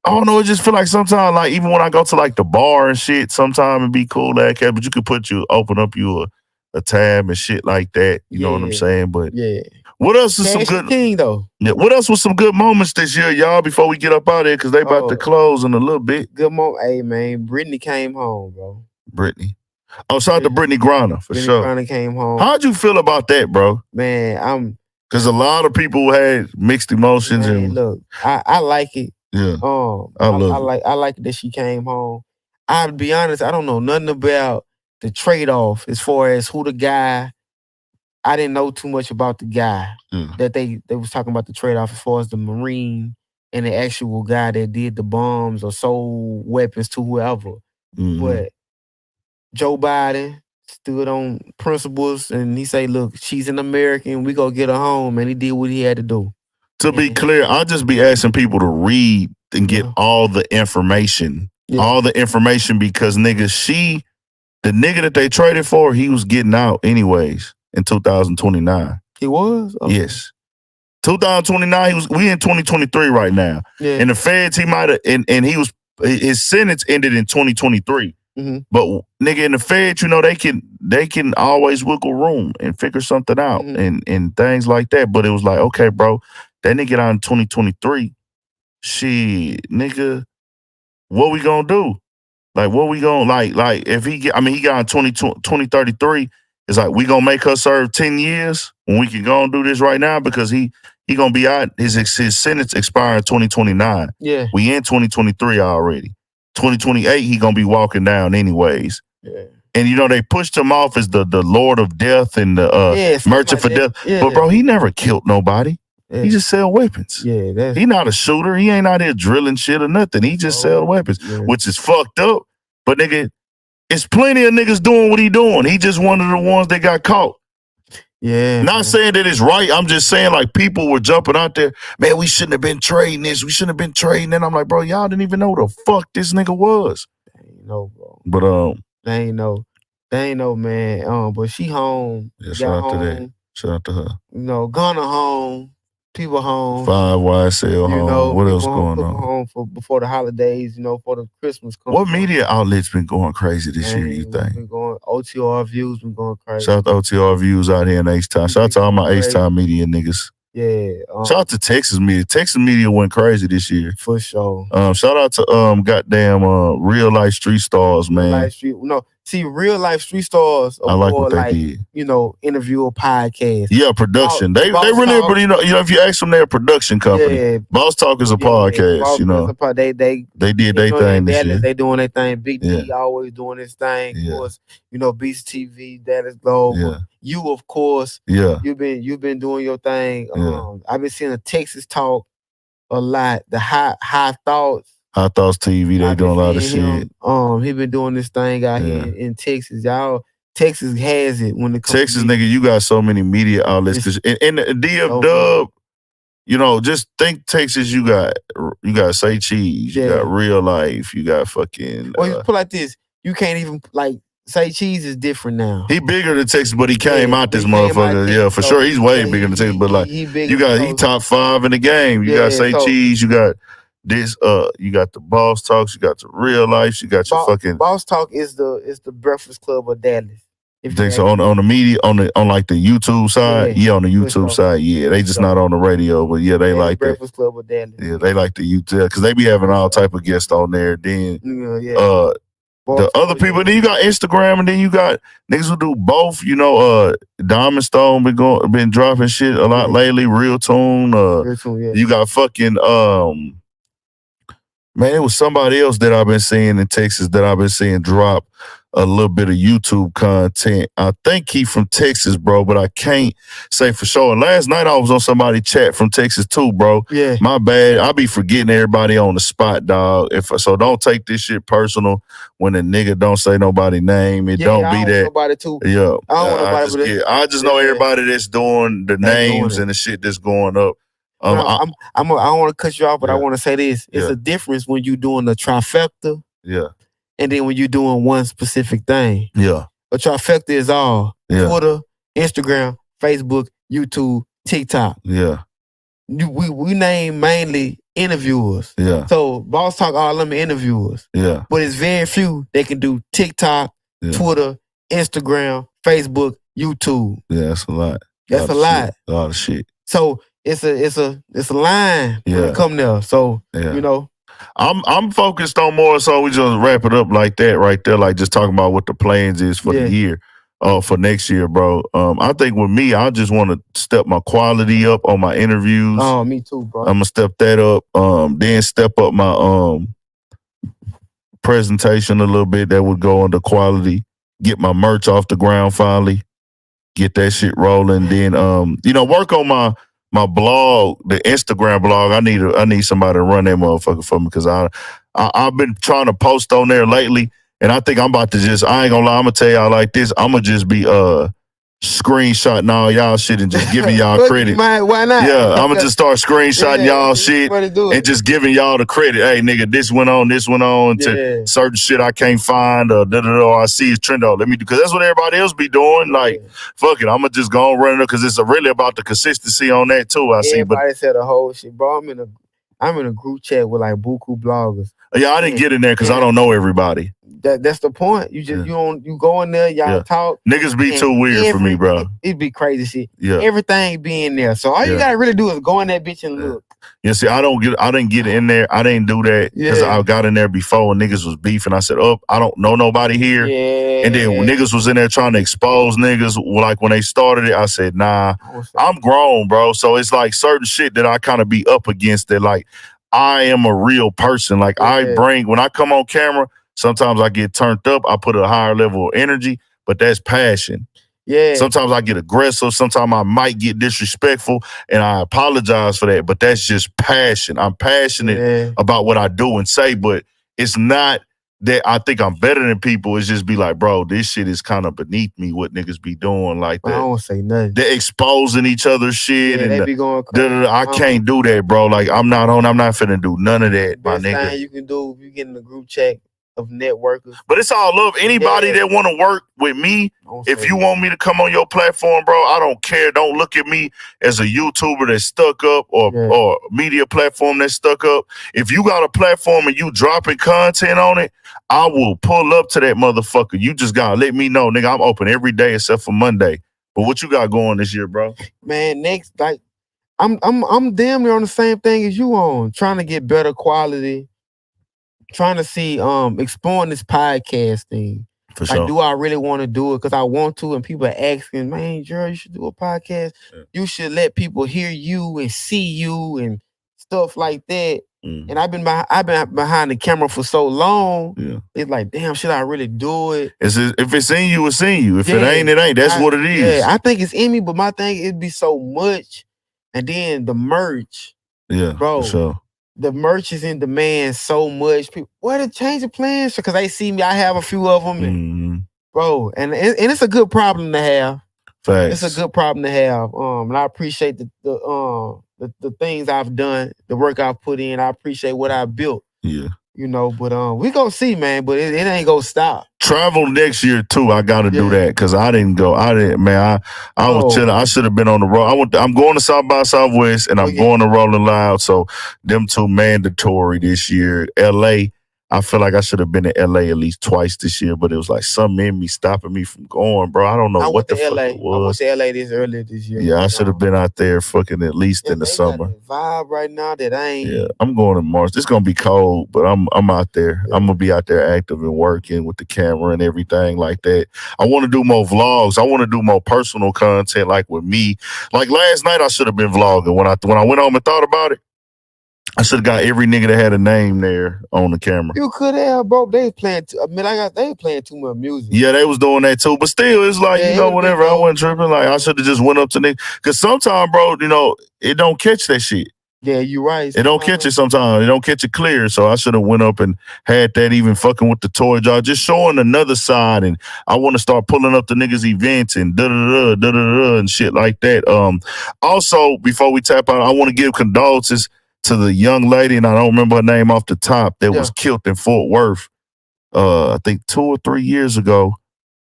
don't know. It just feel like sometimes, like even when I go to like the bar and shit, sometimes it be cool that cash, but you could open up a tab and shit like that. You know what I'm saying? But What else is some Cash good? King though. Yeah. What else was some good moments this year, y'all? Before we get up out of here, because they about to close in a little bit. Good moment. Hey man, Brittany came home, bro. Brittany. Oh, shout out to Brittany Griner for sure. Brittany Griner came home. How'd you feel about that, bro? Man, because a lot of people had mixed emotions. Man, look, I like it. Yeah. I like it that she came home. I'll be honest, I don't know nothing about the trade-off as far as who the guy. I didn't know too much about the guy that they was talking about the trade-off as far as the Marine and the actual guy that did the bombs or sold weapons to whoever. But Joe Biden stood on principles and he say, look, she's an American, we go get her home, and he did what he had to do. To be clear, I'll just be asking people to read and get all the information. All the information because nigga, the nigga that they traded for, he was getting out anyways in 2029. He was? Okay. Yes. 2029, we in 2023 right now. Yeah. And the feds, he might have, and his sentence ended in 2023. But nigga, in the feds, you know, they can always wiggle room and figure something out and things like that. But it was like, okay, bro, that nigga out in 2023, shit, nigga, what we gonna do? Like, what we gonna, like if he got in 2033, it's like, we gonna make her serve 10 years when we can go and do this right now because he gonna be out, his sentence expire in 2029. Yeah. We in 2023 already. 2028, he gonna be walking down anyways. Yeah. And you know, they pushed him off as the Lord of Death and the Merchant for Death. Yeah, but bro, he never killed nobody. Yeah. He just sell weapons. Yeah, he not a shooter. He ain't out here drilling shit or nothing. He just sell weapons, which is fucked up. But nigga, it's plenty of niggas doing what he doing. He just one of the ones that got caught. Yeah. Not saying that it's right. I'm just saying like people were jumping out there. Man, we shouldn't have been trading this. We shouldn't have been trading. And I'm like, bro, y'all didn't even know the fuck this nigga was. They ain't know, bro. But they ain't know, man. But she home. Yeah, shout out to that. Shout out to her. You know, Gunna home. People home. 5 YSL home. Know, what else going on? Home before the holidays, you know, for the Christmas. What media outlets been going crazy this year, you think? Been going, OTR Views been going crazy. Shout out to OTR Views out here in H-Town. Shout out to all my H-Town media niggas. Yeah. Shout out to Texas media. Texas media went crazy this year. For sure. Shout out to goddamn Real Life Street Stars, man. Real Life Street Stars. I like what they did. You know, interview or podcast. Yeah, production. They really, but you know, if you ask them, they're a production company. Yeah. Boss Talk is a podcast. You know, they did their thing this year. They doing their thing. Big D always doing his thing. Yeah. Of course, you know, Beast TV, Dallas Global. Yeah. You, of course. Yeah. You've been doing your thing. Yeah. I've been seeing the Texas Talk a lot. The high thoughts. High Thoughts TV, they doing a lot of shit. He been doing this thing out here in Texas. Y'all, Texas has it when it comes Texas, to nigga, you got so many media outlets. And the DF Dub, you know, just think Texas, you got Say Cheese, you got Real Life, you got fucking... Well, you put like this, you can't even, like, Say Cheese is different now. He bigger than Texas, but he came out this motherfucker. Yeah, for sure. He's way bigger than Texas, but like, he top 5 in the game. You got Say Cheese, you got... This you got the Boss Talks, you got the Real Life, you got your fucking Boss Talk is the Breakfast Club of Dallas. Think so on the media on like the YouTube side, on the YouTube side, they just not on the radio, but they like the Breakfast Club of Dallas. Yeah, they like the YouTube because they be having all type of guests on there. Then the other people, then you got Instagram, and then you got niggas who do both. You know, Diamond Stone been dropping shit a lot lately. Real Tune, you got fucking man, it was somebody else that I've been seeing in Texas that I've been seeing drop a little bit of YouTube content. I think he from Texas, bro, but I can't say for sure. And last night I was on somebody's chat from Texas too, bro. Yeah. My bad. I be forgetting everybody on the spot, dog. So don't take this shit personal when a nigga don't say nobody's name. It don't be that. Nobody too. Yeah. I just know everybody that's doing the names and the shit that's going up. I don't want to cut you off, but I want to say this. It's a difference when you're doing a trifecta. Yeah. And then when you're doing one specific thing. Yeah. A trifecta is all. Yeah. Twitter, Instagram, Facebook, YouTube, TikTok. Yeah. We name mainly interviewers. Yeah. So Boss Talk, all them interviewers. Yeah. But it's very few that can do TikTok, Twitter, Instagram, Facebook, YouTube. Yeah, that's a lot. That's a lot. A lot of shit. So it's a line when it come there. So you know. I'm focused on more, so we just wrap it up like that right there, like just talking about what the plans is for the year, for next year, bro. I think with me, I just want to step my quality up on my interviews. Oh, me too, bro. I'm gonna step that up. Then step up my presentation a little bit. That would go under quality. Get my merch off the ground finally. Get that shit rolling. Then work on my blog, the Instagram blog. I need somebody to run that motherfucker for me because I've been trying to post on there lately, and I think I'm about to I ain't gonna lie, I'm gonna tell y'all like this. I'm gonna just be screenshotting all y'all shit and just giving y'all credit. Why not? Yeah, I'm gonna just start screenshotting y'all shit and just giving y'all the credit. Hey, nigga, this went on, to certain shit I can't find, I see it's trend out. Let me do, because that's what everybody else be doing. Like, fuck it, I'm gonna just go and run it up because it's really about the consistency on that too. Everybody said the whole shit, bro. I'm in a group chat with like buku bloggers. Yeah, I didn't get in there because I don't know everybody. That's the point. You just you go in there, y'all talk. Niggas be too weird for me, bro. It'd be crazy shit. Yeah. Everything be in there. So all you gotta really do is go in that bitch and look. Yeah, see, I didn't get in there. I didn't do that because I got in there before and niggas was beefing. I said, I don't know nobody here. Yeah. And then when niggas was in there trying to expose niggas, like when they started it, I said, nah, I'm grown, bro. So it's like certain shit that I kind of be up against that, like, I am a real person. Like, when I come on camera, sometimes I get turned up. I put a higher level of energy, but that's passion. Yeah. Sometimes I get aggressive. Sometimes I might get disrespectful, and I apologize for that. But that's just passion. I'm passionate about what I do and say, but it's not that I think I'm better than people. It's just be like, bro, this shit is kind of beneath me, what niggas be doing like that. I don't say nothing. They're exposing each other's shit. Yeah, and they be going crazy. I can't do that, bro. Like, I'm not finna do none of that, my nigga. Best thing you can do if you get in the group chat of networkers. But it's all love. Anybody that want to work with me, if you want me to come on your platform, bro, I don't care. Don't look at me as a YouTuber that's stuck up or media platform that's stuck up. If you got a platform and you dropping content on it, I will pull up to that motherfucker. You just gotta let me know, nigga. I'm open every day except for Monday. But what you got going this year, bro? Man, next, like, I'm damn near on the same thing as you on, trying to get better quality. Trying to see, exploring this podcast thing. For sure. Do I really want to do it? Because I want to, and people are asking, man, Jerry, you should do a podcast. Yeah. You should let people hear you and see you and stuff like that. And I've been behind the camera for so long. Yeah. It's like, damn, should I really do it? If it's in you, it's in you. If it ain't, it ain't. That's what it is. Yeah, I think it's in me, but my thing, it'd be so much. And then the merch. Yeah, bro. For sure. The merch is in demand so much. People, what a change of plans? Because they see me, I have a few of them, and, bro. And it's a good problem to have. Facts. It's a good problem to have. And I appreciate the things I've done, the work I've put in. I appreciate what I built. Yeah. You know, but we gonna see, man. But it ain't gonna stop. Travel next year too. I got to do that because I didn't go. I didn't, man. I was chilling. I should have been on the road. I'm going to South by Southwest and I'm going to Rolling Loud. So them two mandatory this year. LA. I feel like I should have been in LA at least twice this year, but it was like something in me stopping me from going, bro. I don't know what the fuck it was. I went to LA earlier this year. Yeah, I should have been out there fucking at least in the summer. Vibe right now that I ain't. Yeah, I'm going in March. It's gonna be cold, but I'm out there. Yeah. I'm gonna be out there active and working with the camera and everything like that. I want to do more vlogs. I want to do more personal content, like with me. Like last night, I should have been vlogging. When I went home and thought about it, I should have got every nigga that had a name there on the camera. You could have, bro. They playing. They playing too much music. Yeah, they was doing that too. But still, it's like, whatever. I wasn't tripping. Like, I should have just went up to niggas. Because sometimes, bro, it don't catch that shit. Yeah, you right. It don't catch it sometimes. It don't catch it clear. So I should have went up and had that, even fucking with the toy jar, just showing another side. And I want to start pulling up the niggas' events and da-da-da and shit like that. Also, before we tap out, I want to give condolences to the young lady, and I don't remember her name off the top, that was killed in Fort Worth. I think 2 or 3 years ago.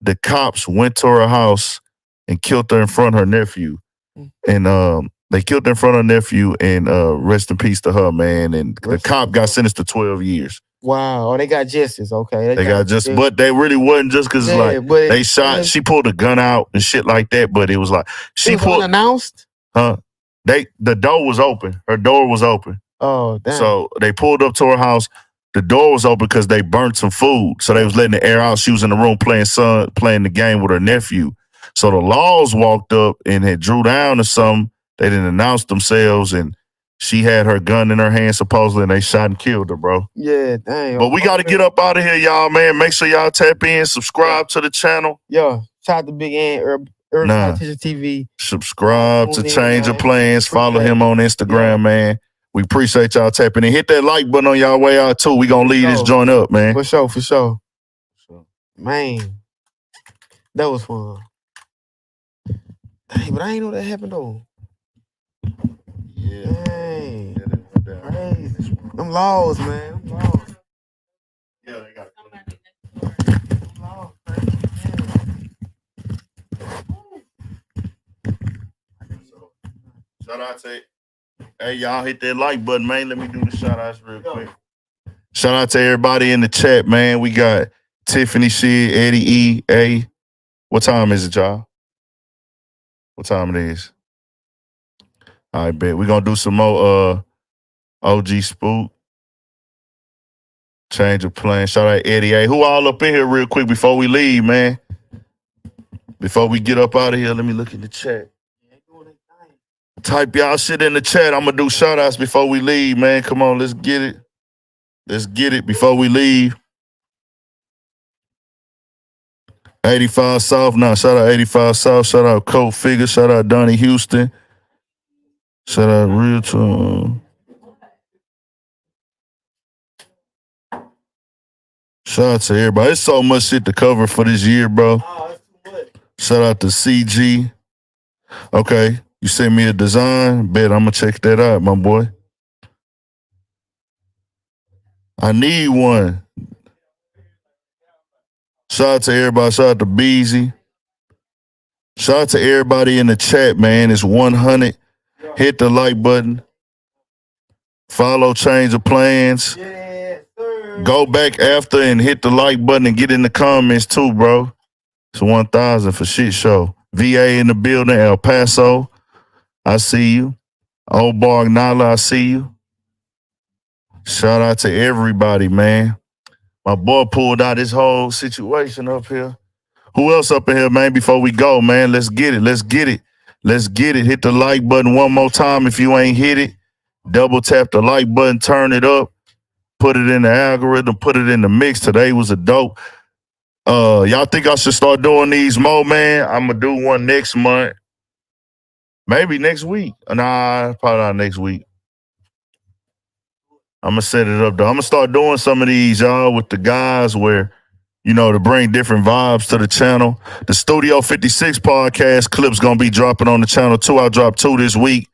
The cops went to her house and killed her in front of her nephew. And they killed her in front of her nephew, and rest in peace to her, man. And the cop got sentenced to 12 years. Wow. Oh, they got justice. Okay. They got just, but they really wasn't just because they shot. She pulled a gun out and shit like that. But it was like she pulled unannounced. The door was open. Her door was open. Oh, damn. So they pulled up to her house. The door was open because they burnt some food. So they was letting the air out. She was in the room playing the game with her nephew. So the laws walked up and had drew down to something. They didn't announce themselves, and she had her gun in her hand supposedly, and they shot and killed her, bro. Yeah, damn. But we got to get up out of here, y'all, man. Make sure y'all tap in, subscribe to the channel. Yo, shout out to Big Ant, TV. Subscribe to Change of Plans. Follow him on Instagram, man. We appreciate y'all tapping in. Hit that like button on y'all way out, too. We going to leave this joint up, man. For sure. Man, that was fun. Dang, but I ain't know that happened, though. Yeah. Dang. Crazy. Them laws, man. Them laws. Yeah, they got shout out to hey, y'all hit that like button, man. Let me do the shout outs real quick. Shout out to everybody in the chat, man. We got Tiffany Shea, Eddie E. A. What time is it, y'all? What time it is? I bet. We're gonna do some more OG Spook. Change of plan. Shout out Eddie A. Who all up in here real quick before we leave, man? Before we get up out of here, let me look at the chat. Type y'all shit in the chat. I'm gonna do shout outs before we leave, man. Come on, let's get it. Let's get it before we leave. 85 South. Now, shout out 85 South. Shout out Colt Figure. Shout out Donnie Houston. Shout out Real Time. Shout out to everybody. There's so much shit to cover for this year, bro. Shout out to CG. Okay, you sent me a design. Bet I'm gonna check that out, my boy. I need one. Shout out to everybody. Shout out to Beezy. Shout out to everybody in the chat, man. It's 100. Hit the like button. Follow Change of Plans. Yeah, Go back after and hit the like button and get in the comments too, bro. It's 1,000 for shit show. VA in the building, El Paso. I see you. Old Bar Nala, I see you. Shout out to everybody, man. My boy pulled out this whole situation up here. Who else up in here, man, before we go, man? Let's get it. Let's get it. Let's get it. Hit the like button one more time if you ain't hit it. Double tap the like button, turn it up, put it in the algorithm, put it in the mix. Today was a dope. Y'all think I should start doing these more, man? I'm going to do one next month. Maybe next week. Nah, probably not next week. I'm going to set it up, though. I'm going to start doing some of these, y'all, with the guys where, you know, to bring different vibes to the channel. The Studio 56 podcast clip's going to be dropping on the channel, too. I dropped 2 this week.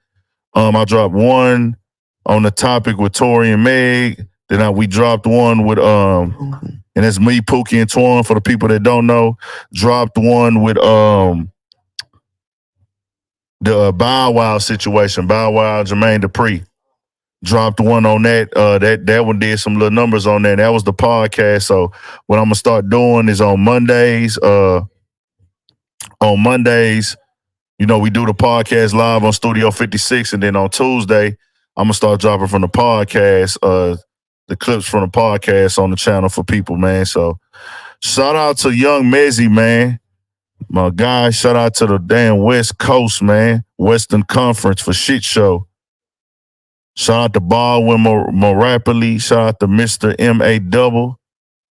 I dropped 1 on the topic with Tory and Meg. Then we dropped 1 with, and it's me, Pookie, and Twan, for the people that don't know. Dropped 1 with the Bow Wow situation, Bow Wow, Jermaine Dupri. Dropped 1 on that. That one did some little numbers on that. That was the podcast. So what I'm gonna start doing is on Mondays. You know, we do the podcast live on Studio 56, and then on Tuesday, I'm gonna start dropping from the podcast, the clips from the podcast on the channel for people, man. So shout out to Young Mezzy, man. My guy, shout out to the damn West Coast, man. Western Conference for shit show. Shout out to Baldwin more rapidly. Shout out to Mr. M.A. Double.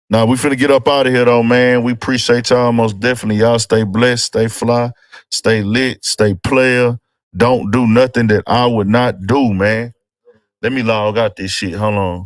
Now, we finna get up out of here, though, man. We appreciate y'all most definitely. Y'all stay blessed, stay fly, stay lit, stay player. Don't do nothing that I would not do, man. Let me log out this shit. Hold on.